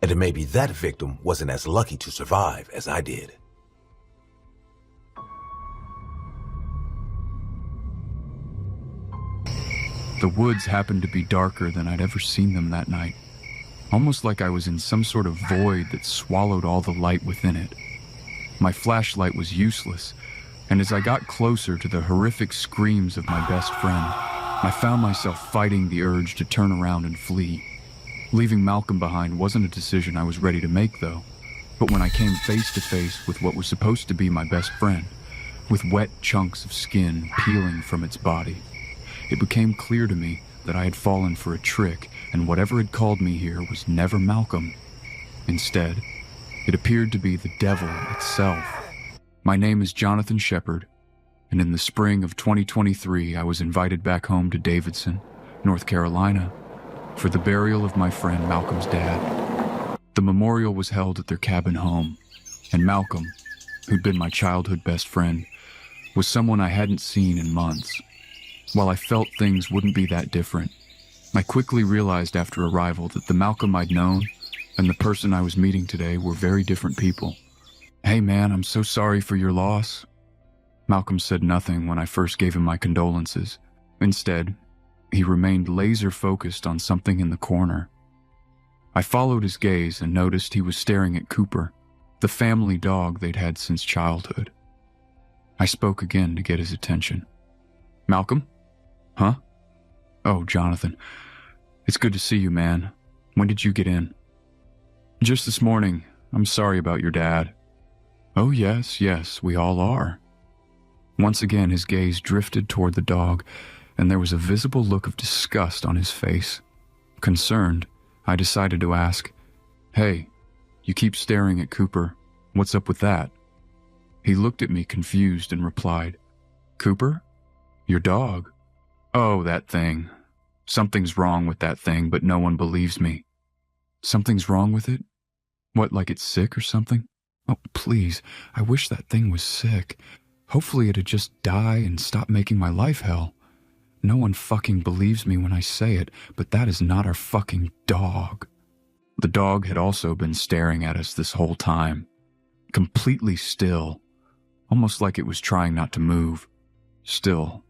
and maybe that victim wasn't as lucky to survive as I did. The woods happened to be darker than I'd ever seen them that night, almost like I was in some sort of void that swallowed all the light within it. My flashlight was useless, and as I got closer to the horrific screams of my best friend, I found myself fighting the urge to turn around and flee. Leaving Malcolm behind wasn't a decision I was ready to make, though, but when I came face to face with what was supposed to be my best friend, with wet chunks of skin peeling from its body, it became clear to me that I had fallen for a trick, and whatever had called me here was never Malcolm. Instead, it appeared to be the devil itself. My name is Jonathan Shepard, and in the spring of 2023, I was invited back home to Davidson, North Carolina, for the burial of my friend Malcolm's dad. The memorial was held at their cabin home, and Malcolm, who'd been my childhood best friend, was someone I hadn't seen in months. While I felt things wouldn't be that different, I quickly realized after arrival that the Malcolm I'd known and the person I was meeting today were very different people. Hey man, I'm so sorry for your loss. Malcolm said nothing when I first gave him my condolences. Instead, he remained laser-focused on something in the corner. I followed his gaze and noticed he was staring at Cooper, the family dog they'd had since childhood. I spoke again to get his attention. Malcolm? Huh? Oh, Jonathan. It's good to see you, man. When did you get in? Just this morning. I'm sorry about your dad. Oh, yes, we all are. Once again, his gaze drifted toward the dog, and there was a visible look of disgust on his face. Concerned, I decided to ask, Hey, you keep staring at Cooper. What's up with that? He looked at me confused and replied, Cooper? Your dog? Oh, that thing. Something's wrong with that thing, but no one believes me. Something's wrong with it? What, like it's sick or something? Oh, please, I wish that thing was sick. Hopefully it'd just die and stop making my life hell. No one fucking believes me when I say it, but that is not our fucking dog. The dog had also been staring at us this whole time. Completely still, almost like it was trying not to move. Still,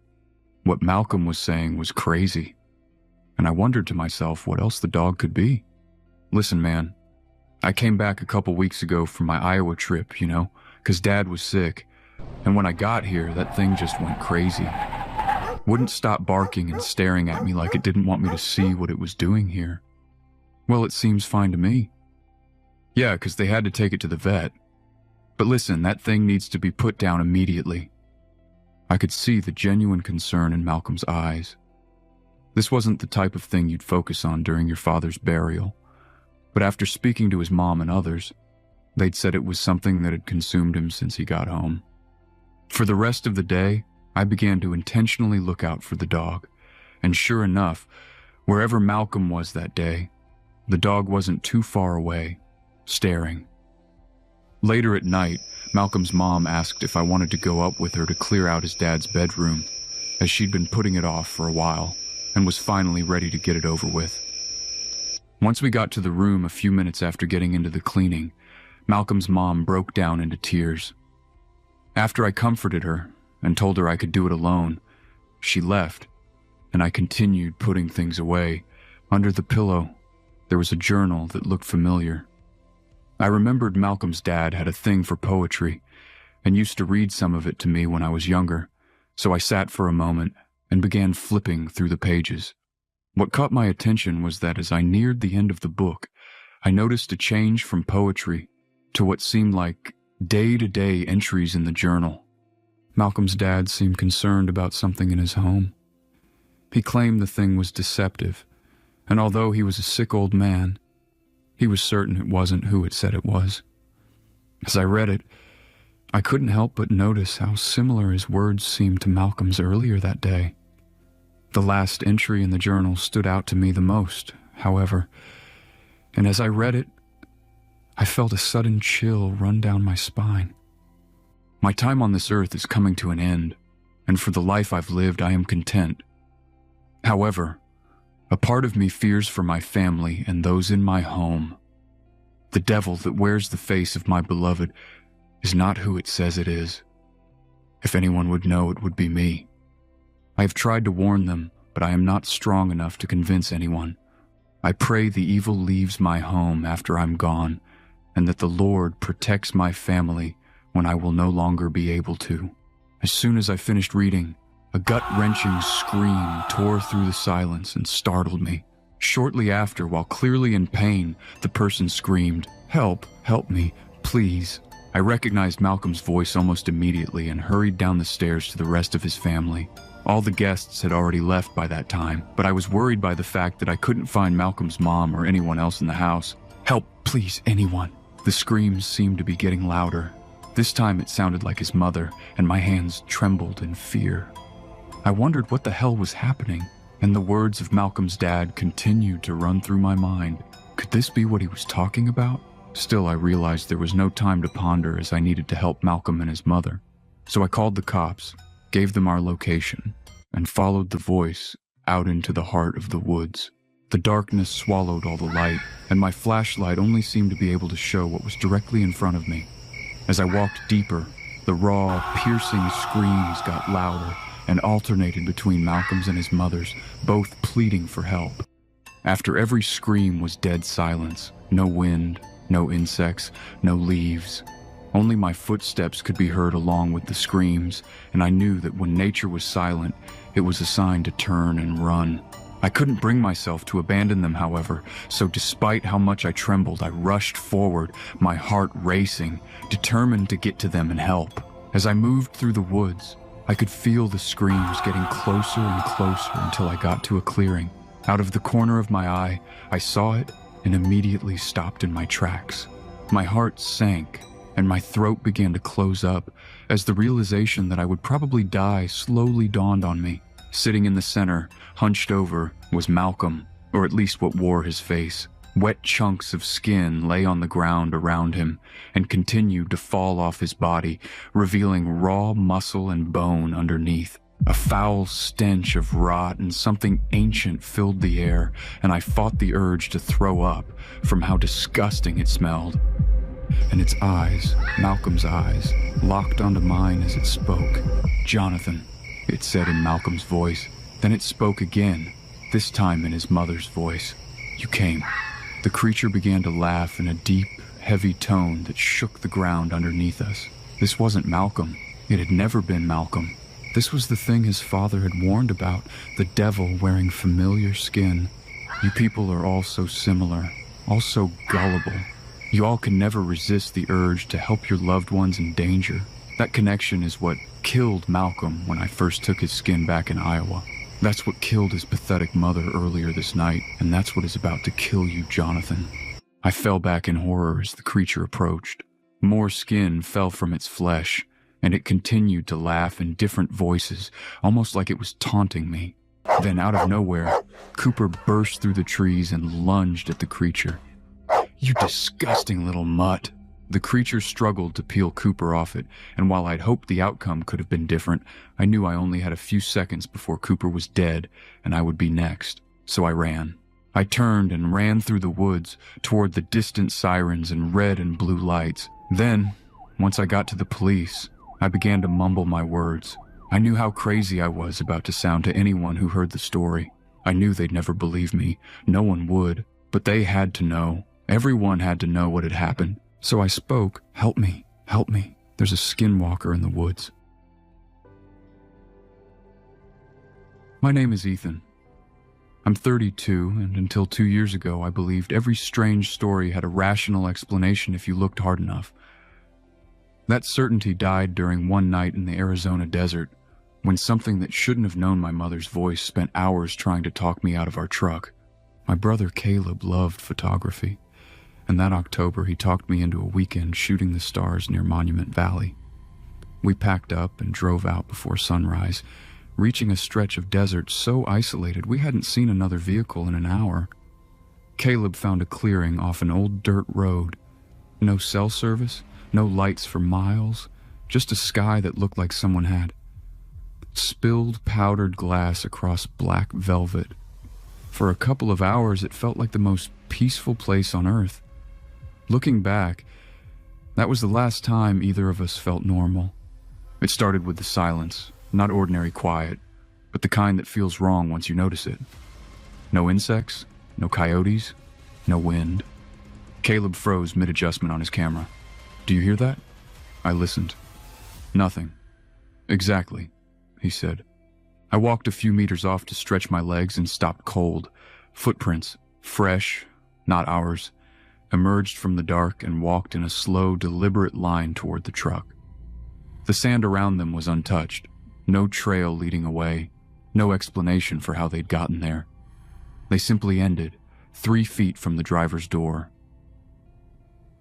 what Malcolm was saying was crazy, and I wondered to myself what else the dog could be. Listen, man, I came back a couple weeks ago from my Iowa trip, 'cause Dad was sick, And when I got here, that thing just went crazy. Wouldn't stop barking and staring at me like it didn't want me to see what it was doing here. Well, it seems fine to me. Yeah, because they had to take it to the vet. But listen, that thing needs to be put down immediately. I could see the genuine concern in Malcolm's eyes. This wasn't the type of thing you'd focus on during your father's burial. But after speaking to his mom and others, they'd said it was something that had consumed him since he got home. For the rest of the day, I began to intentionally look out for the dog. And sure enough, wherever Malcolm was that day, the dog wasn't too far away, staring. Later at night, Malcolm's mom asked if I wanted to go up with her to clear out his dad's bedroom, as she'd been putting it off for a while and was finally ready to get it over with. Once we got to the room a few minutes after getting into the cleaning, Malcolm's mom broke down into tears. After I comforted her and told her I could do it alone, she left, and I continued putting things away. Under the pillow, there was a journal that looked familiar. I remembered Malcolm's dad had a thing for poetry and used to read some of it to me when I was younger, so I sat for a moment and began flipping through the pages. What caught my attention was that as I neared the end of the book, I noticed a change from poetry to what seemed like day-to-day entries in the journal. Malcolm's dad seemed concerned about something in his home. He claimed the thing was deceptive, and although he was a sick old man, he was certain it wasn't who it said it was. As I read it, I couldn't help but notice how similar his words seemed to Malcolm's earlier that day. The last entry in the journal stood out to me the most, however, and as I read it, I felt a sudden chill run down my spine. My time on this earth is coming to an end, and for the life I've lived, I am content. However, a part of me fears for my family and those in my home. The devil that wears the face of my beloved is not who it says it is. If anyone would know, it would be me. I have tried to warn them, but I am not strong enough to convince anyone. I pray the evil leaves my home after I'm gone, and that the Lord protects my family when I will no longer be able to. As soon as I finished reading, a gut-wrenching scream tore through the silence and startled me. Shortly after, while clearly in pain, the person screamed, "Help, help me, please." I recognized Malcolm's voice almost immediately and hurried down the stairs to the rest of his family. All the guests had already left by that time, but I was worried by the fact that I couldn't find Malcolm's mom or anyone else in the house. "Help, please, anyone." The screams seemed to be getting louder. This time it sounded like his mother, and my hands trembled in fear. I wondered what the hell was happening, and the words of Malcolm's dad continued to run through my mind. Could this be what he was talking about? Still, I realized there was no time to ponder as I needed to help Malcolm and his mother. So I called the cops, gave them our location, and followed the voice out into the heart of the woods. The darkness swallowed all the light, and my flashlight only seemed to be able to show what was directly in front of me. As I walked deeper, the raw, piercing screams got louder and alternated between Malcolm's and his mother's, both pleading for help. After every scream was dead silence. No wind, no insects, no leaves. Only my footsteps could be heard along with the screams, and I knew that when nature was silent, it was a sign to turn and run. I couldn't bring myself to abandon them, however, so despite how much I trembled, I rushed forward, my heart racing, determined to get to them and help. As I moved through the woods, I could feel the screams getting closer and closer until I got to a clearing. Out of the corner of my eye, I saw it and immediately stopped in my tracks. My heart sank, and my throat began to close up as the realization that I would probably die slowly dawned on me. Sitting in the center, hunched over, was Malcolm, or at least what wore his face. Wet chunks of skin lay on the ground around him and continued to fall off his body, revealing raw muscle and bone underneath. A foul stench of rot and something ancient filled the air, and I fought the urge to throw up from how disgusting it smelled. And its eyes, Malcolm's eyes, locked onto mine as it spoke. "Jonathan," it said in Malcolm's voice. Then it spoke again, this time in his mother's voice. "You came." The creature began to laugh in a deep, heavy tone that shook the ground underneath us. This wasn't Malcolm. It had never been Malcolm. This was the thing his father had warned about, the devil wearing familiar skin. You people are all so similar, all so gullible. You all can never resist the urge to help your loved ones in danger. That connection is what killed Malcolm when I first took his skin back in Iowa. That's what killed his pathetic mother earlier this night, and that's what is about to kill you, Jonathan. I fell back in horror as the creature approached. More skin fell from its flesh, and it continued to laugh in different voices, almost like it was taunting me. Then, out of nowhere, Cooper burst through the trees and lunged at the creature. "You disgusting little mutt!" The creature struggled to peel Cooper off it, and while I'd hoped the outcome could have been different, I knew I only had a few seconds before Cooper was dead, and I would be next. So I ran. I turned and ran through the woods toward the distant sirens and red and blue lights. Then, once I got to the police, I began to mumble my words. I knew how crazy I was about to sound to anyone who heard the story. I knew they'd never believe me. No one would. But they had to know. Everyone had to know what had happened. So I spoke. "Help me. Help me. There's a skinwalker in the woods." My name is Ethan. I'm 32, and until 2 years ago, I believed every strange story had a rational explanation if you looked hard enough. That certainty died during one night in the Arizona desert, when something that shouldn't have known my mother's voice spent hours trying to talk me out of our truck. My brother Caleb loved photography, and that October he talked me into a weekend shooting the stars near Monument Valley. We packed up and drove out before sunrise, reaching a stretch of desert so isolated we hadn't seen another vehicle in an hour. Caleb found a clearing off an old dirt road. No cell service, no lights for miles, just a sky that looked like someone had spilled powdered glass across black velvet. For a couple of hours, it felt like the most peaceful place on earth. Looking back, that was the last time either of us felt normal. It started with the silence, not ordinary quiet, but the kind that feels wrong once you notice it. No insects, no coyotes, no wind. Caleb froze mid-adjustment on his camera. "Do you hear that?" I listened. "Nothing." "Exactly," he said. I walked a few meters off to stretch my legs and stopped cold. Footprints, fresh, not ours, emerged from the dark and walked in a slow, deliberate line toward the truck. The sand around them was untouched. No trail leading away, no explanation for how they'd gotten there. They simply ended, 3 feet from the driver's door.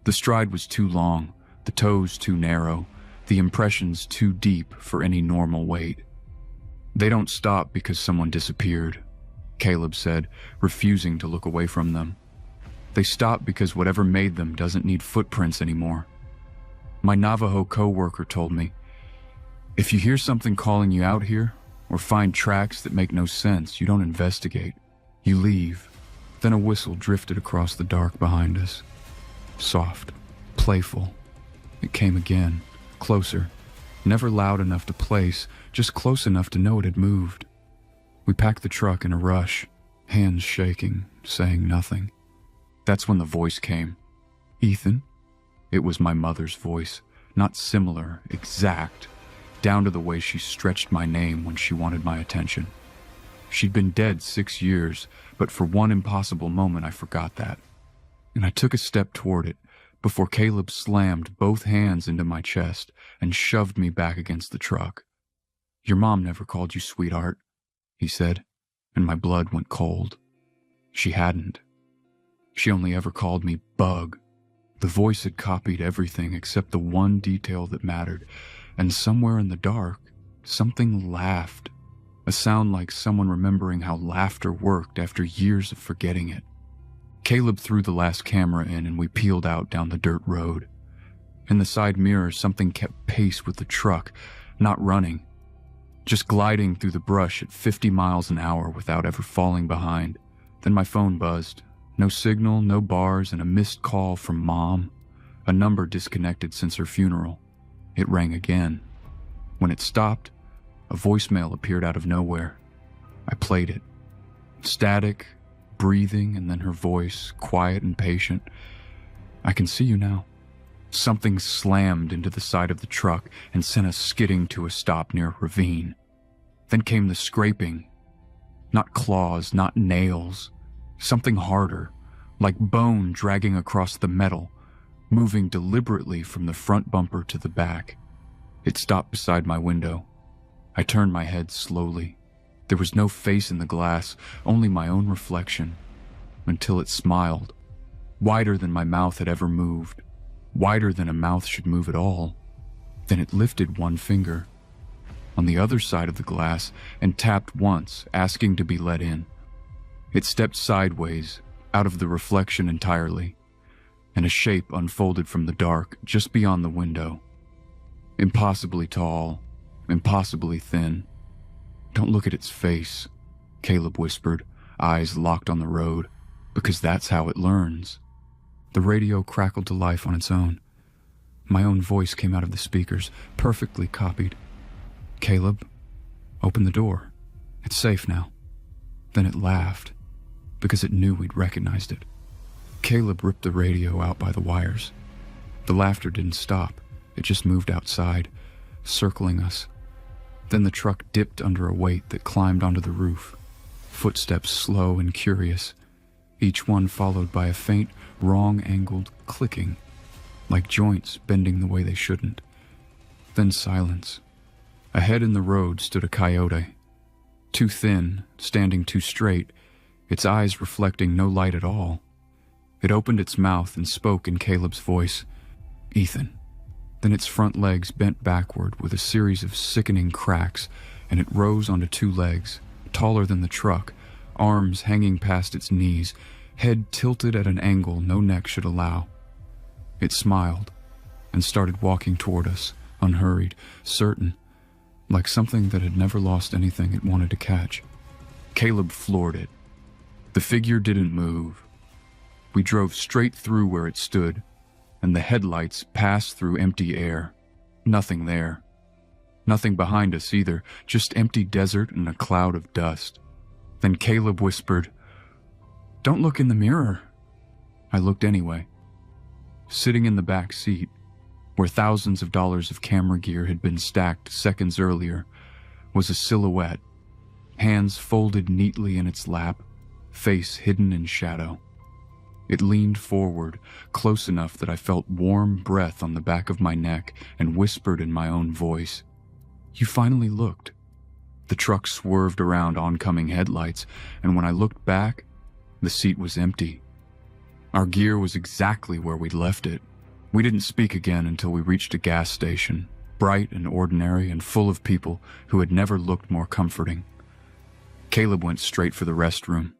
The stride was too long, the toes too narrow, the impressions too deep for any normal weight. "They don't stop because someone disappeared," Caleb said, refusing to look away from them. "They stop because whatever made them doesn't need footprints anymore. My Navajo co-worker told me, if you hear something calling you out here, or find tracks that make no sense, you don't investigate. You leave." Then a whistle drifted across the dark behind us. Soft, playful. It came again, closer. Never loud enough to place, just close enough to know it had moved. We packed the truck in a rush, hands shaking, saying nothing. That's when the voice came. "Ethan?" It was my mother's voice, not similar, exact, down to the way she stretched my name when she wanted my attention. She'd been dead 6 years, but for one impossible moment I forgot that. And I took a step toward it, before Caleb slammed both hands into my chest and shoved me back against the truck. "Your mom never called you sweetheart," he said, and my blood went cold. She hadn't. She only ever called me Bug. The voice had copied everything except the one detail that mattered, and somewhere in the dark, something laughed, a sound like someone remembering how laughter worked after years of forgetting it. Caleb threw the last camera in and we peeled out down the dirt road. In the side mirror, something kept pace with the truck, not running, just gliding through the brush at 50 miles an hour without ever falling behind. Then my phone buzzed. No signal, no bars, and a missed call from Mom, a number disconnected since her funeral. It rang again. When it stopped, a voicemail appeared out of nowhere. I played it. Static, breathing, and then her voice, quiet and patient. "I can see you now. Something slammed into the side of the truck and sent us skidding to a stop near a ravine. Then came the scraping. Not claws, not nails. Something harder, like bone dragging across the metal, moving deliberately from the front bumper to the back. It stopped beside my window. I turned my head slowly. There was no face in the glass, only my own reflection, until it smiled, wider than my mouth had ever moved, wider than a mouth should move at all. Then it lifted one finger on the other side of the glass and tapped once, asking to be let in. It stepped sideways, out of the reflection entirely, and a shape unfolded from the dark just beyond the window. Impossibly tall, impossibly thin. "Don't look at its face," Caleb whispered, eyes locked on the road, "because that's how it learns." The radio crackled to life on its own. My own voice came out of the speakers, perfectly copied. "Caleb, open the door. It's safe now." Then it laughed, because it knew we'd recognized it. Caleb ripped the radio out by the wires. The laughter didn't stop. It just moved outside, circling us. Then the truck dipped under a weight that climbed onto the roof. Footsteps slow and curious, each one followed by a faint, wrong-angled clicking, like joints bending the way they shouldn't. Then silence. Ahead in the road stood a coyote. Too thin, standing too straight, its eyes reflecting no light at all. It opened its mouth and spoke in Caleb's voice, "Ethan." Then its front legs bent backward with a series of sickening cracks, and it rose onto two legs, taller than the truck, arms hanging past its knees, head tilted at an angle no neck should allow. It smiled and started walking toward us, unhurried, certain, like something that had never lost anything it wanted to catch. Caleb floored it. The figure didn't move. We drove straight through where it stood, and the headlights passed through empty air. Nothing there. Nothing behind us either, just empty desert and a cloud of dust. Then Caleb whispered, "Don't look in the mirror." I looked anyway. Sitting in the back seat, where thousands of dollars of camera gear had been stacked seconds earlier, was a silhouette, hands folded neatly in its lap, face hidden in shadow. It leaned forward, close enough that I felt warm breath on the back of my neck, and whispered in my own voice, "You finally looked." The truck swerved around oncoming headlights, and when I looked back, the seat was empty. Our gear was exactly where we'd left it. We didn't speak again until we reached a gas station, bright and ordinary and full of people who had never looked more comforting. Caleb went straight for the restroom.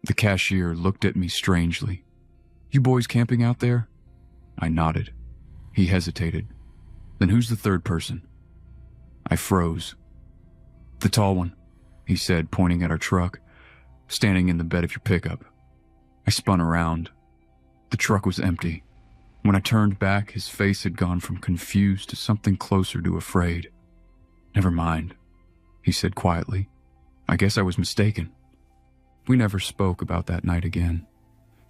The cashier looked at me strangely. "You boys camping out there?" I nodded. He hesitated. "Then who's the third person?" I froze. "The tall one," he said, pointing at our truck, "standing in the bed of your pickup." I spun around. The truck was empty. When I turned back, his face had gone from confused to something closer to afraid. "Never mind," he said quietly. "I guess I was mistaken." We never spoke about that night again.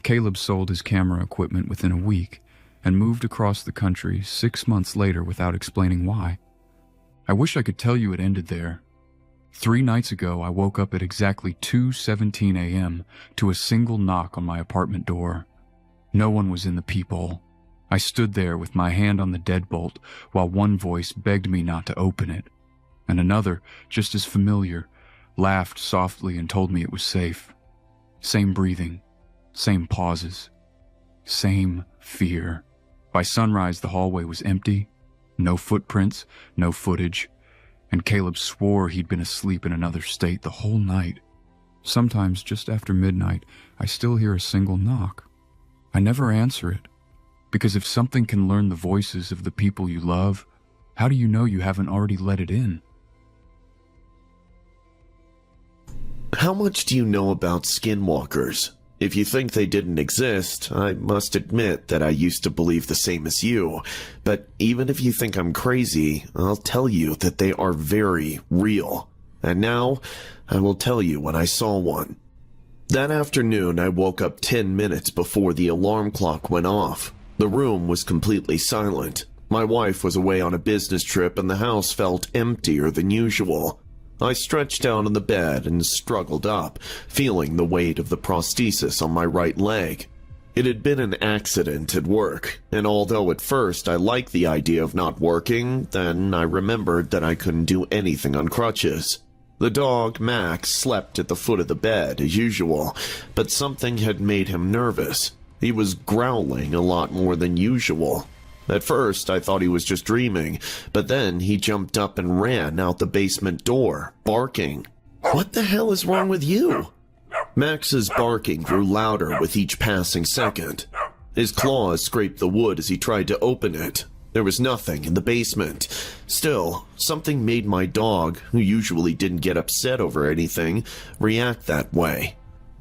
Caleb sold his camera equipment within a week and moved across the country 6 months later without explaining why. I wish I could tell you it ended there. 3 nights ago, I woke up at exactly 2:17 a.m. to a single knock on my apartment door. No one was in the peephole. I stood there with my hand on the deadbolt while one voice begged me not to open it, and another, just as familiar, laughed softly and told me it was safe. Same breathing, same pauses, same fear. By sunrise, the hallway was empty, no footprints, no footage, and Caleb swore he'd been asleep in another state the whole night. Sometimes, just after midnight, I still hear a single knock. I never answer it, because if something can learn the voices of the people you love, how do you know you haven't already let it in? How much do you know about skinwalkers? If you think they didn't exist, I must admit that I used to believe the same as you. But even if you think I'm crazy, I'll tell you that they are very real. And now, I will tell you when I saw one. That afternoon, I woke up 10 minutes before the alarm clock went off. The room was completely silent. My wife was away on a business trip and the house felt emptier than usual. I stretched out on the bed and struggled up, feeling the weight of the prosthesis on my right leg. It had been an accident at work, and although at first I liked the idea of not working, then I remembered that I couldn't do anything on crutches. The dog, Max, slept at the foot of the bed as usual, but something had made him nervous. He was growling a lot more than usual. At first, I thought he was just dreaming, but then he jumped up and ran out the basement door, barking. "What the hell is wrong with you?" Max's barking grew louder with each passing second. His claws scraped the wood as he tried to open it. There was nothing in the basement. Still, something made my dog, who usually didn't get upset over anything, react that way.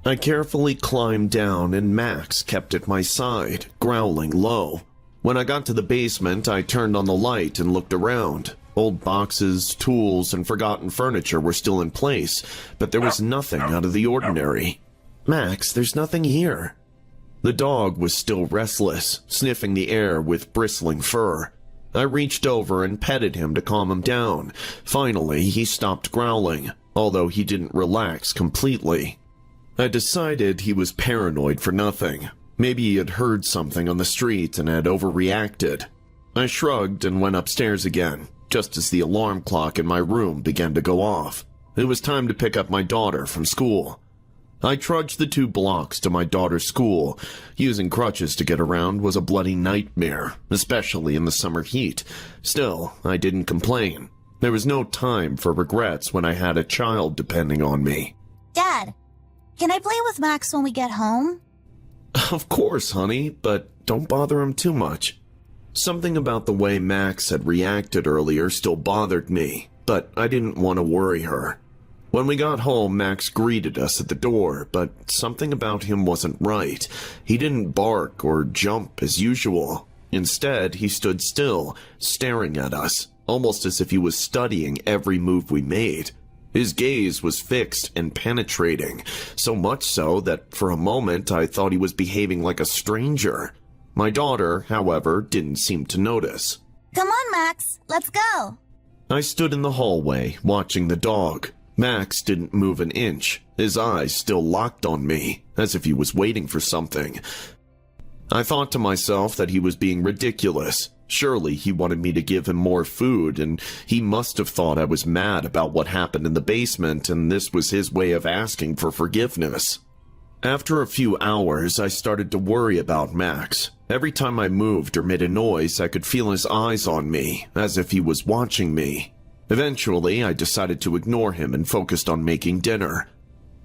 I carefully climbed down and Max kept at my side, growling low. When I got to the basement, I turned on the light and looked around. Old boxes, tools, and forgotten furniture were still in place, but there was nothing out of the ordinary. "Max, there's nothing here." The dog was still restless, sniffing the air with bristling fur. I reached over and petted him to calm him down. Finally, he stopped growling, although he didn't relax completely. I decided he was paranoid for nothing. Maybe he had heard something on the street and had overreacted. I shrugged and went upstairs again, just as the alarm clock in my room began to go off. It was time to pick up my daughter from school. I trudged the 2 blocks to my daughter's school. Using crutches to get around was a bloody nightmare, especially in the summer heat. Still, I didn't complain. There was no time for regrets when I had a child depending on me. Dad, can I play with Max when we get home? Of course, honey, but don't bother him too much. Something about the way Max had reacted earlier still bothered me, but I didn't want to worry her. When we got home, Max greeted us at the door, but something about him wasn't right. He didn't bark or jump as usual. Instead, he stood still, staring at us, almost as if he was studying every move we made. His gaze was fixed and penetrating, so much so that for a moment I thought he was behaving like a stranger. My daughter, however, didn't seem to notice. Come on, Max, let's go. I stood in the hallway, watching the dog. Max didn't move an inch, his eyes still locked on me, as if he was waiting for something. I thought to myself that he was being ridiculous. Surely he wanted me to give him more food, and he must have thought I was mad about what happened in the basement, and this was his way of asking for forgiveness. After a few hours, I started to worry about Max. Every time I moved or made a noise, I could feel his eyes on me, as if he was watching me. Eventually, I decided to ignore him and focused on making dinner.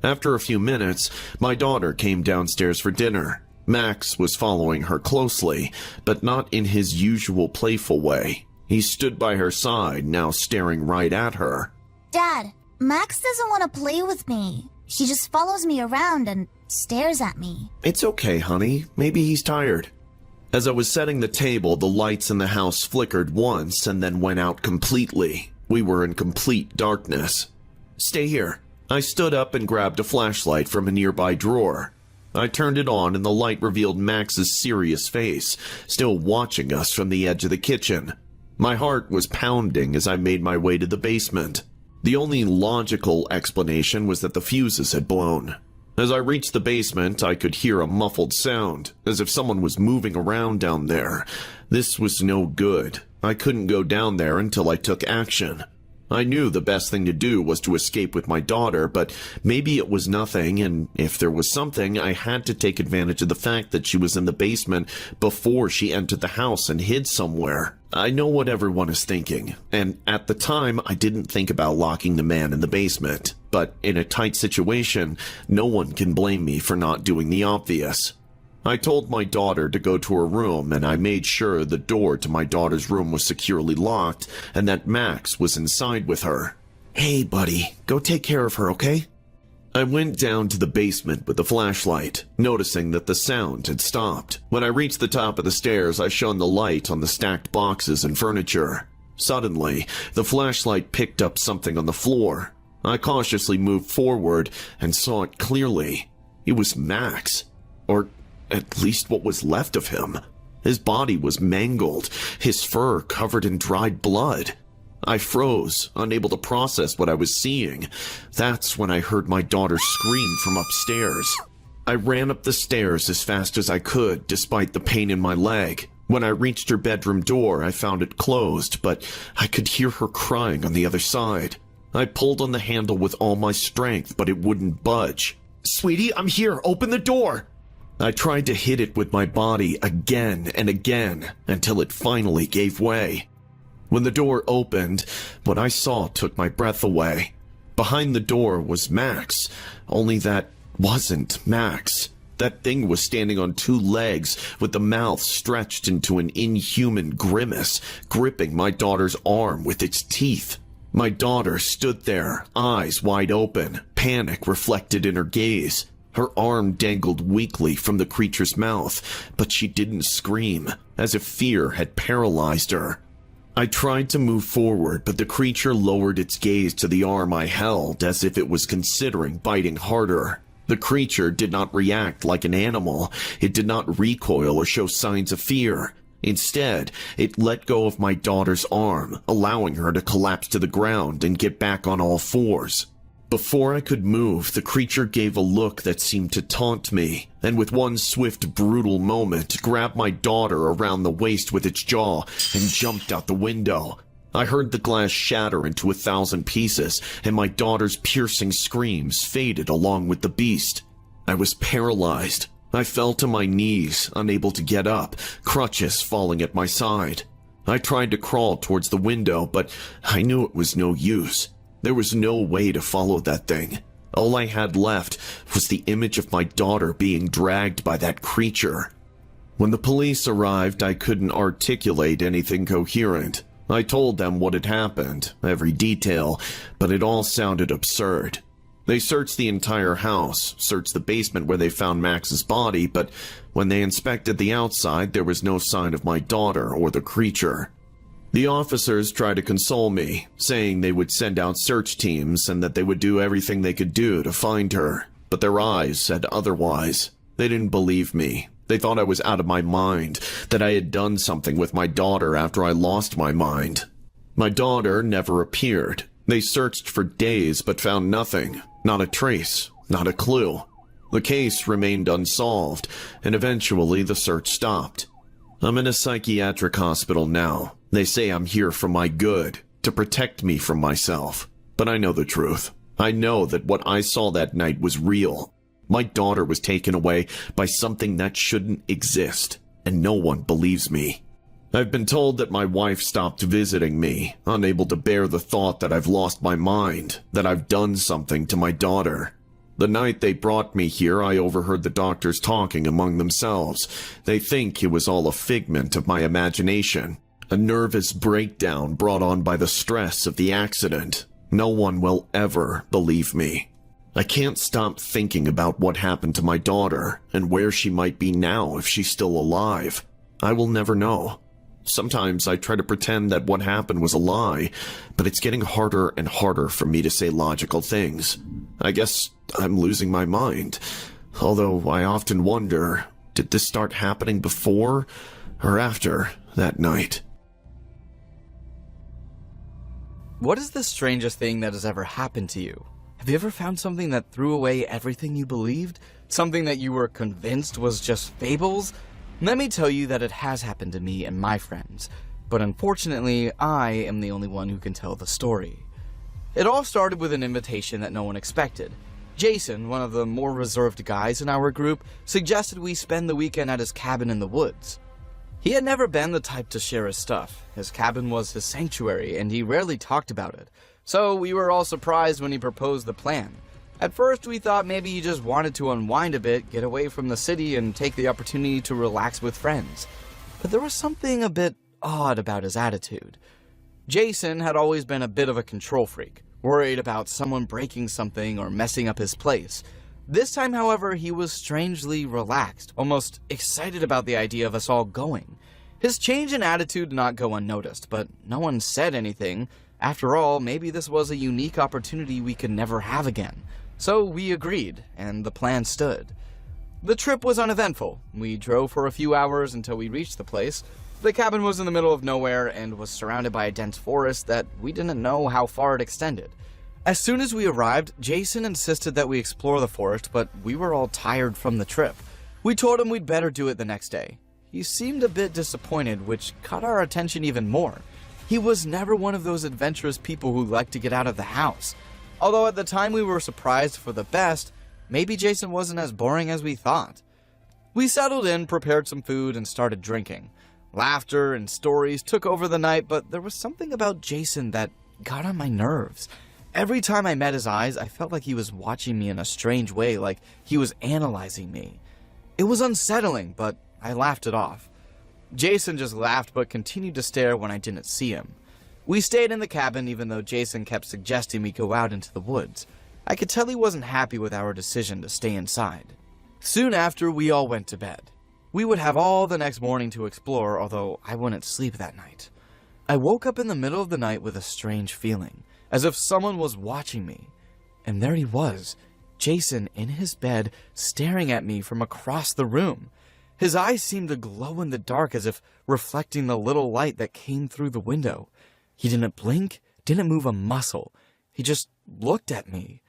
After a few minutes, my daughter came downstairs for dinner. Max was following her closely, but not in his usual playful way. He stood by her side, now staring right at her. Dad, Max doesn't want to play with me. He just follows me around and stares at me. It's okay, honey. Maybe he's tired. As I was setting the table, the lights in the house flickered once and then went out completely. We were in complete darkness. Stay here. I stood up and grabbed a flashlight from a nearby drawer. I turned it on and the light revealed Max's serious face, still watching us from the edge of the kitchen. My heart was pounding as I made my way to the basement. The only logical explanation was that the fuses had blown. As I reached the basement, I could hear a muffled sound, as if someone was moving around down there. This was no good. I couldn't go down there until I took action. I knew the best thing to do was to escape with my daughter, but maybe it was nothing, and if there was something, I had to take advantage of the fact that she was in the basement before she entered the house and hid somewhere. I know what everyone is thinking, and at the time, I didn't think about locking the man in the basement. But in a tight situation, no one can blame me for not doing the obvious. I told my daughter to go to her room, and I made sure the door to my daughter's room was securely locked and that Max was inside with her. Hey, buddy, go take care of her, okay? I went down to the basement with the flashlight, noticing that the sound had stopped. When I reached the top of the stairs, I shone the light on the stacked boxes and furniture. Suddenly, the flashlight picked up something on the floor. I cautiously moved forward and saw it clearly. It was Max, or at least what was left of him. His body was mangled, his fur covered in dried blood. I froze, unable to process what I was seeing. That's when I heard my daughter scream from upstairs. I ran up the stairs as fast as I could, despite the pain in my leg. When I reached her bedroom door, I found it closed, but I could hear her crying on the other side. I pulled on the handle with all my strength, but it wouldn't budge. "Sweetie, I'm here. Open the door." I tried to hit it with my body again and again until it finally gave way. When the door opened, what I saw took my breath away. Behind the door was Max, only that wasn't Max. That thing was standing on two legs with the mouth stretched into an inhuman grimace, gripping my daughter's arm with its teeth. My daughter stood there, eyes wide open, panic reflected in her gaze. Her arm dangled weakly from the creature's mouth, but she didn't scream, as if fear had paralyzed her. I tried to move forward, but the creature lowered its gaze to the arm I held as if it was considering biting harder. The creature did not react like an animal. It did not recoil or show signs of fear. Instead, it let go of my daughter's arm, allowing her to collapse to the ground and get back on all fours. Before I could move, the creature gave a look that seemed to taunt me, and with one swift, brutal moment, grabbed my daughter around the waist with its jaw and jumped out the window. I heard the glass shatter into 1,000 pieces, and my daughter's piercing screams faded along with the beast. I was paralyzed. I fell to my knees, unable to get up, crutches falling at my side. I tried to crawl towards the window, but I knew it was no use. There was no way to follow that thing. All I had left was the image of my daughter being dragged by that creature. When the police arrived, I couldn't articulate anything coherent. I told them what had happened, every detail, but it all sounded absurd. They searched the entire house, searched the basement where they found Max's body, but when they inspected the outside, there was no sign of my daughter or the creature. The officers tried to console me, saying they would send out search teams and that they would do everything they could do to find her, but their eyes said otherwise. They didn't believe me. They thought I was out of my mind, that I had done something with my daughter after I lost my mind. My daughter never appeared. They searched for days but found nothing, not a trace, not a clue. The case remained unsolved, and eventually the search stopped. I'm in a psychiatric hospital now. They say I'm here for my good, to protect me from myself. But I know the truth. I know that what I saw that night was real. My daughter was taken away by something that shouldn't exist, and no one believes me. I've been told that my wife stopped visiting me, unable to bear the thought that I've lost my mind, that I've done something to my daughter. The night they brought me here, I overheard the doctors talking among themselves. They think it was all a figment of my imagination, a nervous breakdown brought on by the stress of the accident. No one will ever believe me. I can't stop thinking about what happened to my daughter and where she might be now if she's still alive. I will never know. Sometimes I try to pretend that what happened was a lie, but it's getting harder and harder for me to say logical things. I guess I'm losing my mind. Although I often wonder, did this start happening before or after that night? What is the strangest thing that has ever happened to you? Have you ever found something that threw away everything you believed? Something that you were convinced was just fables? Let me tell you that it has happened to me and my friends, but unfortunately, I am the only one who can tell the story. It all started with an invitation that no one expected. Jason, one of the more reserved guys in our group, suggested we spend the weekend at his cabin in the woods. He had never been the type to share his stuff. His cabin was his sanctuary, and he rarely talked about it. So we were all surprised when he proposed the plan. At first, we thought maybe he just wanted to unwind a bit, get away from the city, and take the opportunity to relax with friends. But there was something a bit odd about his attitude. Jason had always been a bit of a control freak, worried about someone breaking something or messing up his place. This time, however, he was strangely relaxed, almost excited about the idea of us all going. His change in attitude did not go unnoticed, but no one said anything. After all, maybe this was a unique opportunity we could never have again. So we agreed, and the plan stood. The trip was uneventful. We drove for a few hours until we reached the place. The cabin was in the middle of nowhere and was surrounded by a dense forest that we didn't know how far it extended. As soon as we arrived, Jason insisted that we explore the forest, but we were all tired from the trip. We told him we'd better do it the next day. He seemed a bit disappointed, which caught our attention even more. He was never one of those adventurous people who liked to get out of the house. Although at the time we were surprised for the best, maybe Jason wasn't as boring as we thought. We settled in, prepared some food, and started drinking. Laughter and stories took over the night, but there was something about Jason that got on my nerves. Every time I met his eyes, I felt like he was watching me in a strange way, like he was analyzing me. It was unsettling, but I laughed it off. Jason just laughed but continued to stare when I didn't see him. We stayed in the cabin even though Jason kept suggesting we go out into the woods. I could tell he wasn't happy with our decision to stay inside. Soon after, we all went to bed. We would have all the next morning to explore, although I wouldn't sleep that night. I woke up in the middle of the night with a strange feeling, as if someone was watching me. And there he was, Jason in his bed, staring at me from across the room. His eyes seemed to glow in the dark as if reflecting the little light that came through the window. He didn't blink, didn't move a muscle. He just looked at me.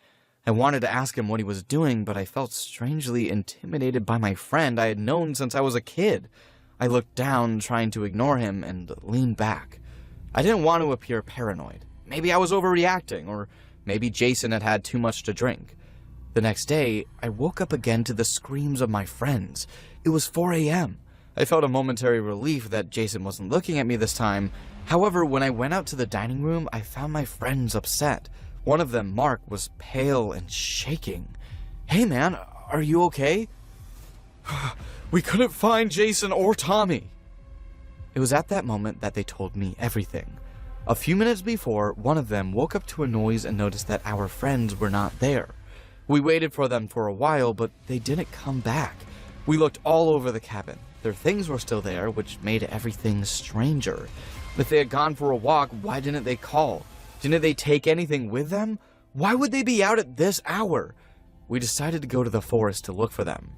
I wanted to ask him what he was doing, but I felt strangely intimidated by my friend I had known since I was a kid. I looked down, trying to ignore him, and leaned back. I didn't want to appear paranoid. Maybe I was overreacting, or maybe Jason had had too much to drink. The next day, I woke up again to the screams of my friends. It was 4 a.m. I felt a momentary relief that Jason wasn't looking at me this time. However, when I went out to the dining room, I found my friends upset. One of them, Mark, was pale and shaking. "Hey man, are you okay?" "We couldn't find Jason or Tommy." It was at that moment that they told me everything. A few minutes before, one of them woke up to a noise and noticed that our friends were not there. We waited for them for a while, but they didn't come back. We looked all over the cabin. Their things were still there, which made everything stranger. If they had gone for a walk, why didn't they call? Didn't they take anything with them? Why would they be out at this hour? We decided to go to the forest to look for them.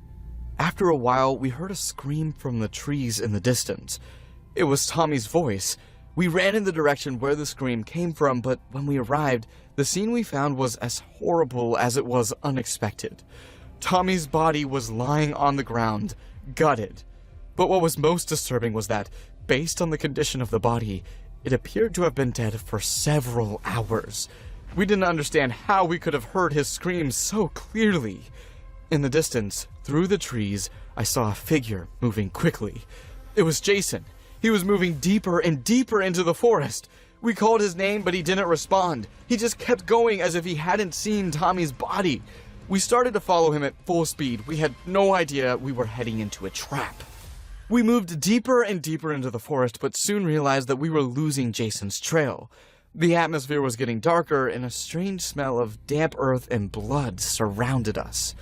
After a while, we heard a scream from the trees in the distance. It was Tommy's voice. We ran in the direction where the scream came from, but when we arrived, the scene we found was as horrible as it was unexpected. Tommy's body was lying on the ground, gutted. But what was most disturbing was that, based on the condition of the body, it appeared to have been dead for several hours. We didn't understand how we could have heard his screams so clearly. In the distance, through the trees, I saw a figure moving quickly. It was Jason. He was moving deeper and deeper into the forest. We called his name, but he didn't respond. He just kept going as if he hadn't seen Tommy's body. We started to follow him at full speed. We had no idea we were heading into a trap. We moved deeper and deeper into the forest, but soon realized that we were losing Jason's trail. The atmosphere was getting darker, and a strange smell of damp earth and blood surrounded us.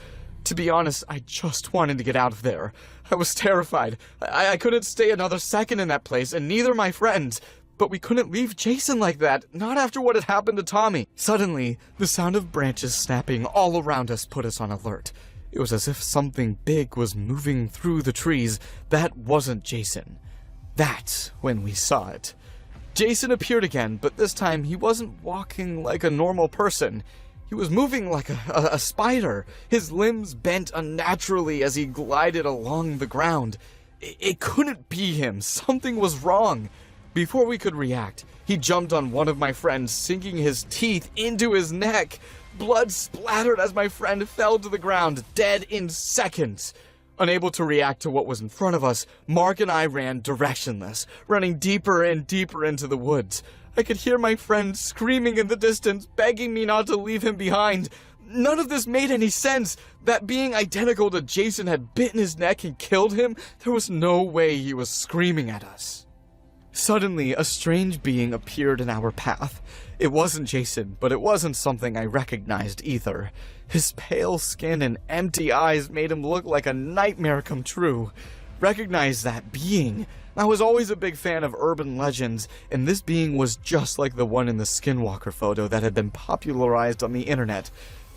To be honest, I just wanted to get out of there. I was terrified. I couldn't stay another second in that place, and neither my friends. But we couldn't leave Jason like that, not after what had happened to Tommy. Suddenly, the sound of branches snapping all around us put us on alert. It was as if something big was moving through the trees. That wasn't Jason. That's when we saw it. Jason appeared again, but this time he wasn't walking like a normal person. He was moving like a spider, his limbs bent unnaturally as he glided along the ground. It couldn't be him. Something was wrong. Before we could react, he jumped on one of my friends, sinking his teeth into his neck. Blood splattered as my friend fell to the ground, dead in seconds. Unable to react to what was in front of us, Mark and I ran directionless, running deeper and deeper into the woods. I could hear my friend screaming in the distance, begging me not to leave him behind. None of this made any sense. That being identical to Jason had bitten his neck and killed him, there was no way he was screaming at us. Suddenly, a strange being appeared in our path. It wasn't Jason, but it wasn't something I recognized either. His pale skin and empty eyes made him look like a nightmare come true. Recognize that being. I was always a big fan of urban legends, and this being was just like the one in the Skinwalker photo that had been popularized on the internet.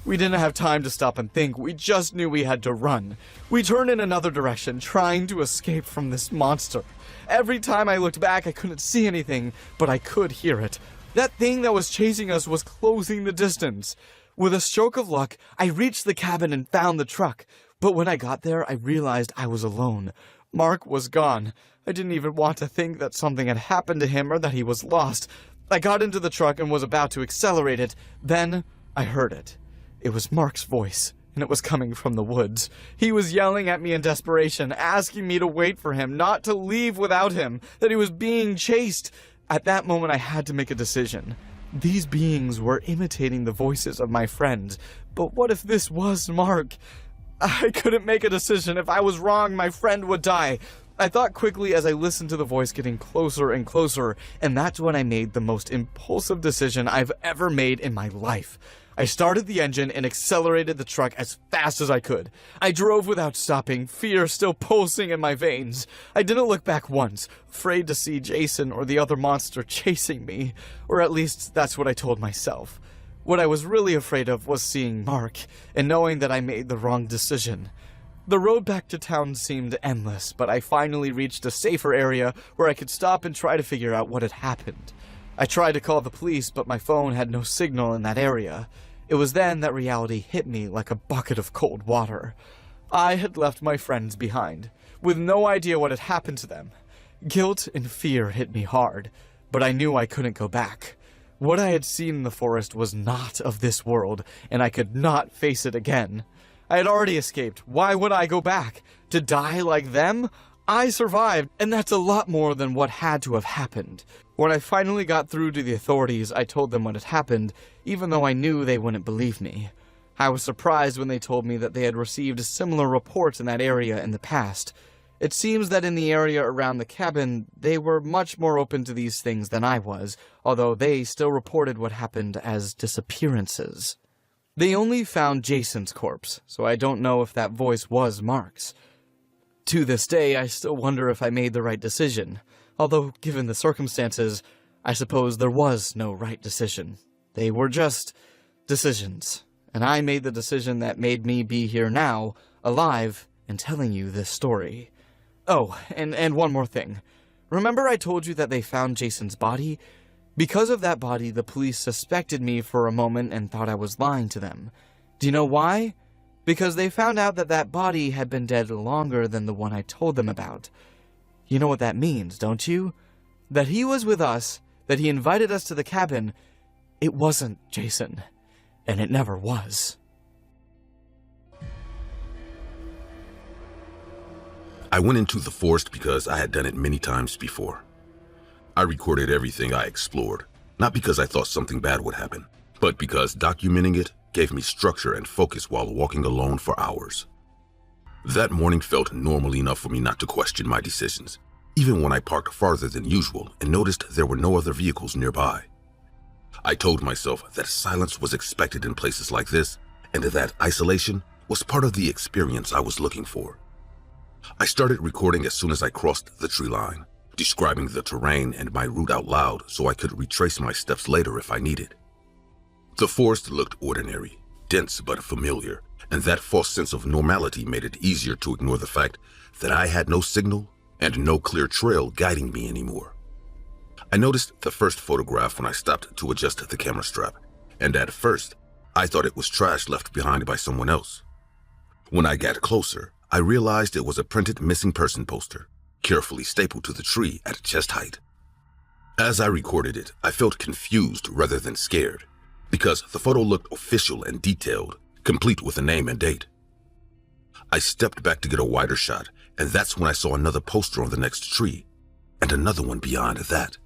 We didn't have time to stop and think, we just knew we had to run. We turned in another direction, trying to escape from this monster. Every time I looked back, I couldn't see anything, but I could hear it. That thing that was chasing us was closing the distance. With a stroke of luck, I reached the cabin and found the truck. But when I got there, I realized I was alone. Mark was gone. I didn't even want to think that something had happened to him or that he was lost. I got into the truck and was about to accelerate it. Then I heard it. It was Mark's voice, and it was coming from the woods. He was yelling at me in desperation, asking me to wait for him, not to leave without him, that he was being chased. At that moment, I had to make a decision. These beings were imitating the voices of my friends, but what if this was Mark? I couldn't make a decision. If I was wrong, my friend would die. I thought quickly as I listened to the voice getting closer and closer, and that's when I made the most impulsive decision I've ever made in my life. I started the engine and accelerated the truck as fast as I could. I drove without stopping, fear still pulsing in my veins. I didn't look back once, afraid to see Jason or the other monster chasing me, or at least that's what I told myself. What I was really afraid of was seeing Mark, and knowing that I made the wrong decision. The road back to town seemed endless, but I finally reached a safer area where I could stop and try to figure out what had happened. I tried to call the police, but my phone had no signal in that area. It was then that reality hit me like a bucket of cold water. I had left my friends behind, with no idea what had happened to them. Guilt and fear hit me hard, but I knew I couldn't go back. What I had seen in the forest was not of this world, and I could not face it again. I had already escaped. Why would I go back? To die like them? I survived, and that's a lot more than what had to have happened. When I finally got through to the authorities, I told them what had happened, even though I knew they wouldn't believe me. I was surprised when they told me that they had received similar reports in that area in the past. It seems that in the area around the cabin, they were much more open to these things than I was, although they still reported what happened as disappearances. They only found Jason's corpse, so I don't know if that voice was Mark's. To this day, I still wonder if I made the right decision, although given the circumstances, I suppose there was no right decision. They were just decisions, and I made the decision that made me be here now, alive, and telling you this story. Oh, and one more thing. Remember I told you that they found Jason's body? Because of that body, the police suspected me for a moment and thought I was lying to them. Do you know why? Because they found out that that body had been dead longer than the one I told them about. You know what that means, don't you? That he was with us, that he invited us to the cabin. It wasn't Jason, and it never was. I went into the forest because I had done it many times before. I recorded everything I explored, not because I thought something bad would happen, but because documenting it gave me structure and focus while walking alone for hours. That morning felt normal enough for me not to question my decisions, even when I parked farther than usual and noticed there were no other vehicles nearby. I told myself that silence was expected in places like this, and that isolation was part of the experience I was looking for. I started recording as soon as I crossed the tree line, describing the terrain and my route out loud so I could retrace my steps later if I needed. The forest looked ordinary, dense but familiar, and that false sense of normality made it easier to ignore the fact that I had no signal and no clear trail guiding me anymore. I noticed the first photograph when I stopped to adjust the camera strap, and at first, I thought it was trash left behind by someone else. When I got closer, I realized it was a printed missing person poster, carefully stapled to the tree at chest height. As I recorded it, I felt confused rather than scared, because the photo looked official and detailed, complete with a name and date. I stepped back to get a wider shot, and that's when I saw another poster on the next tree, and another one beyond that.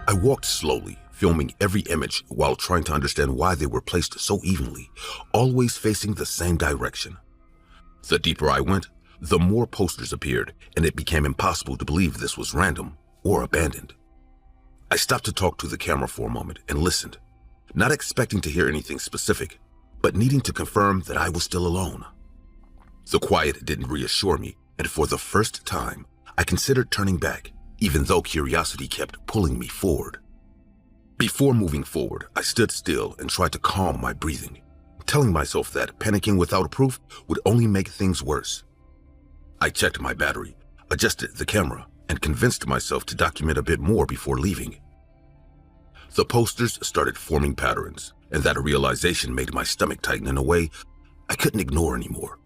I walked slowly, filming every image while trying to understand why they were placed so evenly, always facing the same direction. The deeper I went, the more posters appeared, and it became impossible to believe this was random or abandoned. I stopped to talk to the camera for a moment and listened, not expecting to hear anything specific, but needing to confirm that I was still alone. The quiet didn't reassure me, and for the first time, I considered turning back, even though curiosity kept pulling me forward. Before moving forward, I stood still and tried to calm my breathing, telling myself that panicking without proof would only make things worse. I checked my battery, adjusted the camera, and convinced myself to document a bit more before leaving. The posters started forming patterns, and that realization made my stomach tighten in a way I couldn't ignore anymore.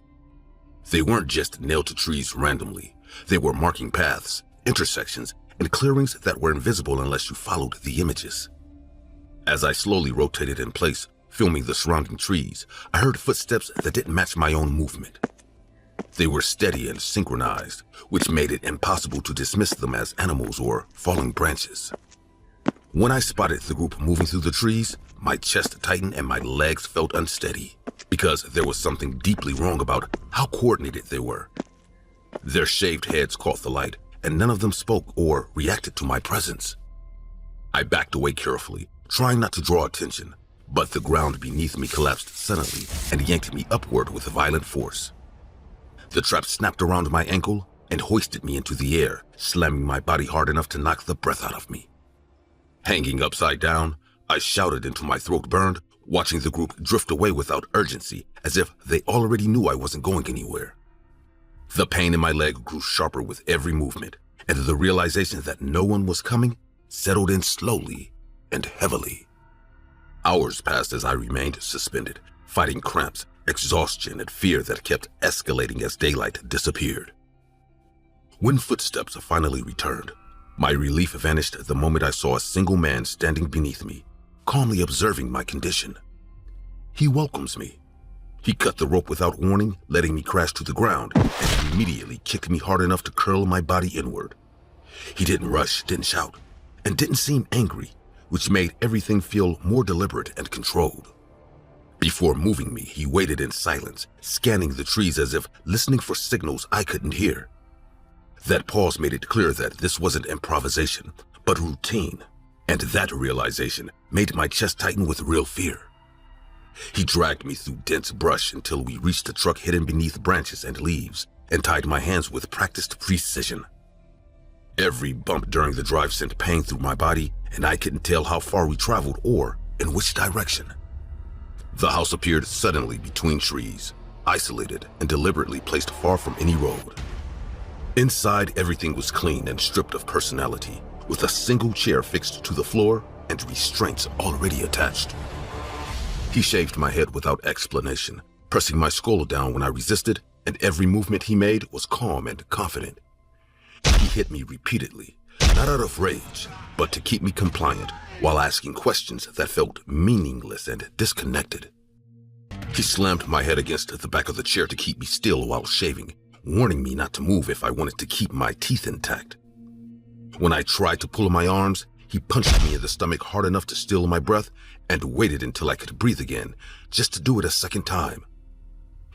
They weren't just nailed to trees randomly. They were marking paths, intersections, and clearings that were invisible unless you followed the images. As I slowly rotated in place, filming the surrounding trees, I heard footsteps that didn't match my own movement. They were steady and synchronized, which made it impossible to dismiss them as animals or falling branches. When I spotted the group moving through the trees, my chest tightened and my legs felt unsteady, because there was something deeply wrong about how coordinated they were. Their shaved heads caught the light, and none of them spoke or reacted to my presence. I backed away carefully, trying not to draw attention, but the ground beneath me collapsed suddenly and yanked me upward with violent force. The trap snapped around my ankle and hoisted me into the air, slamming my body hard enough to knock the breath out of me. Hanging upside down, I shouted until my throat burned, watching the group drift away without urgency, as if they already knew I wasn't going anywhere. The pain in my leg grew sharper with every movement, and the realization that no one was coming settled in slowly and heavily. Hours passed as I remained suspended, fighting cramps, exhaustion, and fear that kept escalating as daylight disappeared. When footsteps finally returned, my relief vanished the moment I saw a single man standing beneath me, calmly observing my condition. He welcomes me. He cut the rope without warning, letting me crash to the ground, and immediately kicked me hard enough to curl my body inward. He didn't rush, didn't shout, and didn't seem angry, which made everything feel more deliberate and controlled. Before moving me, he waited in silence, scanning the trees as if listening for signals I couldn't hear. That pause made it clear that this wasn't improvisation, but routine, and that realization made my chest tighten with real fear. He dragged me through dense brush until we reached a truck hidden beneath branches and leaves, and tied my hands with practiced precision. Every bump during the drive sent pain through my body, and I couldn't tell how far we traveled or in which direction. The house appeared suddenly between trees, isolated and deliberately placed far from any road. Inside, everything was clean and stripped of personality, with a single chair fixed to the floor and restraints already attached. He shaved my head without explanation, pressing my skull down when I resisted, and every movement he made was calm and confident. He hit me repeatedly, not out of rage, but to keep me compliant, while asking questions that felt meaningless and disconnected. He slammed my head against the back of the chair to keep me still while shaving, warning me not to move if I wanted to keep my teeth intact. When I tried to pull my arms, he punched me in the stomach hard enough to still my breath and waited until I could breathe again, just to do it a second time.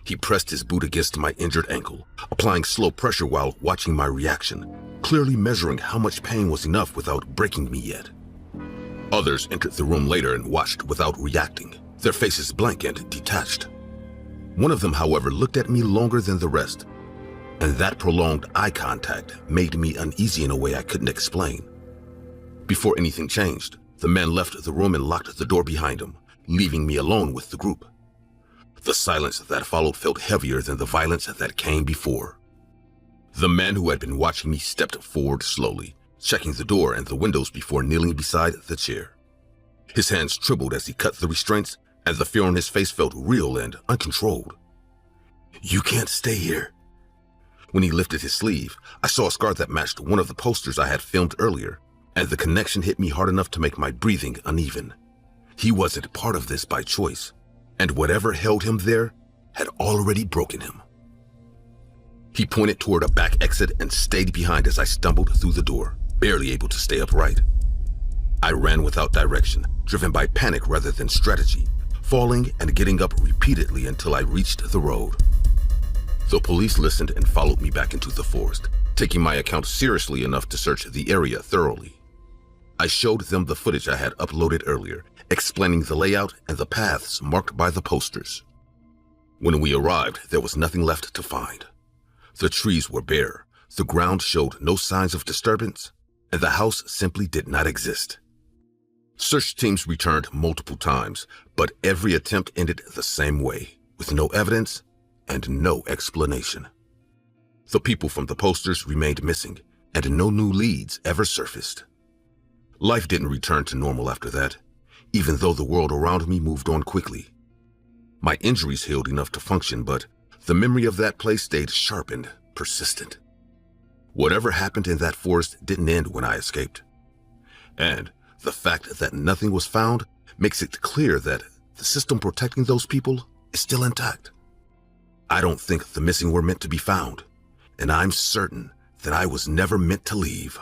He pressed his boot against my injured ankle, applying slow pressure while watching my reaction, clearly measuring how much pain was enough without breaking me yet. Others entered the room later and watched without reacting, their faces blank and detached. One of them, however, looked at me longer than the rest, and that prolonged eye contact made me uneasy in a way I couldn't explain. Before anything changed, the man left the room and locked the door behind him, leaving me alone with the group. The silence that followed felt heavier than the violence that came before. The man who had been watching me stepped forward slowly, checking the door and the windows before kneeling beside the chair. His hands trembled as he cut the restraints, and the fear on his face felt real and uncontrolled. "You can't stay here." When he lifted his sleeve, I saw a scar that matched one of the posters I had filmed earlier, and the connection hit me hard enough to make my breathing uneven. He wasn't part of this by choice, and whatever held him there had already broken him. He pointed toward a back exit and stayed behind as I stumbled through the door, barely able to stay upright. I ran without direction, driven by panic rather than strategy, falling and getting up repeatedly until I reached the road. The police listened and followed me back into the forest, taking my account seriously enough to search the area thoroughly. I showed them the footage I had uploaded earlier, explaining the layout and the paths marked by the posters. When we arrived, there was nothing left to find. The trees were bare, the ground showed no signs of disturbance, and the house simply did not exist. Search teams returned multiple times, but every attempt ended the same way, with no evidence and no explanation. The people from the posters remained missing, and no new leads ever surfaced. Life didn't return to normal after that, even though the world around me moved on quickly. My injuries healed enough to function, but the memory of that place stayed sharp and persistent. Whatever happened in that forest didn't end when I escaped. And the fact that nothing was found makes it clear that the system protecting those people is still intact. I don't think the missing were meant to be found, and I'm certain that I was never meant to leave.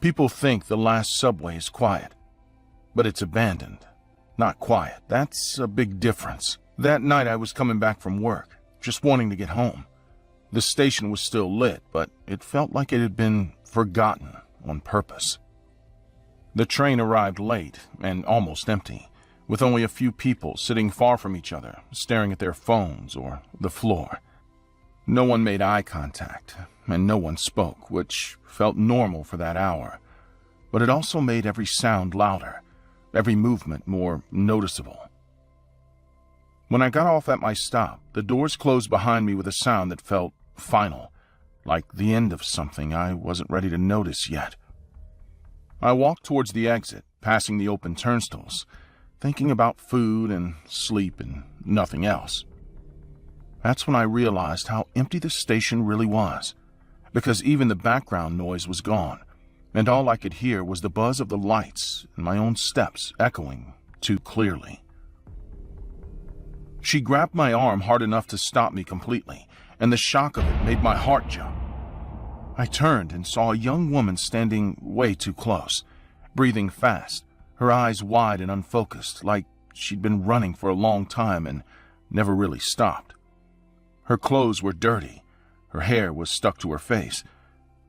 People think the last subway is quiet, but it's abandoned, not quiet. That's a big difference. That night I was coming back from work, just wanting to get home. The station was still lit, but it felt like it had been forgotten on purpose. The train arrived late and almost empty, with only a few people sitting far from each other, staring at their phones or the floor. No one made eye contact, and no one spoke, which felt normal for that hour. But it also made every sound louder, every movement more noticeable. When I got off at my stop, the doors closed behind me with a sound that felt final, like the end of something I wasn't ready to notice yet. I walked towards the exit, passing the open turnstiles, thinking about food and sleep and nothing else. That's when I realized how empty the station really was, because even the background noise was gone, and all I could hear was the buzz of the lights and my own steps echoing too clearly. She grabbed my arm hard enough to stop me completely, and the shock of it made my heart jump. I turned and saw a young woman standing way too close, breathing fast, her eyes wide and unfocused, like she'd been running for a long time and never really stopped. Her clothes were dirty, her hair was stuck to her face,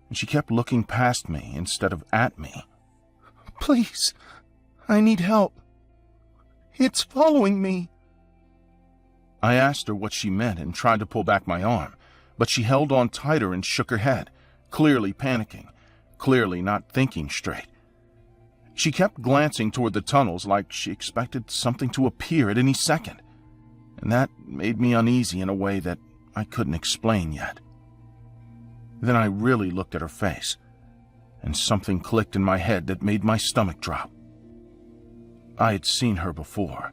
and she kept looking past me instead of at me. "Please, I need help. It's following me." I asked her what she meant and tried to pull back my arm, but she held on tighter and shook her head, clearly panicking, clearly not thinking straight. She kept glancing toward the tunnels like she expected something to appear at any second, and that made me uneasy in a way that I couldn't explain yet. Then I really looked at her face, and something clicked in my head that made my stomach drop. I had seen her before,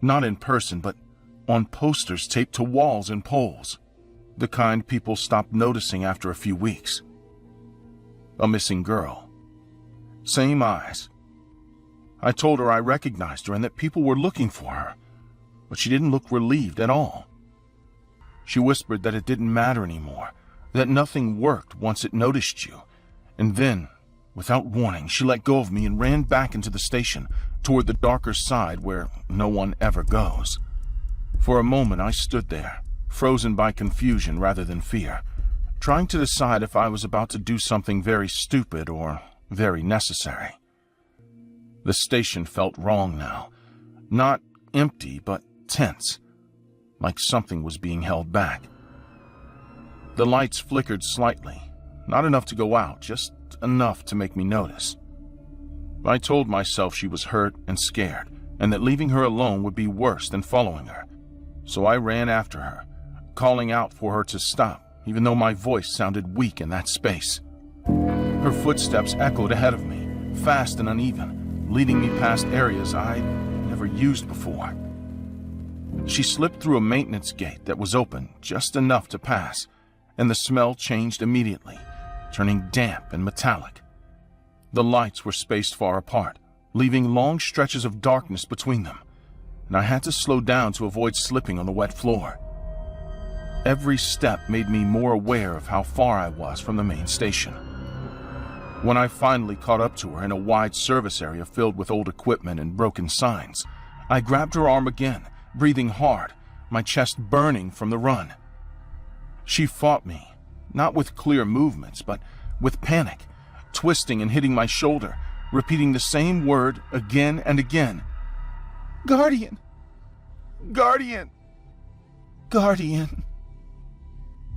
not in person, but on posters taped to walls and poles, the kind people stopped noticing after a few weeks. A missing girl. Same eyes. I told her I recognized her and that people were looking for her, but she didn't look relieved at all. She whispered that it didn't matter anymore, that nothing worked once it noticed you, and then, without warning, she let go of me and ran back into the station, toward the darker side where no one ever goes. For a moment I stood there, frozen by confusion rather than fear, trying to decide if I was about to do something very stupid or very necessary. The station felt wrong now, not empty but tense, like something was being held back. The lights flickered slightly, not enough to go out, just enough to make me notice. I told myself she was hurt and scared, and that leaving her alone would be worse than following her. So I ran after her, calling out for her to stop, even though my voice sounded weak in that space. Her footsteps echoed ahead of me, fast and uneven, leading me past areas I'd never used before. She slipped through a maintenance gate that was open just enough to pass, and the smell changed immediately, turning damp and metallic. The lights were spaced far apart, leaving long stretches of darkness between them, and I had to slow down to avoid slipping on the wet floor. Every step made me more aware of how far I was from the main station. When I finally caught up to her in a wide service area filled with old equipment and broken signs, I grabbed her arm again, breathing hard, my chest burning from the run. She fought me, not with clear movements, but with panic, twisting and hitting my shoulder, repeating the same word again and again. Guardian! Guardian! Guardian!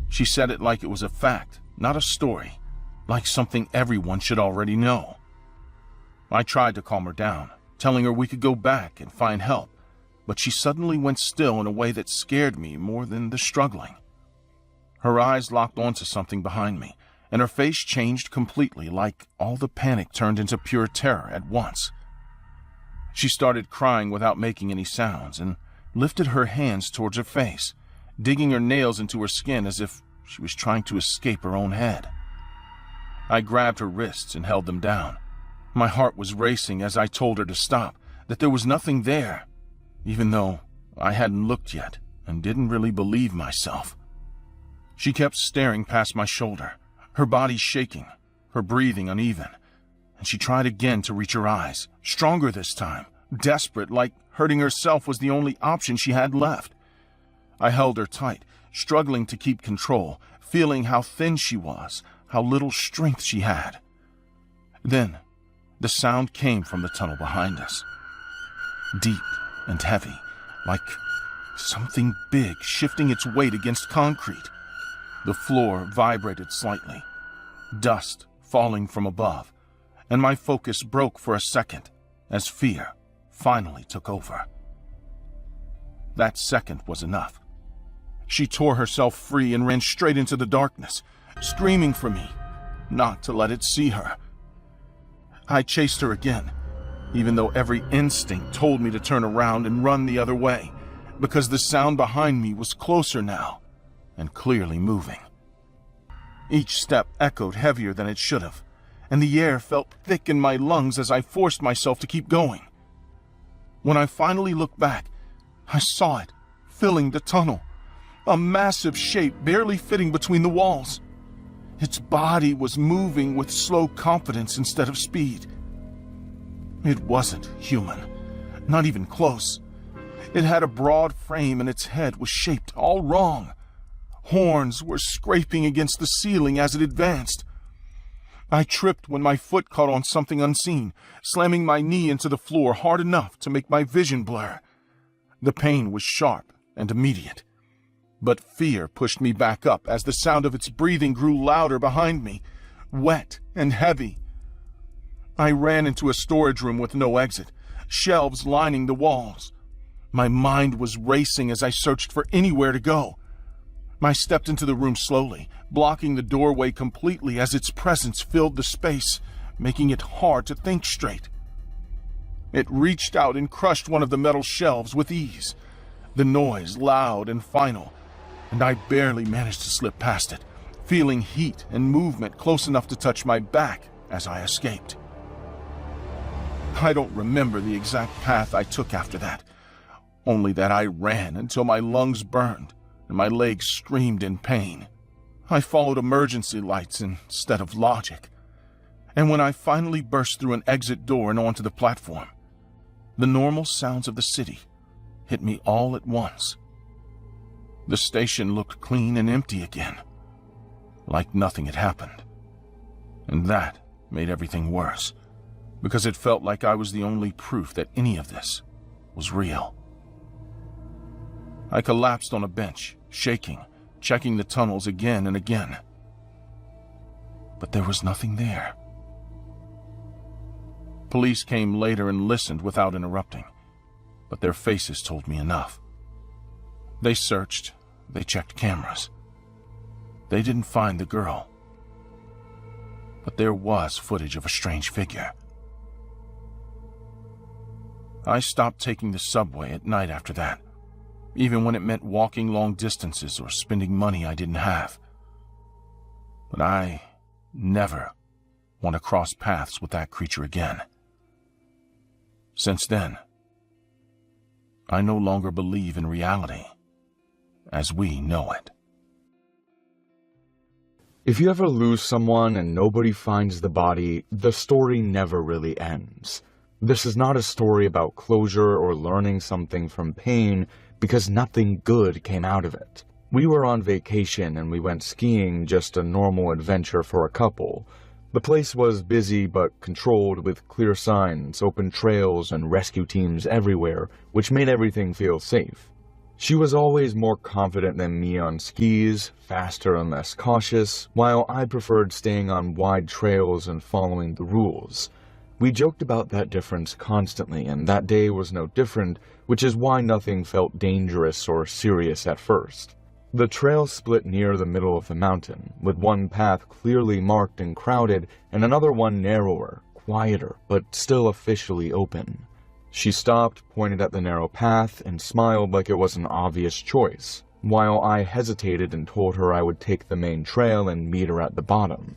She said it like it was a fact, not a story, like something everyone should already know. I tried to calm her down, telling her we could go back and find help, but she suddenly went still in a way that scared me more than the struggling. Her eyes locked onto something behind me, and her face changed completely, like all the panic turned into pure terror at once. She started crying without making any sounds and lifted her hands towards her face, digging her nails into her skin as if she was trying to escape her own head. I grabbed her wrists and held them down. My heart was racing as I told her to stop, that there was nothing there, even though I hadn't looked yet and didn't really believe myself. She kept staring past my shoulder, her body shaking, her breathing uneven, and she tried again to reach her eyes, stronger this time, desperate, like hurting herself was the only option she had left. I held her tight, struggling to keep control, feeling how thin she was, how little strength she had. Then, the sound came from the tunnel behind us. Deep and heavy, like something big shifting its weight against concrete. The floor vibrated slightly, dust falling from above, and my focus broke for a second as fear finally took over. That second was enough. She tore herself free and ran straight into the darkness, screaming for me not to let it see her. I chased her again, even though every instinct told me to turn around and run the other way, because the sound behind me was closer now and clearly moving. Each step echoed heavier than it should have, and the air felt thick in my lungs as I forced myself to keep going. When I finally looked back, I saw it, filling the tunnel, a massive shape barely fitting between the walls. Its body was moving with slow confidence instead of speed. It wasn't human, not even close. It had a broad frame and its head was shaped all wrong. Horns were scraping against the ceiling as it advanced. I tripped when my foot caught on something unseen, slamming my knee into the floor hard enough to make my vision blur. The pain was sharp and immediate, but fear pushed me back up as the sound of its breathing grew louder behind me, wet and heavy. I ran into a storage room with no exit, shelves lining the walls. My mind was racing as I searched for anywhere to go. I stepped into the room slowly, blocking the doorway completely as its presence filled the space, making it hard to think straight. It reached out and crushed one of the metal shelves with ease, the noise loud and final, and I barely managed to slip past it, feeling heat and movement close enough to touch my back as I escaped. I don't remember the exact path I took after that, only that I ran until my lungs burned and my legs screamed in pain. I followed emergency lights instead of logic, and when I finally burst through an exit door and onto the platform, the normal sounds of the city hit me all at once. The station looked clean and empty again, like nothing had happened. And that made everything worse, because it felt like I was the only proof that any of this was real. I collapsed on a bench, shaking, checking the tunnels again and again. But there was nothing there. Police came later and listened without interrupting, but their faces told me enough. They searched, they checked cameras. They didn't find the girl. But there was footage of a strange figure. I stopped taking the subway at night after that, even when it meant walking long distances or spending money I didn't have. But I never want to cross paths with that creature again. Since then, I no longer believe in reality as we know it. If you ever lose someone and nobody finds the body, the story never really ends. This is not a story about closure or learning something from pain. because nothing good came out of it. We were on vacation and we went skiing, just a normal adventure for a couple. The place was busy but controlled, with clear signs, open trails, and rescue teams everywhere, which made everything feel safe. She was always more confident than me on skis, faster and less cautious, while I preferred staying on wide trails and following the rules. We joked about that difference constantly, and that day was no different, which is why nothing felt dangerous or serious at first. The trail split near the middle of the mountain, with one path clearly marked and crowded, and another one narrower, quieter, but still officially open. She stopped, pointed at the narrow path, and smiled like it was an obvious choice, while I hesitated and told her I would take the main trail and meet her at the bottom.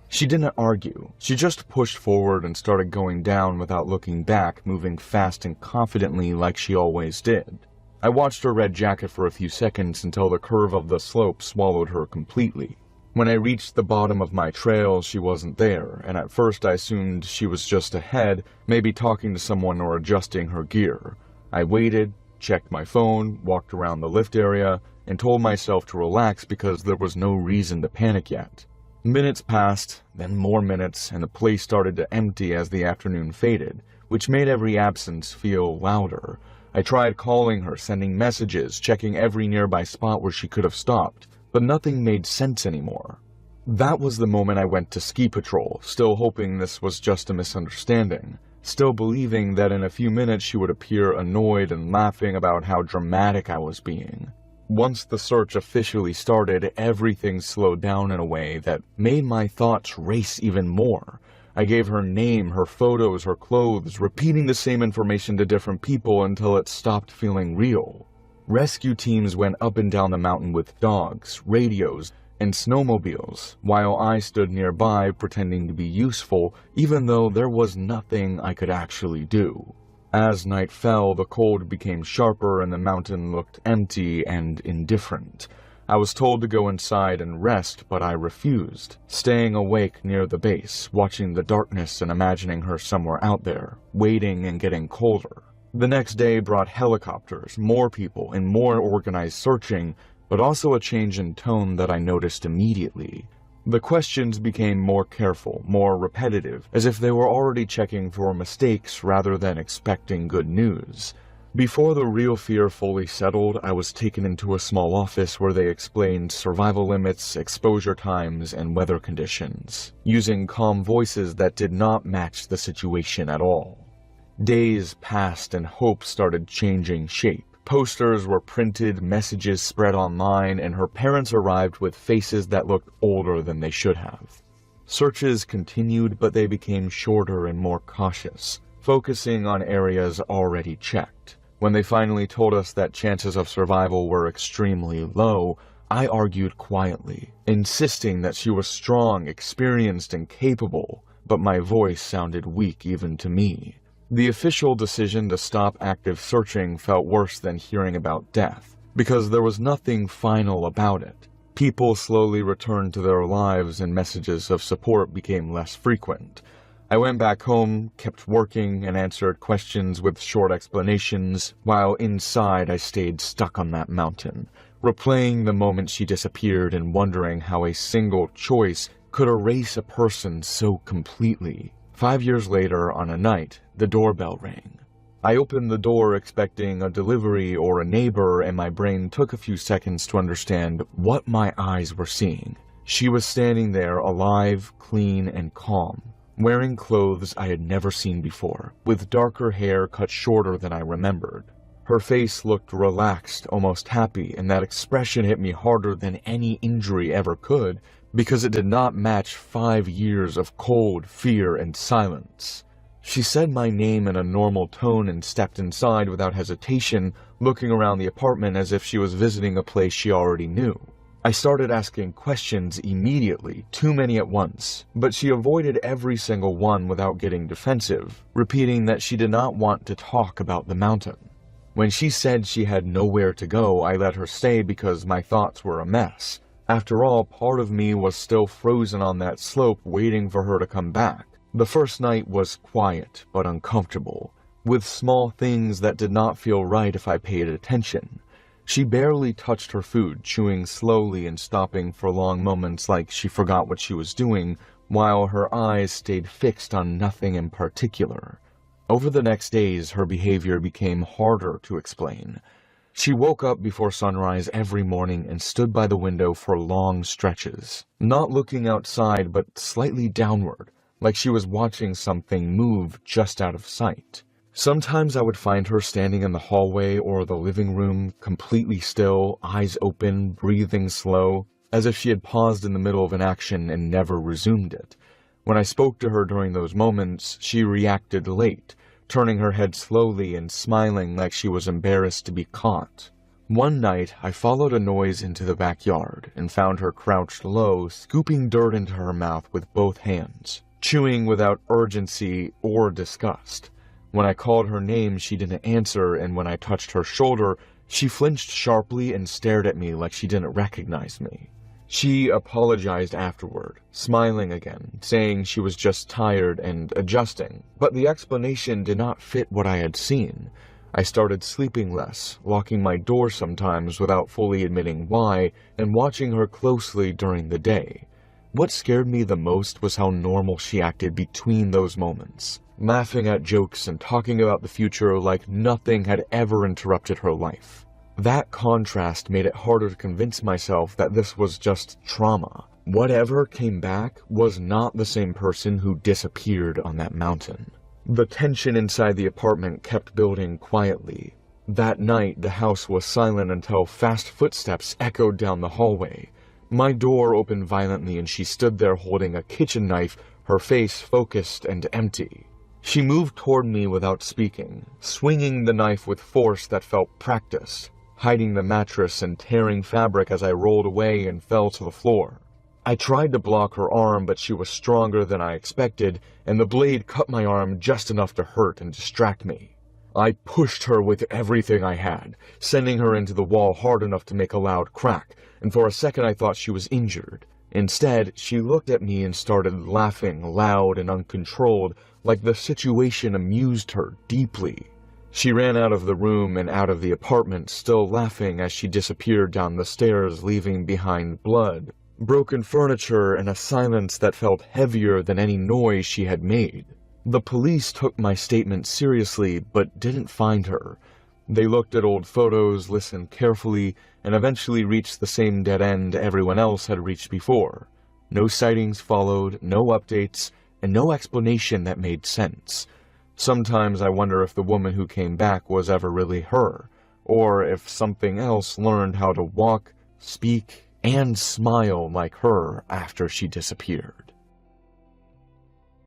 She didn't argue. She just pushed forward and started going down without looking back, moving fast and confidently like she always did. I watched her red jacket for a few seconds until the curve of the slope swallowed her completely. When I reached the bottom of my trail, she wasn't there, and at first I assumed she was just ahead, maybe talking to someone or adjusting her gear. I waited, checked my phone, walked around the lift area, and told myself to relax because there was no reason to panic yet. Minutes passed, then more minutes, and the place started to empty as the afternoon faded, which made every absence feel louder. I tried calling her, sending messages, checking every nearby spot where she could have stopped, but nothing made sense anymore. That was the moment I went to ski patrol, still hoping this was just a misunderstanding, still believing that in a few minutes she would appear annoyed and laughing about how dramatic I was being. Once the search officially started, everything slowed down in a way that made my thoughts race even more. I gave her name, her photos, her clothes, repeating the same information to different people until it stopped feeling real. Rescue teams went up and down the mountain with dogs, radios, and snowmobiles, while I stood nearby pretending to be useful, even though there was nothing I could actually do. As night fell, the cold became sharper and the mountain looked empty and indifferent. I was told to go inside and rest, but I refused, staying awake near the base, watching the darkness and imagining her somewhere out there, waiting and getting colder. The next day brought helicopters, more people, and more organized searching, but also a change in tone that I noticed immediately. The questions became more careful, more repetitive, as if they were already checking for mistakes rather than expecting good news. Before the real fear fully settled, I was taken into a small office where they explained survival limits, exposure times, and weather conditions, using calm voices that did not match the situation at all. Days passed and hope started changing shape. Posters were printed, messages spread online, and her parents arrived with faces that looked older than they should have. Searches continued, but they became shorter and more cautious, focusing on areas already checked. When they finally told us that chances of survival were extremely low, I argued quietly, insisting that she was strong, experienced, and capable, but my voice sounded weak even to me. The official decision to stop active searching felt worse than hearing about death, because there was nothing final about it. People slowly returned to their lives and messages of support became less frequent. I went back home, kept working, and answered questions with short explanations, while inside I stayed stuck on that mountain, replaying the moment she disappeared and wondering how a single choice could erase a person so completely. 5 years later, on a night, the doorbell rang. I opened the door expecting a delivery or a neighbor, and my brain took a few seconds to understand what my eyes were seeing. She was standing there, alive, clean, and calm, wearing clothes I had never seen before, with darker hair cut shorter than I remembered. Her face looked relaxed, almost happy, and that expression hit me harder than any injury ever could, because it did not match 5 years of cold fear and silence. She said my name in a normal tone and stepped inside without hesitation, looking around the apartment as if she was visiting a place she already knew. I started asking questions immediately, too many at once, but she avoided every single one without getting defensive, repeating that she did not want to talk about the mountain. When she said she had nowhere to go, I let her stay because my thoughts were a mess. After all, part of me was still frozen on that slope waiting for her to come back. The first night was quiet but uncomfortable. with small things that did not feel right if I paid attention. She barely touched her food, chewing slowly and stopping for long moments like she forgot what she was doing, while her eyes stayed fixed on nothing in particular. Over the next days, her behavior became harder to explain. She woke up before sunrise every morning and stood by the window for long stretches, not looking outside but slightly downward, like she was watching something move just out of sight. Sometimes I would find her standing in the hallway or the living room, completely still, eyes open, breathing slow, as if she had paused in the middle of an action and never resumed it. When I spoke to her during those moments, she reacted late, turning her head slowly and smiling like she was embarrassed to be caught. One night, I followed a noise into the backyard and found her crouched low, scooping dirt into her mouth with both hands, chewing without urgency or disgust. When I called her name, she didn't answer, and when I touched her shoulder, she flinched sharply and stared at me like she didn't recognize me. She apologized afterward, smiling again, saying she was just tired and adjusting, but the explanation did not fit what I had seen. I started sleeping less, locking my door sometimes without fully admitting why, and watching her closely during the day. What scared me the most was how normal she acted between those moments, laughing at jokes and talking about the future like nothing had ever interrupted her life. That contrast made it harder to convince myself that this was just trauma. Whatever came back was not the same person who disappeared on that mountain. The tension inside the apartment kept building quietly. That night, the house was silent until fast footsteps echoed down the hallway. My door opened violently and she stood there holding a kitchen knife, her face focused and empty. She moved toward me without speaking, swinging the knife with force that felt practiced, hiding the mattress and tearing fabric as I rolled away and fell to the floor. I tried to block her arm, but she was stronger than I expected, and the blade cut my arm just enough to hurt and distract me. I pushed her with everything I had, sending her into the wall hard enough to make a loud crack, and for a second I thought she was injured. Instead, she looked at me and started laughing loud and uncontrolled, like the situation amused her deeply. She ran out of the room and out of the apartment, still laughing as she disappeared down the stairs, leaving behind blood, broken furniture, and a silence that felt heavier than any noise she had made. The police took my statement seriously, but didn't find her. They looked at old photos, listened carefully, and eventually reached the same dead end everyone else had reached before. No sightings followed, no updates, and no explanation that made sense. Sometimes I wonder if the woman who came back was ever really her, or if something else learned how to walk, speak, and smile like her after she disappeared.